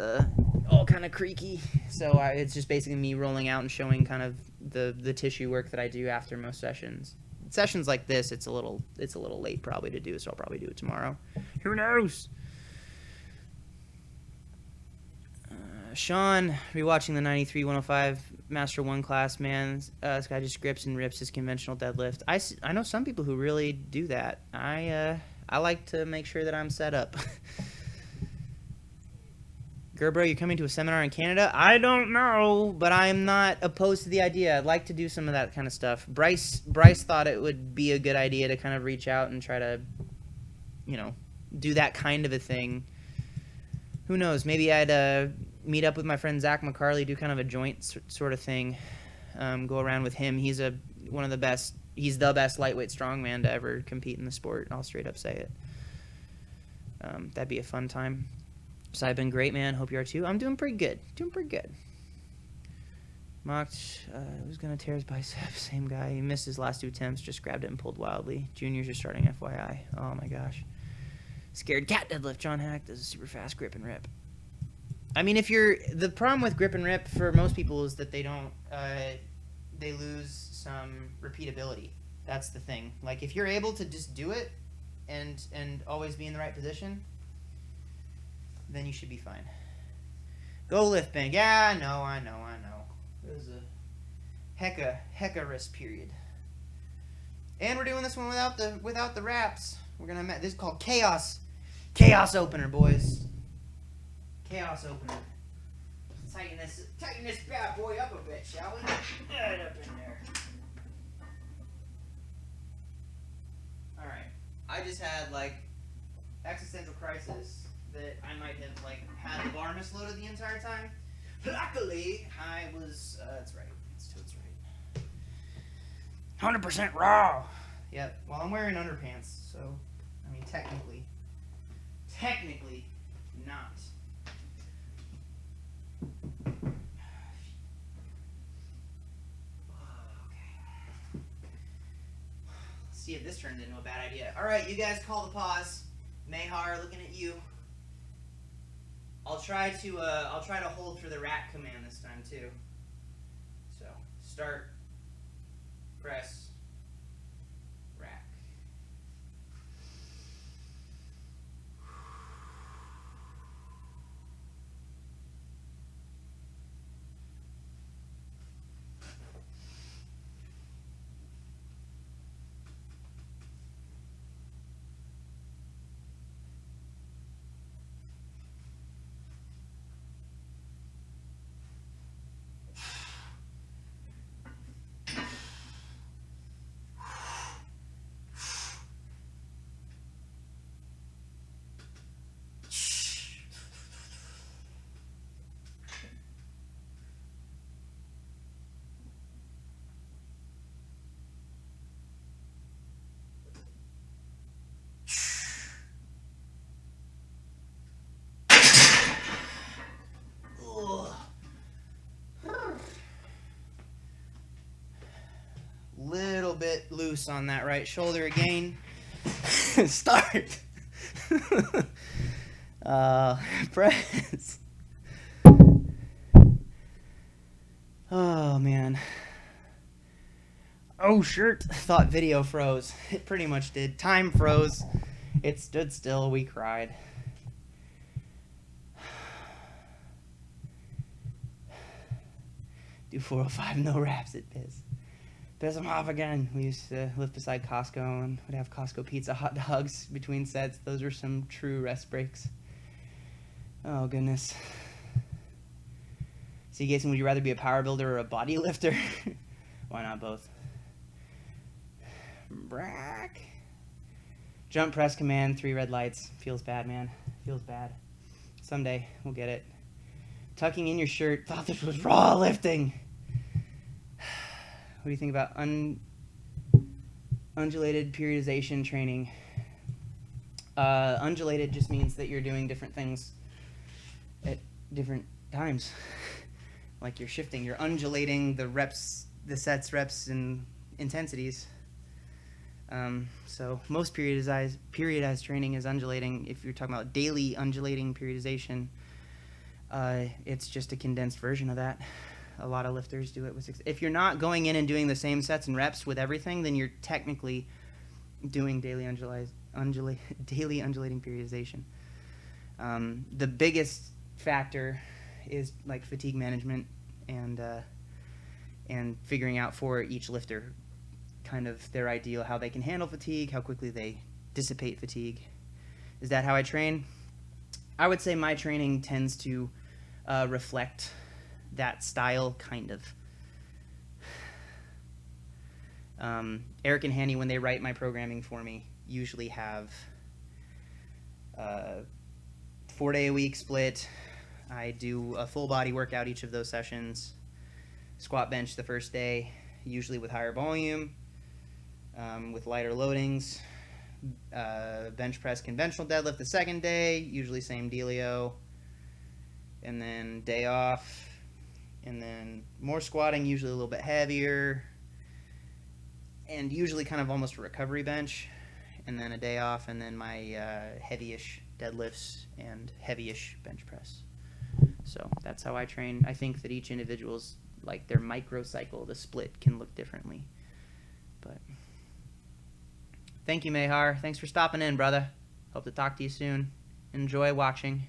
all kind of creaky. So it's just basically me rolling out and showing kind of the tissue work that I do after most sessions. Sessions like this, it's a little late probably to do, so I'll probably do it tomorrow. Who knows? Sean, rewatching the 93-105 Master 1 class, man. This guy just grips and rips his conventional deadlift. I know some people who really do that. I like to make sure that I'm set up. Gerbro, you're coming to a seminar in Canada? I don't know, but I'm not opposed to the idea. I'd like to do some of that kind of stuff. Bryce thought it would be a good idea to kind of reach out and try to, do that kind of a thing. Who knows? Maybe I'd meet up with my friend Zach McCarley, do kind of a joint sort of thing. Go around with him. He's one of the best. He's the best lightweight strongman to ever compete in the sport. I'll straight up say it. That'd be a fun time. So I've been great, man. Hope you are too. I'm doing pretty good. Mocked, was going to tear his bicep. Same guy. He missed his last 2 attempts. Just grabbed it and pulled wildly. Juniors are starting, FYI. Oh, my gosh. Scared cat deadlift. John Hack does a super fast grip and rip. I mean, the problem with grip and rip for most people is that they don't, they lose some repeatability. That's the thing. Like, if you're able to just do it and always be in the right position, then you should be fine. Go lift bank. Yeah, I know. It was a hecka wrist period. And we're doing this one without the wraps. This is called Chaos Opener, boys. Chaos Opener. Tighten this bad boy up a bit, shall we? Get it up in there. All right. I just had existential crisis that I might have had the bar misloaded the entire time. Luckily, I was. That's right. It's right. 100% raw. Yep. Well, I'm wearing underpants, so I mean, technically not. Okay. Let's see if this turned into a bad idea. All right, you guys call the pause. Mayhar, looking at you. I'll try to hold for the rack command this time too. So start, press, rack. Little bit loose on that right shoulder again. Start. Press. Oh man. Oh shirt. Thought video froze. It pretty much did. Time froze. It stood still. We cried. Do 405, no wraps. It piss them off again. We used to live beside Costco and would have Costco pizza hot dogs between sets. Those were some true rest breaks. Oh, goodness. So, Gason, would you rather be a power builder or a body lifter? Why not both? Brack. Jump press command, 3 red lights. Feels bad, man. Feels bad. Someday we'll get it. Tucking in your shirt. Thought this was raw lifting. What do you think about undulated periodization training? Undulated just means that you're doing different things at different times. Like you're shifting, you're undulating the reps, the sets, reps, and intensities. So most periodized training is undulating. If you're talking about daily undulating periodization, it's just a condensed version of that. A lot of lifters do it with if you're not going in and doing the same sets and reps with everything, then you're technically doing daily undulating periodization. The biggest factor is like fatigue management and figuring out for each lifter kind of their ideal, how they can handle fatigue, how quickly they dissipate fatigue. Is that how I train? I would say my training tends to reflect that style, kind of. Eric and Hanny, when they write my programming for me, usually have 4-day-a-week split. I do a full body workout each of those sessions. Squat bench the first day, usually with higher volume, with lighter loadings. Bench press conventional deadlift the second day, usually same dealio. And then day off. And then more squatting, usually a little bit heavier. And usually kind of almost a recovery bench. And then a day off, and then my heavy-ish deadlifts and heavy-ish bench press. So that's how I train. I think that each individual's, like their microcycle, the split can look differently. But thank you, Mehar. Thanks for stopping in, brother. Hope to talk to you soon. Enjoy watching.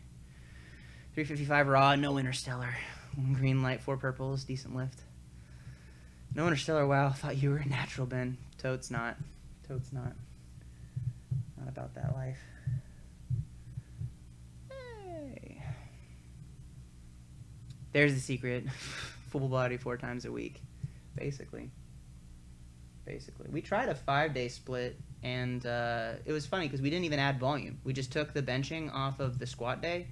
355 raw, no interstellar. 1 green light, 4 purples, decent lift. No interstellar, wow. Thought you were a natural, Ben. Totes not. Totes not. Not about that life. Hey. There's the secret. Full body 4 times a week. Basically. We tried a 5-day split, and it was funny because we didn't even add volume. We just took the benching off of the squat day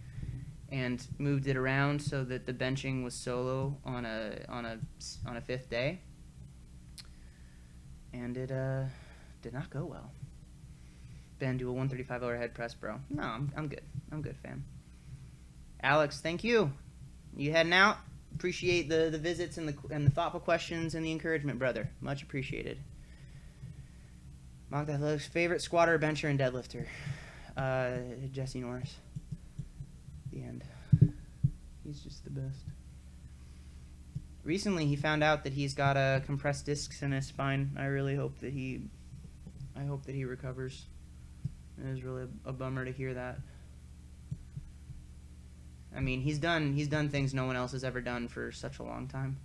and moved it around so that the benching was solo on a 5th day, and it did not go well. Ben, do a 135 overhead press, bro. No, I'm good, fam. Alex, thank you. You heading out? Appreciate the visits and the thoughtful questions and the encouragement, brother. Much appreciated. Mock Athletics favorite squatter, bencher, and deadlifter. Jesse Norris. The end. He's just the best. Recently, he found out that he's got compressed discs in his spine. I really hope that he recovers. It was really a bummer to hear that. I mean, he's done things no one else has ever done for such a long time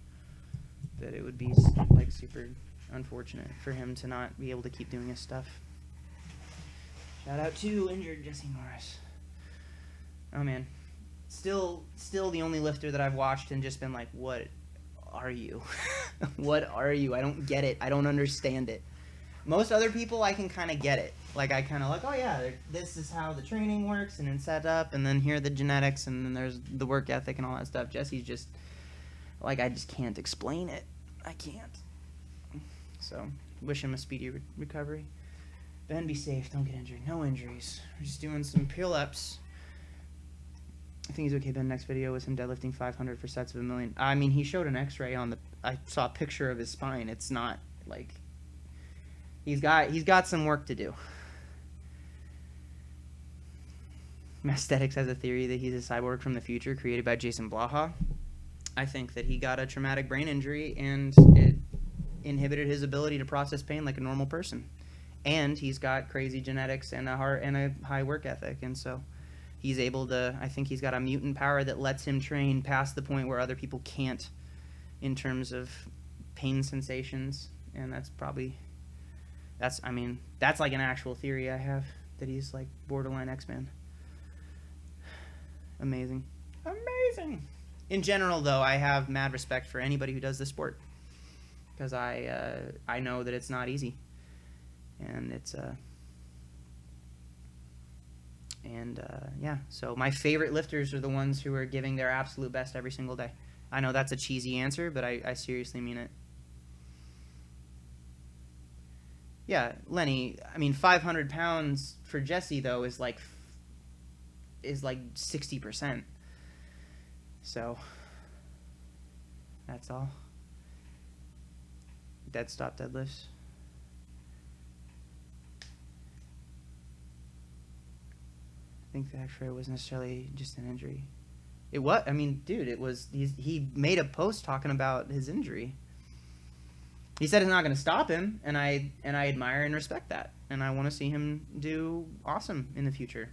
that it would be like super unfortunate for him to not be able to keep doing his stuff. Shout out to injured Jesse Norris. Oh man, still the only lifter that I've watched and just been like, what are you? What are you? I don't get it. I don't understand it. Most other people, I can kind of get it. Like, I kind of like, oh yeah, this is how the training works, and then set up, and then here are the genetics, and then there's the work ethic and all that stuff. Jesse's just, like, I just can't explain it. I can't. So, wish him a speedy recovery. Ben, be safe. Don't get injured. No injuries. We're just doing some pull-ups. I think he's okay. Ben, next video was him deadlifting 500 for sets of 1,000,000. I mean, he showed an x-ray on the... I saw a picture of his spine. It's not, like... He's got some work to do. Aesthetics has a theory that he's a cyborg from the future created by Jason Blaha. I think that he got a traumatic brain injury and it inhibited his ability to process pain like a normal person. And he's got crazy genetics and a high work ethic, and so he's able to, I think he's got a mutant power that lets him train past the point where other people can't in terms of pain sensations, and that's like an actual theory I have, that he's like borderline X-Men. Amazing. In general, though, I have mad respect for anybody who does this sport, because I know that it's not easy, and And yeah, so my favorite lifters are the ones who are giving their absolute best every single day. I know that's a cheesy answer, but I seriously mean it. Yeah, Lenny, I mean, 500 pounds for Jesse, though, is like 60%. So that's all. Dead stop deadlifts. I think the X-ray was necessarily just an injury. It was. I mean, dude, it was. He made a post talking about his injury. He said it's not going to stop him, and I admire and respect that, and I want to see him do awesome in the future.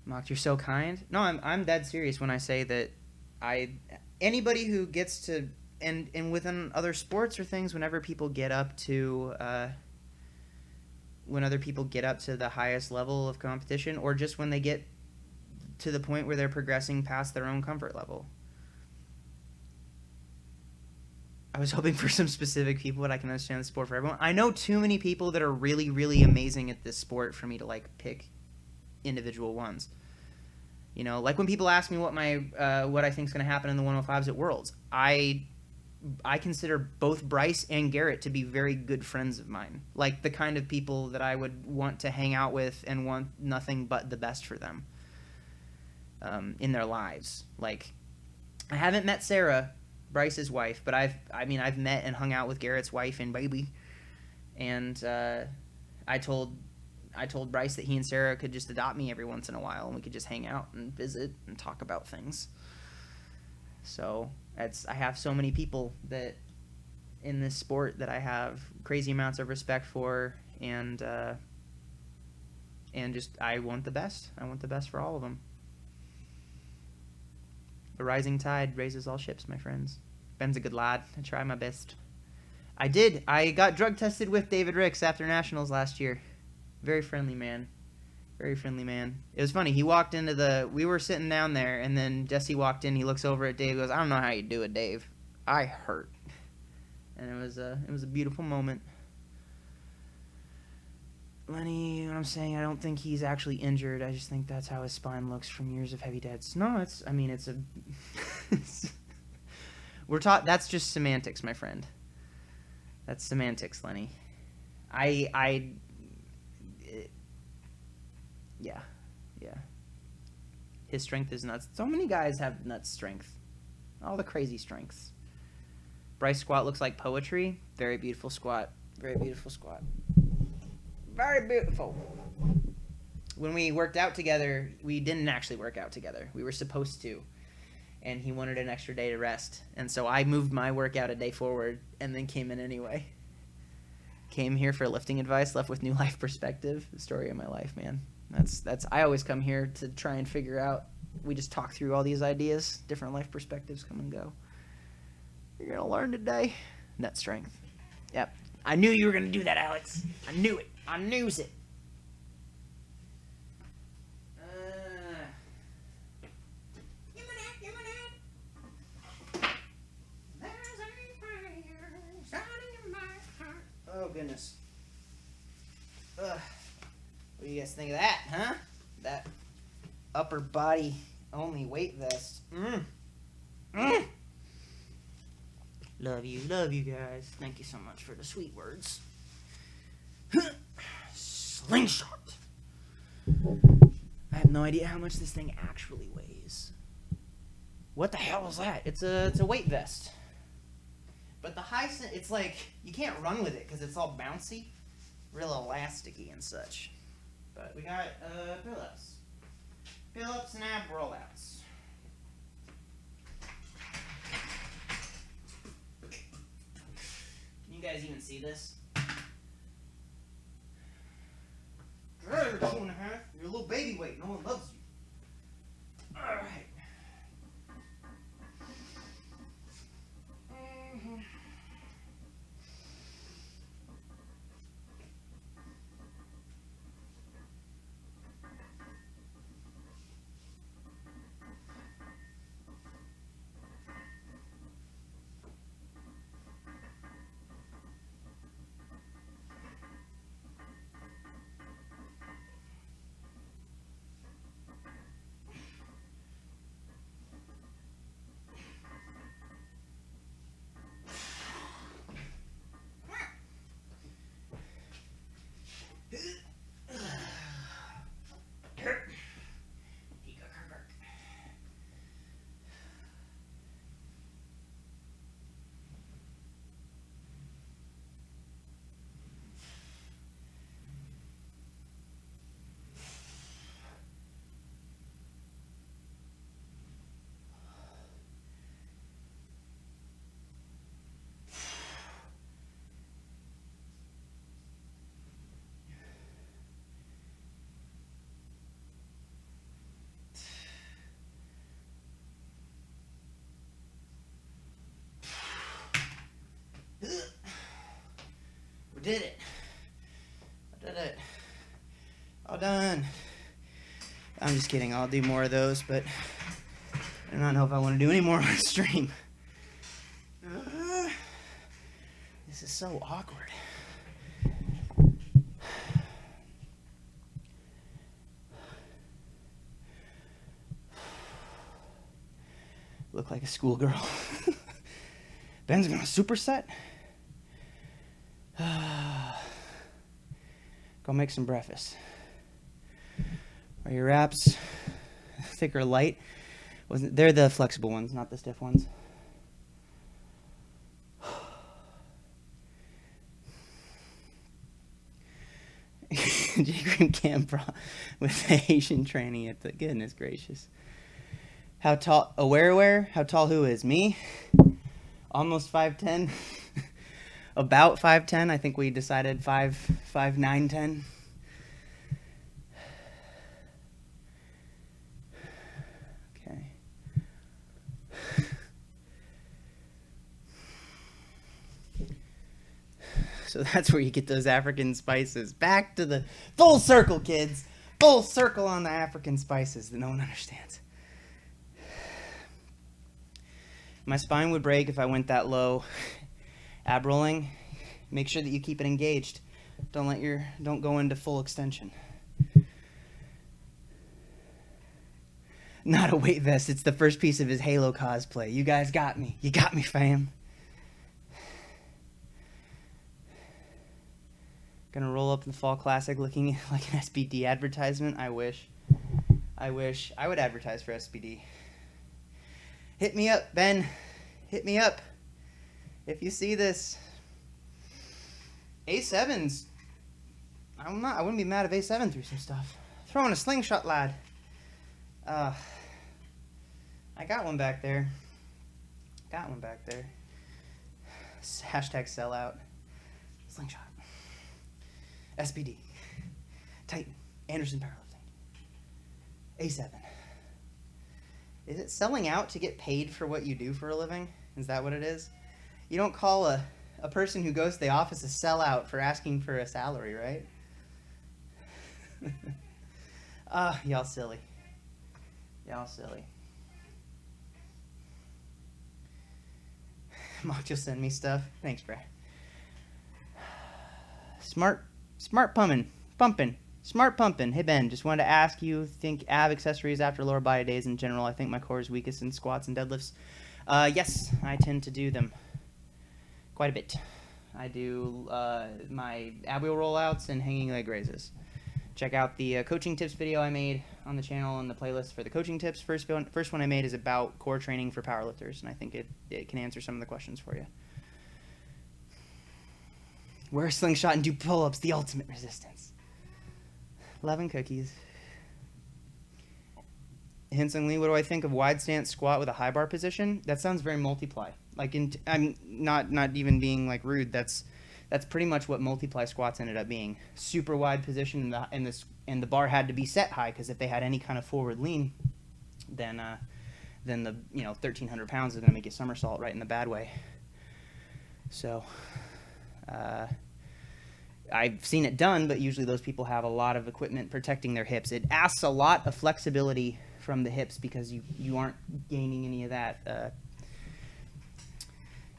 Mocked, you're so kind. No, I'm dead serious when I say that anybody who gets to and within other sports or things, whenever people get up to the highest level of competition, or just when they get to the point where they're progressing past their own comfort level. I was hoping for some specific people that I can understand the sport for everyone. I know too many people that are really, really amazing at this sport for me to like pick individual ones. You know, like when people ask me what I think is going to happen in the 105s at Worlds, I consider both Bryce and Garrett to be very good friends of mine. Like the kind of people that I would want to hang out with and want nothing but the best for them in their lives. Like, I haven't met Sarah, Bryce's wife, but I've met and hung out with Garrett's wife and baby. And I told Bryce that he and Sarah could just adopt me every once in a while, and we could just hang out and visit and talk about things. So I have so many people that in this sport that I have crazy amounts of respect for, and just I want the best. I want the best for all of them. The rising tide raises all ships, my friends. Ben's a good lad. I try my best. I did. I got drug tested with David Ricks after Nationals last year. Very friendly man. Very friendly man. It was funny. He walked into we were sitting down there, and then Jesse walked in. He looks over at Dave and goes, "I don't know how you do it, Dave. I hurt." And it was a beautiful moment. Lenny, what I'm saying, I don't think he's actually injured. I just think that's how his spine looks from years of heavy deads. No, it's we're taught that's just semantics, my friend. That's semantics, Lenny. Yeah. His strength is nuts. So many guys have nuts strength. All the crazy strengths. Bryce squat looks like poetry. Very beautiful squat. Very beautiful squat. Very beautiful. When we worked out together, we didn't actually work out together. We were supposed to. And he wanted an extra day to rest. And so I moved my workout a day forward and then came in anyway. Came here for lifting advice, left with new life perspective. The story of my life, man. That's I always come here to try and figure out. We just talk through all these ideas. Different life perspectives come and go. You're going to learn today. Net strength. Yep. I knew you were going to do that, Alex. I knew it. I knews it. Oh, goodness. What do you guys think of that, huh? That upper body only weight vest. Love you guys. Thank you so much for the sweet words. Slingshot. I have no idea how much this thing actually weighs. What the hell is that? It's a weight vest. But it's like, you can't run with it because it's all bouncy. Real elasticy and such. But we got pull-ups. Pull-ups and ab rollouts. Can you guys even see this? You're 2.5. You're a little baby weight. No one loves you. Alright. We did it. I did it. All done. I'm just kidding. I'll do more of those, but I don't know if I want to do any more on stream. This is so awkward. Look like a schoolgirl. Ben's gonna superset. Go make some breakfast. Are your wraps thick or light? They're the flexible ones, not the stiff ones. J-Cream Canberra with Asian training at the goodness gracious. How tall? Aware? How tall who is? Me? Almost 5'10". About 5'10". I think we decided 5'9", 10. Okay. So that's where you get those African spices. Back to the full circle, kids. Full circle on the African spices that no one understands. My spine would break if I went that low. Ab rolling, make sure that you keep it engaged. Don't go into full extension. Not a weight vest. It's the first piece of his Halo cosplay. You guys got me. You got me, fam. Gonna roll up the Fall Classic looking like an SBD advertisement. I wish. I would advertise for SBD. Hit me up, Ben. Hit me up. If you see this. A7's. I wouldn't be mad if A7 threw some stuff. Throwing a slingshot, lad. I got one back there. Hashtag sellout. Slingshot. SBD. Titan. Anderson powerlifting. A7. Is it selling out to get paid for what you do for a living? Is that what it is? You don't call a person who goes to the office a sellout for asking for a salary, right? Y'all silly. Mock, you'll send me stuff. Thanks, bro. Smart pumping. Smart pumping. Hey, Ben, just wanted to ask you, think ab accessories after lower body days in general? I think my core is weakest in squats and deadlifts. Yes, I tend to do them quite a bit. I do my ab wheel rollouts and hanging leg raises. Check out the coaching tips video I made on the channel and the playlist for the coaching tips. First one I made is about core training for powerlifters, and I think it can answer some of the questions for you. Wear a slingshot and do pull-ups, the ultimate resistance. Love and cookies. Hinson Lee, what do I think of wide stance squat with a high bar position? That sounds very multiply. I'm not even being like rude. That's pretty much what multiply squats ended up being. Super wide position, and the bar had to be set high, because if they had any kind of forward lean, then the 1,300 pounds is going to make you somersault right in the bad way. So I've seen it done, but usually those people have a lot of equipment protecting their hips. It asks a lot of flexibility from the hips because you aren't gaining any of that.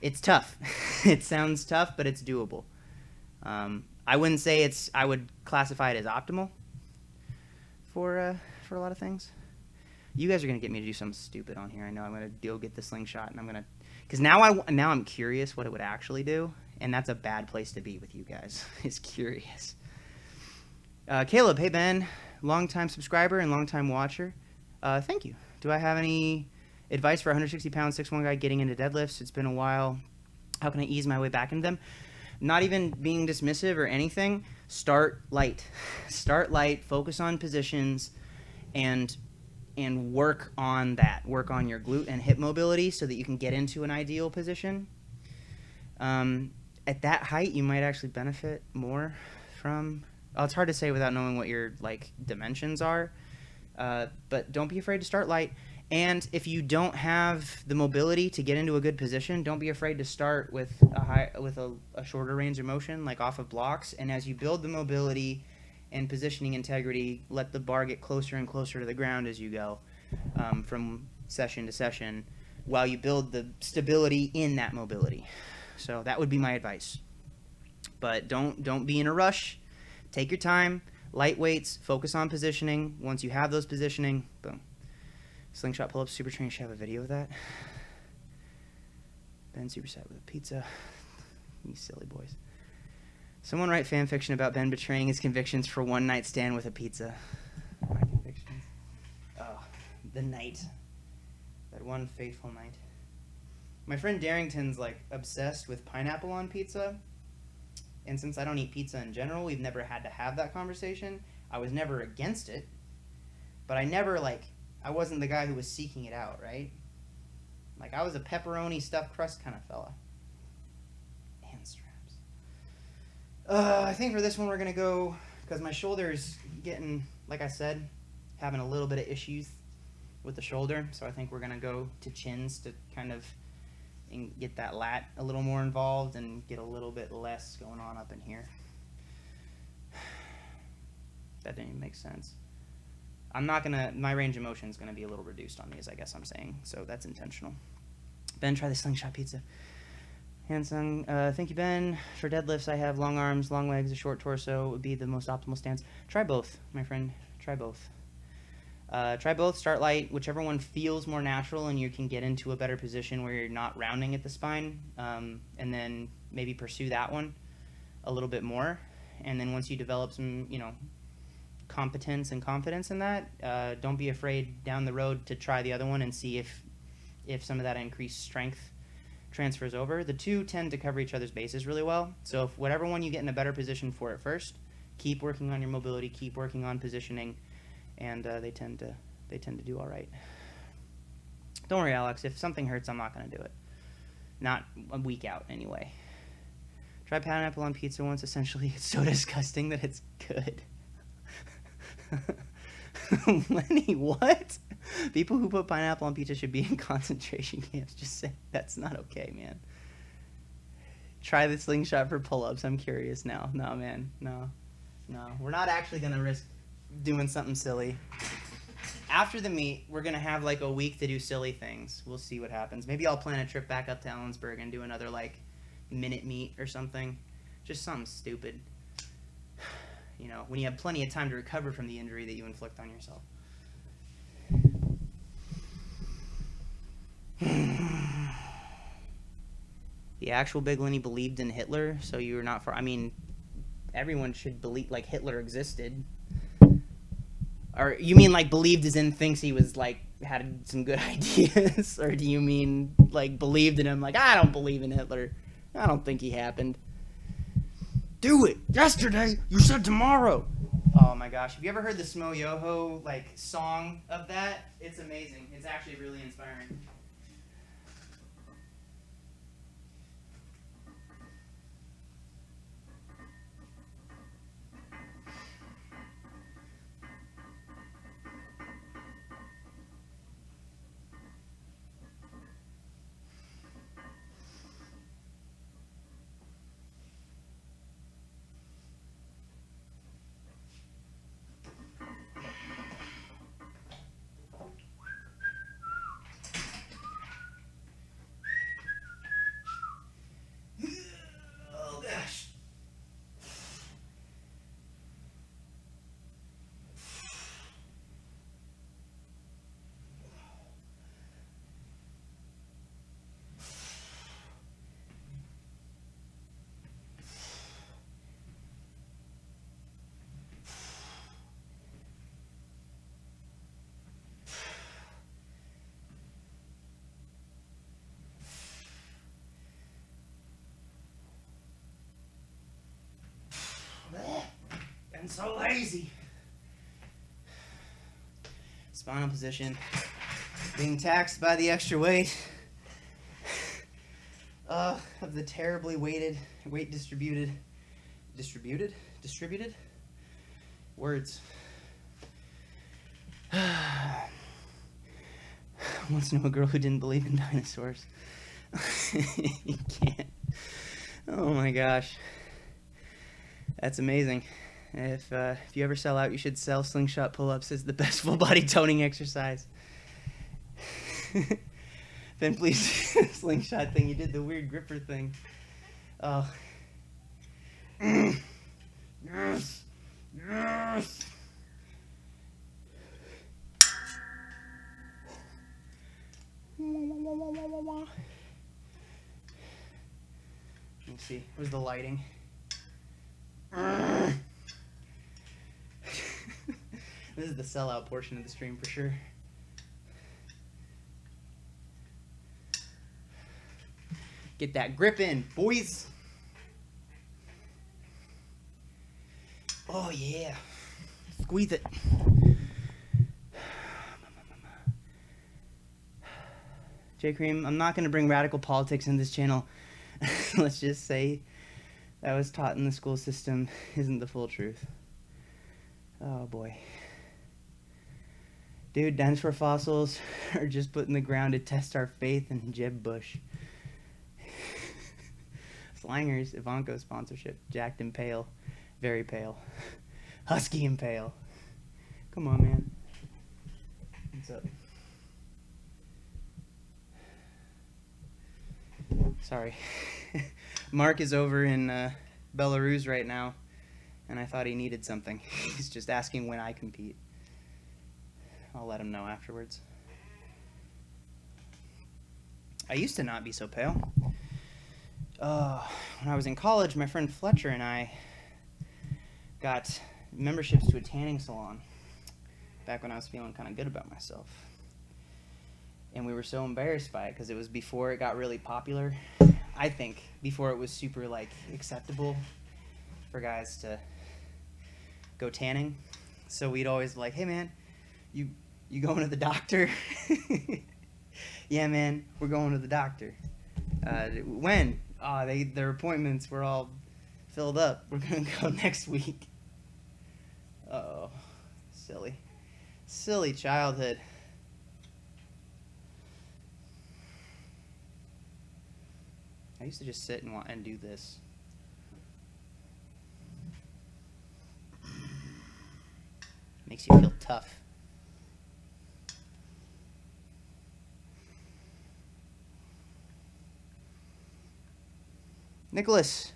It's tough. It sounds tough, but it's doable. I wouldn't say I would classify it as optimal for a lot of things. You guys are gonna get me to do something stupid on here. I know I'm gonna go get the slingshot, and I'm gonna, because now I'm curious what it would actually do, and that's a bad place to be with you guys. Is curious. Caleb, hey Ben, long-time subscriber and long-time watcher. Thank you. Do I have any advice for a 160-pound 6'1" guy getting into deadlifts? It's been a while. How can I ease my way back into them? Not even being dismissive or anything. Start light. Start light. Focus on positions, and work on that. Work on your glute and hip mobility so that you can get into an ideal position. At that height, you might actually benefit more from. It's hard to say without knowing what your dimensions are. But don't be afraid to start light. And if you don't have the mobility to get into a good position, don't be afraid to start with a shorter range of motion, like off of blocks. And as you build the mobility and positioning integrity, let the bar get closer and closer to the ground as you go, from session to session, while you build the stability in that mobility. So that would be my advice. But don't be in a rush. Take your time. Light weights. Focus on positioning. Once you have those positioning, boom. Slingshot pull-ups, super training. Should have a video of that. Ben superset with a pizza. You silly boys. Someone write fan fiction about Ben betraying his convictions for one night stand with a pizza. My convictions. Oh, the night. That one fateful night. My friend Darrington's like obsessed with pineapple on pizza. And since I don't eat pizza in general, we've never had to have that conversation. I was never against it. But I wasn't the guy who was seeking it out, right? Like, I was a pepperoni stuffed crust kind of fella. And straps. I think for this one we're going to go, because my shoulder's getting, like I said, having a little bit of issues with the shoulder. So I think we're going to go to chins to kind of get that lat a little more involved and get a little bit less going on up in here. That didn't even make sense. My range of motion is going to be a little reduced on these, I guess I'm saying. So that's intentional. Ben, try the slingshot pizza. Hansung, thank you, Ben. For deadlifts, I have long arms, long legs, a short torso would be the most optimal stance. Try both, my friend. Try both. Try both, start light, whichever one feels more natural and you can get into a better position where you're not rounding at the spine, and then maybe pursue that one a little bit more. And then once you develop some, competence and confidence in that, don't be afraid down the road to try the other one and see if some of that increased strength transfers over. The two tend to cover each other's bases really well. So if whatever one you get in a better position for at first, keep working on your mobility, keep working on positioning, and they tend to do all right. Don't worry, Alex. If something hurts, I'm not going to do it. Not a week out, anyway. Try pineapple on pizza once. Essentially, it's so disgusting that it's good. Lenny, what? People who put pineapple on pizza should be in concentration camps. Just say that's not okay, man. Try the slingshot for pull-ups. I'm curious now. No, man. No. We're not actually going to risk doing something silly. After the meet, we're going to have like a week to do silly things. We'll see what happens. Maybe I'll plan a trip back up to Ellensburg and do another like minute meet or something. Just something stupid. When you have plenty of time to recover from the injury that you inflict on yourself. The actual Big Lenny believed in Hitler, so you were not far. I mean, everyone should believe, like, Hitler existed. Or you mean, like, believed as in thinks he was, like, had some good ideas? Or do you mean, like, believed in him? Like, I don't believe in Hitler. I don't think he happened. Do it! Yesterday, you said tomorrow! Oh my gosh, have you ever heard the Smo Yoho, like, song of that? It's amazing. It's actually really inspiring. I'm so lazy. Spinal position. Being taxed by the extra weight. Of the terribly weight distributed words. Once knew a girl who didn't believe in dinosaurs. You can't. Oh my gosh. That's amazing. If you ever sell out, you should sell slingshot pull-ups as the best full body toning exercise. Then please slingshot thing. You did the weird gripper thing. Oh. Yes. Yes. Let me see. Where's the lighting? This is the sellout portion of the stream for sure. Get that grip in, boys. Oh yeah. Squeeze it. J Cream, I'm not going to bring radical politics in this channel. Let's just say that was taught in the school system isn't the full truth. Oh boy. Dude, dinosaur fossils are just put in the ground to test our faith in Jeb Bush. Slangers, Ivanko sponsorship. Jacked and pale. Very pale. Husky and pale. Come on, man. What's up? Sorry. Mark is over in Belarus right now, and I thought he needed something. He's just asking when I compete. I'll let him know afterwards. I used to not be so pale. When I was in college, my friend Fletcher and I got memberships to a tanning salon back when I was feeling kind of good about myself. And we were so embarrassed by it because it was before it got really popular. I think before it was super like acceptable for guys to go tanning. So we'd always be like, "Hey man, you going to the doctor?" "Yeah man, we're going to the doctor." When? Their appointments were all filled up. We're gonna go next week. Uh-oh. Silly childhood. I used to just sit and do this. Makes you feel tough. Nicholas,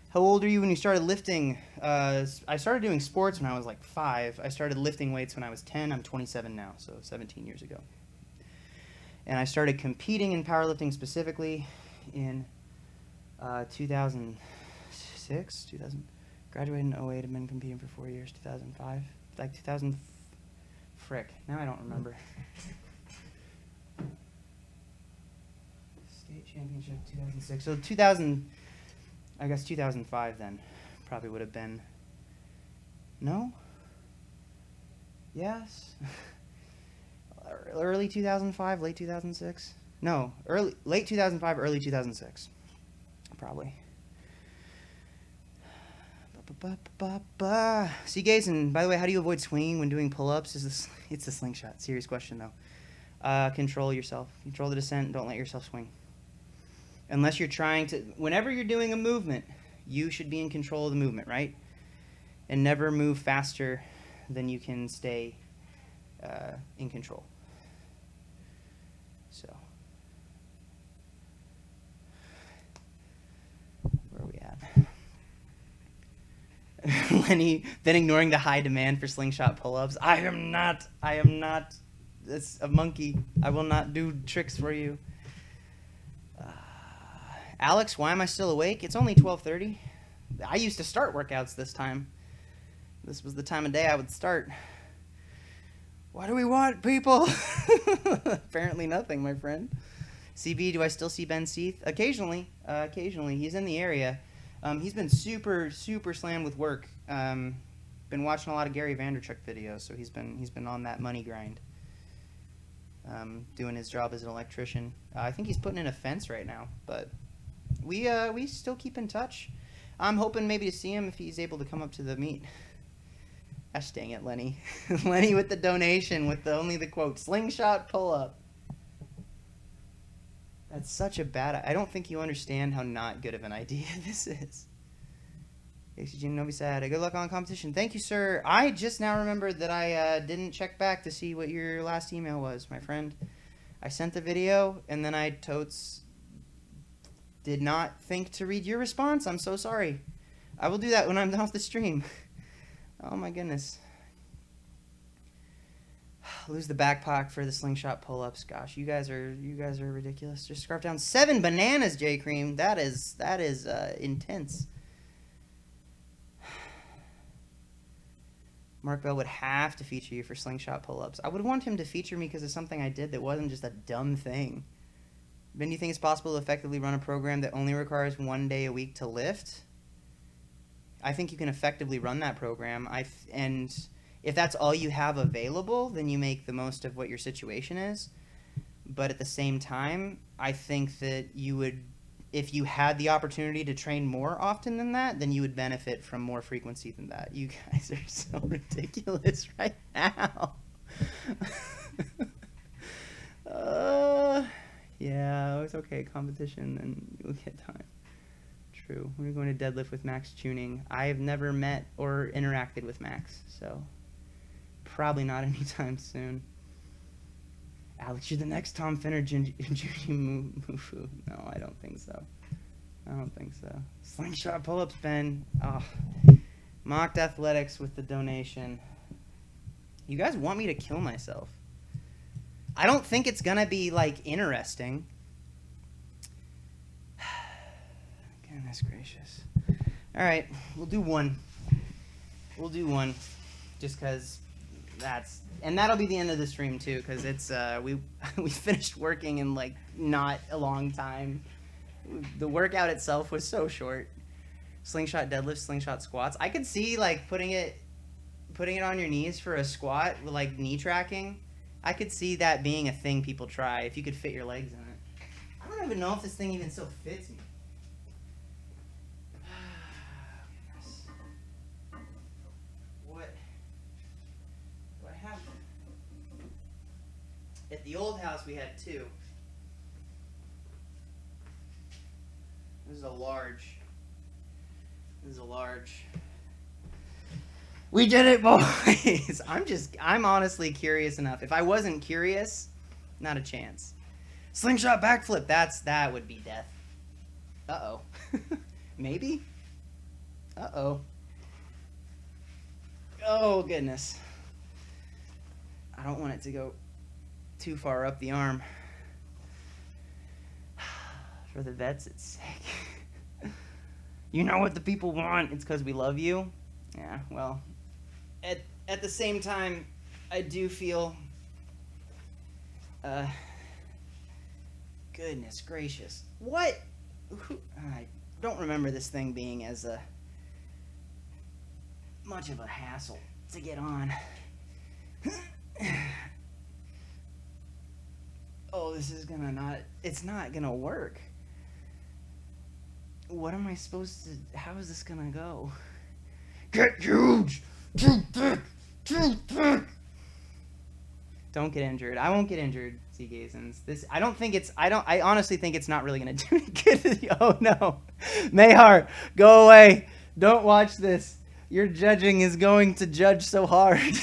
how old are you when you started lifting? I started doing sports when I was like 5. I started lifting weights when I was 10. I'm 27 now, so 17 years ago. And I started competing in powerlifting specifically in 2006. Graduated in 08 and been competing for 4 years. 2005, like 2000. Frick, now I don't remember. State championship 2006. So 2005 then probably would have been. No. Yes. Early 2005, late 2006. No, late 2005, early 2006, probably. See, guys, and by the way, how do you avoid swinging when doing pull-ups? It's a slingshot. Serious question though. Control yourself. Control the descent. Don't let yourself swing. Unless you're trying to. Whenever you're doing a movement, you should be in control of the movement, right? And never move faster than you can stay in control. So. Where are we at? Lenny, then ignoring the high demand for slingshot pull-ups. I am not. It's a monkey. I will not do tricks for you. Alex, why am I still awake? It's only 12:30. I used to start workouts this time. This was the time of day I would start. What do we want, people? Apparently nothing, my friend. CB, do I still see Ben Seath? Occasionally. He's in the area. He's been super slammed with work. Been watching a lot of Gary Vaynerchuk videos, so he's been on that money grind. Doing his job as an electrician. I think he's putting in a fence right now, but we still keep in touch. I'm hoping maybe to see him if he's able to come up to the meet. Gosh dang it, Lenny. Lenny with the donation with only the quote, slingshot pull-up. That's such a bad... I don't think you understand how not good of an idea this is. Gene Novi said, good luck on competition. Thank you, sir. I just now remembered that I didn't check back to see what your last email was, my friend. I sent the video, and then I totes did not think to read your response. I'm so sorry. I will do that when I'm done off the stream. Oh, my goodness. Lose the backpack for the slingshot pull-ups. Gosh, you guys are ridiculous. Just scarf down 7 bananas, J Cream. That is intense. Mark Bell would have to feature you for slingshot pull-ups. I would want him to feature me because of something I did that wasn't just a dumb thing. Ben, do you think it's possible to effectively run a program that only requires 1 day a week to lift? I think you can effectively run that program. And if that's all you have available, then you make the most of what your situation is. But at the same time, I think that you would, if you had the opportunity to train more often than that, then you would benefit from more frequency than that. You guys are so ridiculous right now. Yeah, it's okay. Competition, and you'll get time. True. We're going to deadlift with Max Tuning. I have never met or interacted with Max, so probably not anytime soon. Alex, you're the next Tom Finner, Juji Mufu. No, I don't think so. I don't think so. Slingshot pull-ups, Ben. Oh, Mocked Athletics with the donation. You guys want me to kill myself. I don't think it's gonna be, like, interesting. Goodness gracious. Alright, we'll do one. We'll do one. Just because that's... And that'll be the end of the stream, too, because it's, we finished working in, like, not a long time. The workout itself was so short. Slingshot deadlifts, slingshot squats. I could see, like, putting it on your knees for a squat with, like, knee tracking. I could see that being a thing people try if you could fit your legs in it. I don't even know if this thing even still fits me. What do I have? At the old house we had 2. This is a large. We did it, boys! I'm honestly curious enough. If I wasn't curious, not a chance. Slingshot backflip, that would be death. Uh-oh. Maybe? Uh-oh. Oh, goodness. I don't want it to go too far up the arm. For the vets, it's sick. You know what the people want. It's because we love you. Yeah, well... At the same time, I do feel, goodness gracious, what? I don't remember this thing being as much of a hassle to get on. Oh, this is it's not gonna work. What am I supposed to, how is this gonna go? Get huge! Too thick! Too thick! Don't get injured. I won't get injured, Seagazens. I honestly think it's not really gonna do any good. Oh no. Mayhar, go away. Don't watch this. Your judging is going to judge so hard.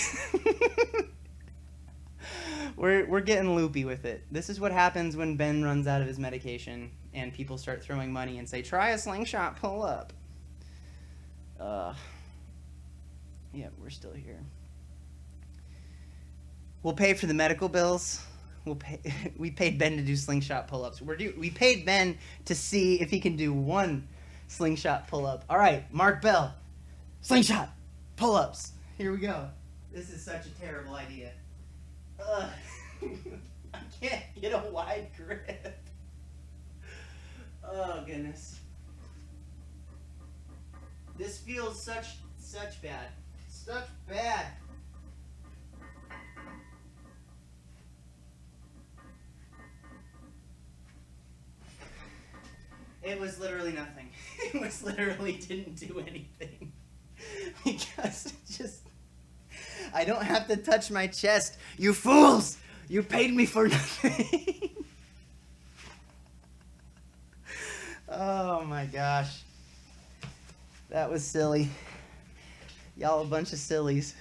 We're getting loopy with it. This is what happens when Ben runs out of his medication and people start throwing money and say, try a slingshot pull up. Yeah, we're still here. We'll pay for the medical bills. We paid Ben to do slingshot pull-ups. We paid Ben to see if he can do 1 slingshot pull-up. All right, Mark Bell, slingshot pull-ups. Here we go. This is such a terrible idea. I can't get a wide grip. Oh goodness. This feels such bad. Such bad. It was literally nothing. It was literally didn't do anything. Because I don't have to touch my chest. You fools! You paid me for nothing. Oh my gosh. That was silly. Y'all a bunch of sillies.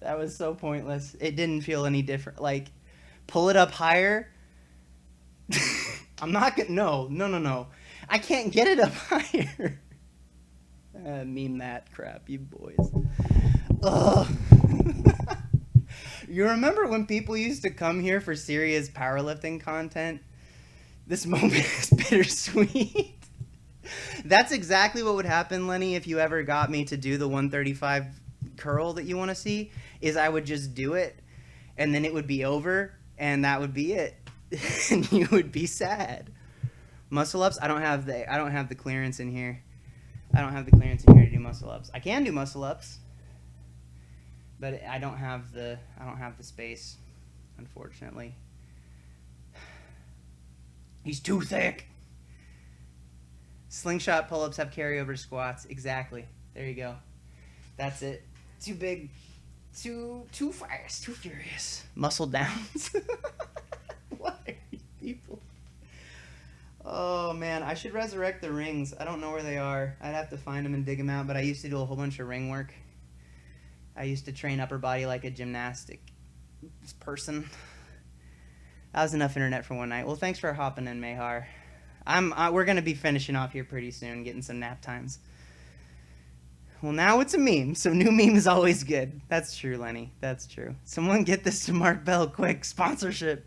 That was so pointless. It didn't feel any different. Like, pull it up higher. I'm not gonna. No. I can't get it up higher. Meme that crap, you boys. Ugh. You remember when people used to come here for serious powerlifting content? This moment is bittersweet. That's exactly what would happen, Lenny, if you ever got me to do the 135 curl that you want to see, is I would just do it, and then it would be over, and that would be it. And you would be sad. Muscle ups, I don't have the clearance in here. I don't have the clearance in here to do muscle ups. I can do muscle ups, but I don't have the space, unfortunately. He's too thick. Slingshot pull-ups have carryover squats. Exactly. There you go. That's it. Too big. Too fast. Too furious. Muscle downs. What are you people? Oh, man. I should resurrect the rings. I don't know where they are. I'd have to find them and dig them out, but I used to do a whole bunch of ring work. I used to train upper body like a gymnastic person. That was enough internet for one night. Well, thanks for hopping in, Mayhar. We're going to be finishing off here pretty soon, getting some nap times. Well, now it's a meme, so new meme is always good. That's true, Lenny. That's true. Someone get this to Mark Bell quick. Sponsorship.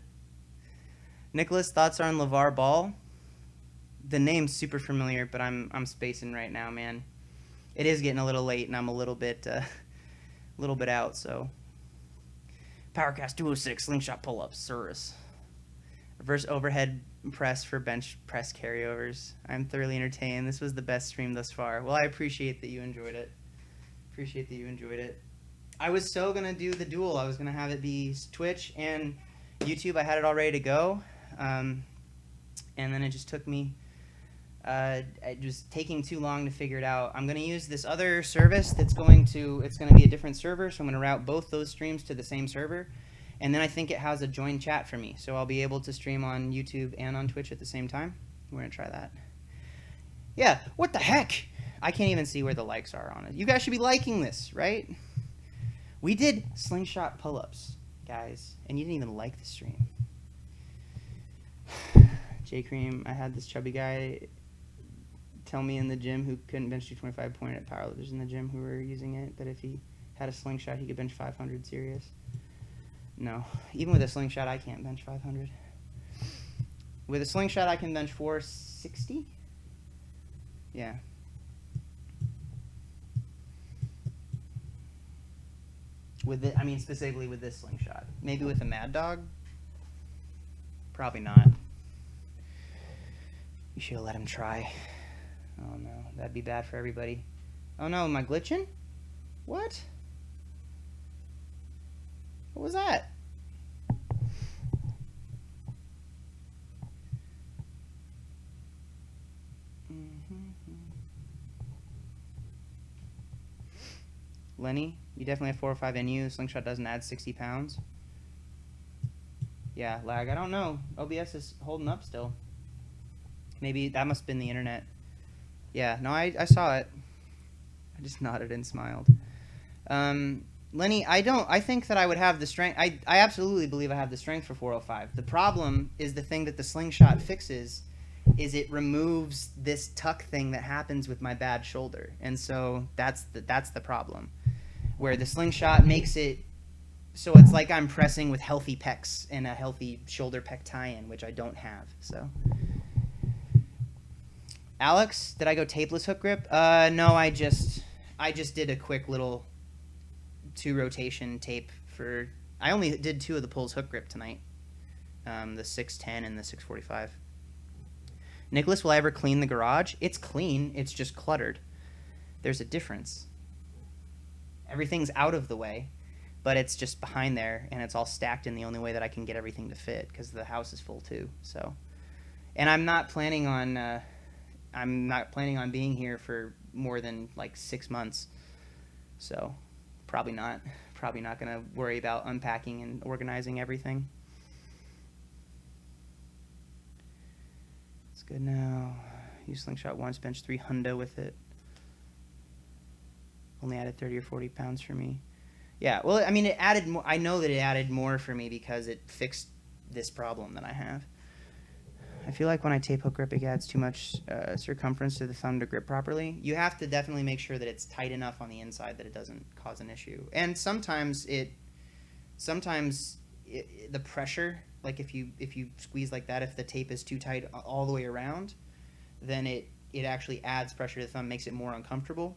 Nicholas, thoughts on LeVar Ball? The name's super familiar, but I'm spacing right now, man. It is getting a little late, and I'm a little bit out, so. Powercast 206, slingshot pull-ups, Surus. Reverse overhead press for bench press carryovers. I'm thoroughly entertained. This was the best stream thus far. Well, I appreciate that you enjoyed it. I was so going to do the duel. I was going to have it be Twitch and YouTube. I had it all ready to go. And then it just took me... it was taking too long to figure it out. I'm going to use this other service it's going to be a different server, so I'm going to route both those streams to the same server. And then I think it has a join chat for me, so I'll be able to stream on YouTube and on Twitch at the same time. We're going to try that. Yeah, what the heck? I can't even see where the likes are on it. You guys should be liking this, right? We did slingshot pull-ups, guys, and you didn't even like the stream. J-Cream, I had this chubby guy tell me in the gym who couldn't bench 225 point at powerlifters in the gym who were using it, that if he had a slingshot, he could bench 500 serious. No. Even with a slingshot, I can't bench 500. With a slingshot, I can bench 460? Yeah. Specifically with this slingshot. Maybe with a Mad Dog? Probably not. You should have let him try. Oh no, that'd be bad for everybody. Oh no, am I glitching? What? What was that? Lenny, you definitely have 405 NU. Slingshot doesn't add 60 pounds. Yeah, lag. I don't know. OBS is holding up still. Maybe that must have been the internet. Yeah, no, I saw it. I just nodded and smiled. Lenny, I think that I would have the strength. I absolutely believe I have the strength for 405. The problem is the thing that the slingshot fixes is it removes this tuck thing that happens with my bad shoulder. And so that's the problem. Where the slingshot makes it so it's like I'm pressing with healthy pecs and a healthy shoulder pec tie-in, which I don't have. So Alex, did I go tapeless hook grip? No, I just did a quick little 2 rotation tape for. I only did 2 of the pulls hook grip tonight, the 610 and the 645. Nicholas, will I ever clean the garage? It's clean. It's just cluttered. There's a difference. Everything's out of the way, but it's just behind there, and it's all stacked in the only way that I can get everything to fit because the house is full too. So, and I'm not planning on being here for more than like 6 months. So, probably not going to worry about unpacking and organizing everything. It's good now. Use Slingshot once, bench 300 with it. Only added 30 or 40 pounds for me. Yeah, well, I mean, it added more. I know that it added more for me because it fixed this problem that I have. I feel like when I tape hook grip, it adds too much circumference to the thumb to grip properly. You have to definitely make sure that it's tight enough on the inside that it doesn't cause an issue. And sometimes the pressure, like if you squeeze like that, if the tape is too tight all the way around, then it actually adds pressure to the thumb, makes it more uncomfortable.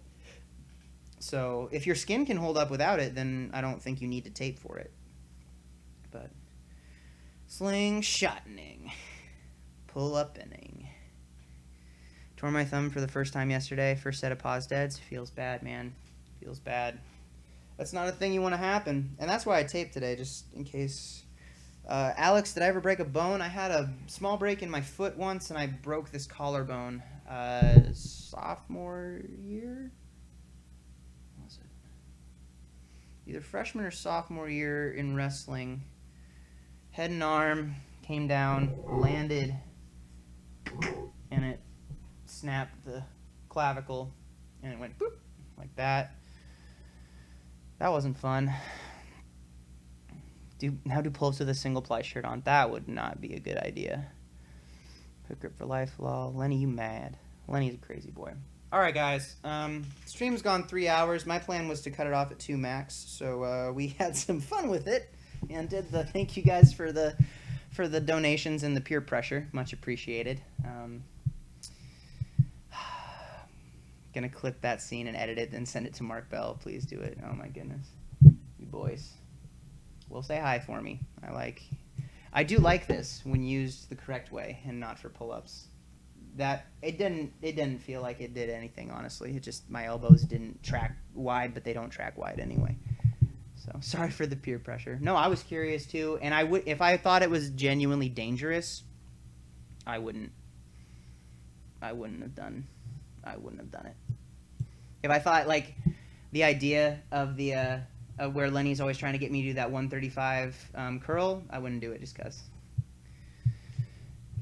So if your skin can hold up without it, then I don't think you need to tape for it. But slingshotting. Pull up inning. Tore my thumb for the first time yesterday. First set of pause deads. Feels bad, man. Feels bad. That's not a thing you want to happen. And that's why I taped today, just in case. Alex, did I ever break a bone? I had a small break in my foot once, and I broke this collarbone sophomore year? What was it? Either freshman or sophomore year in wrestling. Head and arm came down, landed, and it snapped the clavicle, and it went boop, like that. That wasn't fun. How do pull-ups with a single ply shirt on? That would not be a good idea. Hook grip for life, lol. Lenny, you mad. Lenny's a crazy boy. Alright, guys. Stream's gone 3 hours. My plan was to cut it off at 2 max, so we had some fun with it, and did the thank you guys for the donations and the peer pressure. Much appreciated. Gonna clip that scene and edit it and send it to Mark Bell. Please do it. Oh my goodness. You boys will say hi for me. I do like this when used the correct way and not for pull-ups. That it didn't feel like it did anything, honestly. It just, my elbows didn't track wide, but they don't track wide anyway. So sorry for the peer pressure. No, I was curious too, and I would, if I thought it was genuinely dangerous, I wouldn't have done it. If I thought, like, the idea of the of where Lenny's always trying to get me to do that 135 curl, I wouldn't do it just because.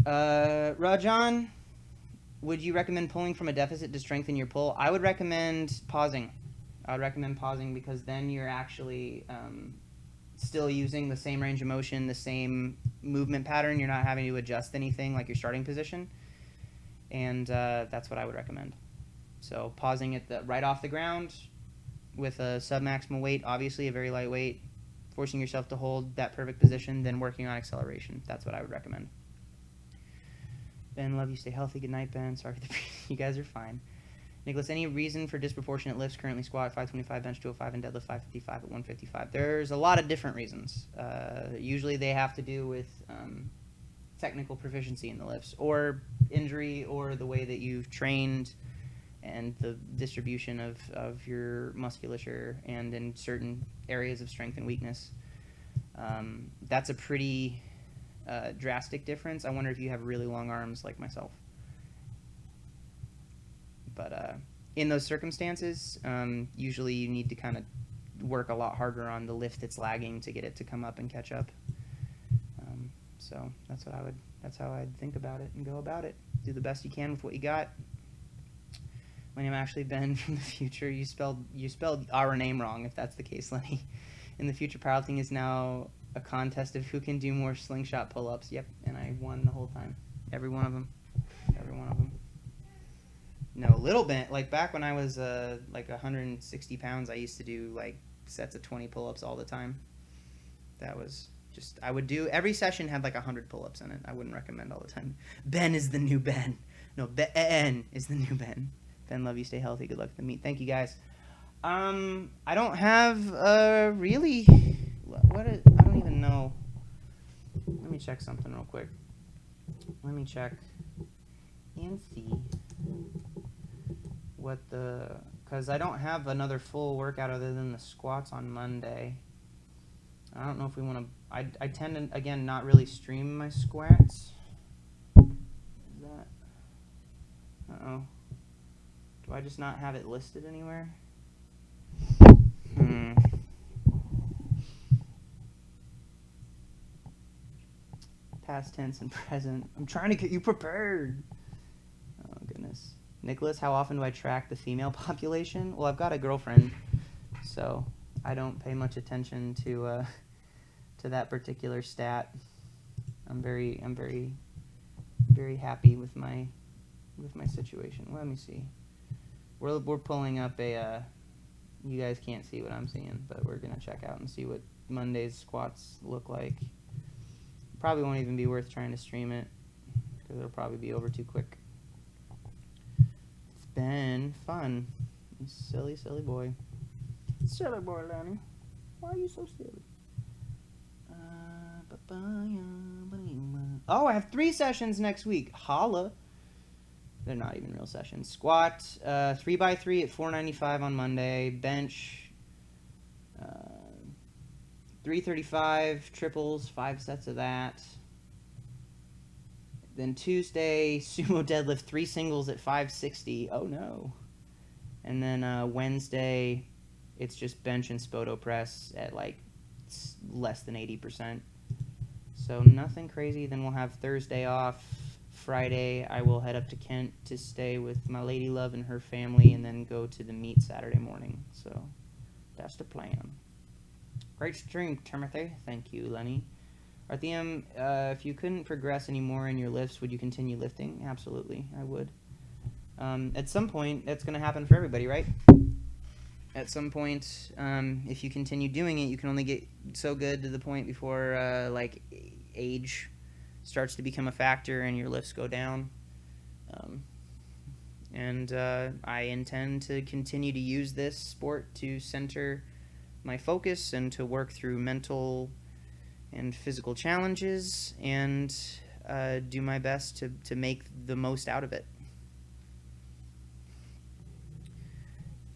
Rajan, would you recommend pulling from a deficit to strengthen your pull? I would recommend pausing. I would recommend pausing because then you're actually still using the same range of motion, the same movement pattern. You're not having to adjust anything like your starting position. And that's what I would recommend. So pausing it right off the ground with a submaximal weight, obviously a very light weight, forcing yourself to hold that perfect position, then working on acceleration. That's what I would recommend. Ben, love you. Stay healthy. Good night, Ben. Sorry for the you guys are fine. Nicholas, any reason for disproportionate lifts? Currently squat 525, bench 205, and deadlift 555 at 155. There's a lot of different reasons. Usually they have to do with technical proficiency in the lifts, or injury, or the way that you've trained, and the distribution of your musculature, and in certain areas of strength and weakness. That's a pretty drastic difference. I wonder if you have really long arms like myself. But in those circumstances, usually you need to kind of work a lot harder on the lift that's lagging to get it to come up and catch up. So that's how I'd think about it and go about it. Do the best you can with what you got. My name actually Ben from the future. You spelled our name wrong if that's the case, Lenny. In the future, powerlifting is now a contest of who can do more slingshot pull-ups. Yep, and I won the whole time. Every one of them. Every one of them. No, little bit. Like back when I was like 160 pounds, I used to do like sets of 20 pull-ups all the time. That was just, I would do, every session had like 100 pull-ups in it. I wouldn't recommend all the time. Ben is the new Ben. No, Ben is the new Ben. Ben, love you. Stay healthy. Good luck with the meet. Thank you, guys. I don't have really. I don't even know. Let me check something real quick. Let me check and see what because I don't have another full workout other than the squats on Monday. I don't know if we want to. I tend to, again, not really stream my squats. Is that? Uh-oh. Do I just not have it listed anywhere? Past tense and present. I'm trying to get you prepared. Oh, goodness. Nicholas, how often do I track the female population? Well, I've got a girlfriend, so I don't pay much attention to that particular stat. I'm very happy with my situation. Let me see. We're pulling up a. You guys can't see what I'm seeing, but we're gonna check out and see what Monday's squats look like. Probably won't even be worth trying to stream it because it'll probably be over too quick. It's been fun. You silly boy. Silly boy, Lenny. Why are you so silly? Oh, I have 3 sessions next week. Holla. They're not even real sessions. Squat, 3x3 at $495 on Monday. Bench, 335 triples, 5 sets of that. Then Tuesday, sumo deadlift, 3 singles at 560. Oh no. And then Wednesday, it's just bench and spoto press at like less than 80%. So nothing crazy. Then we'll have Thursday off. Friday, I will head up to Kent to stay with my lady love and her family, and then go to the meet Saturday morning. So that's the plan. Great stream, Timothy. Thank you, Lenny. Arthium, if you couldn't progress anymore in your lifts, would you continue lifting? Absolutely, I would. At some point, that's going to happen for everybody, right? At some point, if you continue doing it, you can only get so good to the point before like age starts to become a factor and your lifts go down. I intend to continue to use this sport to center my focus and to work through mental and physical challenges and do my best to make the most out of it.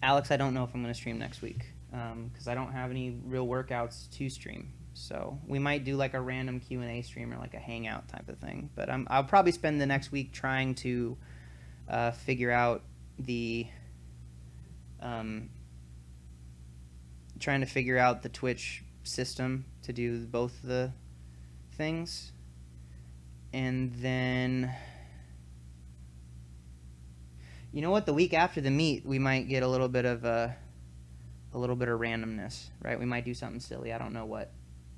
Alex, I don't know if I'm going to stream next week because I don't have any real workouts to stream. So we might do like a random Q&A stream or like a hangout type of thing. But I'll probably spend the next week trying to figure out the Twitch system to do both the things. And then, you know what? The week after the meet, we might get a little bit of randomness, right? We might do something silly. I don't know what.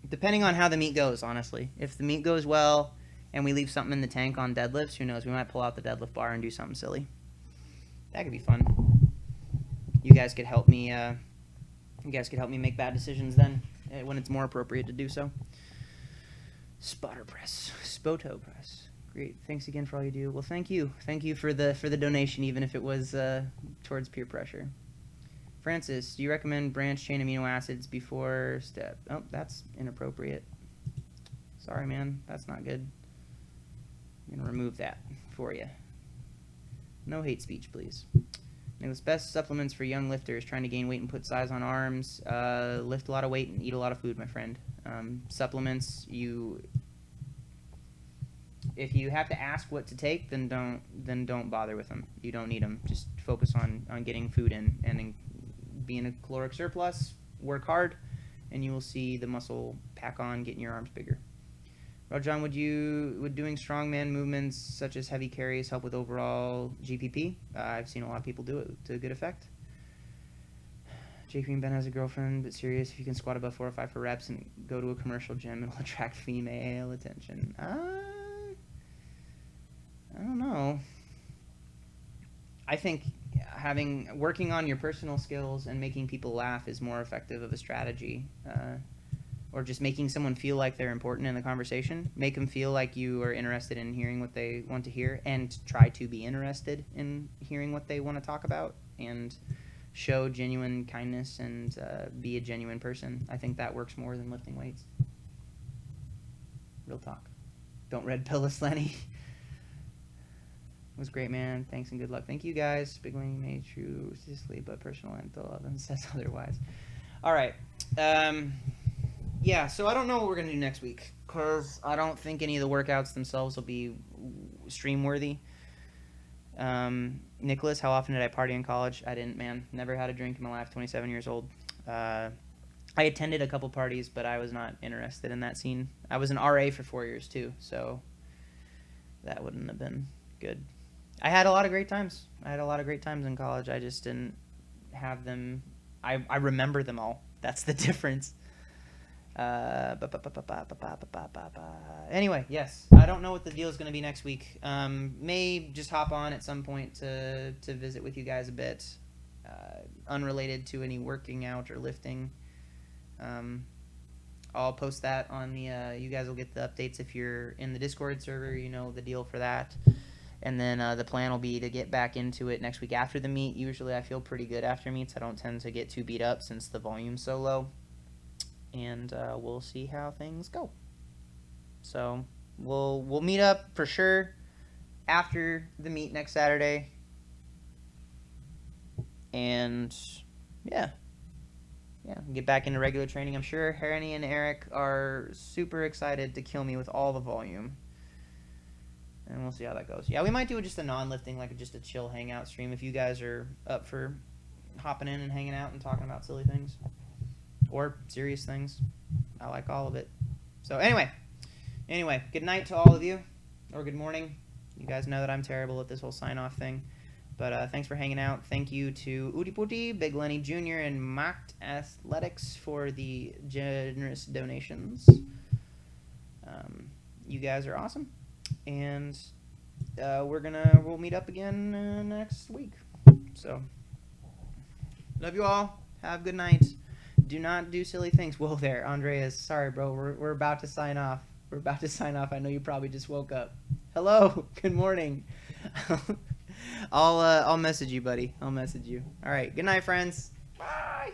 Depending on how the meet goes, honestly. If the meet goes well and we leave something in the tank on deadlifts, who knows? We might pull out the deadlift bar and do something silly. That could be fun. You guys could help me. Make bad decisions then when it's more appropriate to do so. Spotter press, spoto press. Great. Thanks again for all you do. Well, thank you. Thank you for the donation, even if it was towards peer pressure. Francis, do you recommend branch chain amino acids before step? Oh, that's inappropriate. Sorry, man. That's not good. I'm going to remove that for you. No hate speech, please. Nicholas, best supplements for young lifters trying to gain weight and put size on arms. Lift a lot of weight and eat a lot of food, my friend. Supplements, if you have to ask what to take, then don't bother with them. You don't need them. Just focus on getting food in and be in a caloric surplus, work hard, and you will see the muscle pack on, getting your arms bigger. Rajan, would doing strongman movements such as heavy carries help with overall GPP? I've seen a lot of people do it to good effect. J. Green Ben has a girlfriend, but serious, if you can squat above 4 or 5 for reps and go to a commercial gym, it'll attract female attention. I don't know. I think working on your personal skills and making people laugh is more effective of a strategy, or just making someone feel like they're important in the conversation. Make them feel like you are interested in hearing what they want to hear, and try to be interested in hearing what they want to talk about, and show genuine kindness and be a genuine person. I think that works more than lifting weights. Real talk. Don't red pill us, Lenny. It was great, man. Thanks and good luck. Thank you, guys. Big Wing made true seriously, but personal info evidence says otherwise. All right. Yeah, so I don't know what we're going to do next week, because I don't think any of the workouts themselves will be stream-worthy. Nicholas, how often did I party in college? I didn't, man. Never had a drink in my life, 27 years old. I attended a couple parties, but I was not interested in that scene. I was an RA for 4 years, too, so that wouldn't have been good. I had a lot of great times. I had a lot of great times in college. I just didn't have them. I remember them all. That's the difference. Anyway, yes. I don't know what the deal is going to be next week. May just hop on at some point to visit with you guys a bit. Unrelated to any working out or lifting. I'll post that on the... you guys will get the updates if you're in the Discord server. You know the deal for that. And then the plan will be to get back into it next week after the meet. Usually I feel pretty good after meets. I don't tend to get too beat up since the volume's so low. And we'll see how things go. So we'll meet up for sure after the meet next Saturday. And yeah, get back into regular training. I'm sure Harry and Eric are super excited to kill me with all the volume. And we'll see how that goes. Yeah, we might do just a non-lifting, like just a chill hangout stream if you guys are up for hopping in and hanging out and talking about silly things. Or serious things. I like all of it. So anyway, good night to all of you. Or good morning. You guys know that I'm terrible at this whole sign-off thing. But thanks for hanging out. Thank you to Udi Puti, Big Lenny Jr., and Mocked Athletics for the generous donations. You guys are awesome. And we'll meet up again next week. So, love you all. Have a good night. Do not do silly things. Whoa there, Andreas. Sorry, bro. We're about to sign off. I know you probably just woke up. Hello. Good morning. I'll message you, buddy. I'll message you. All right. Good night, friends. Bye.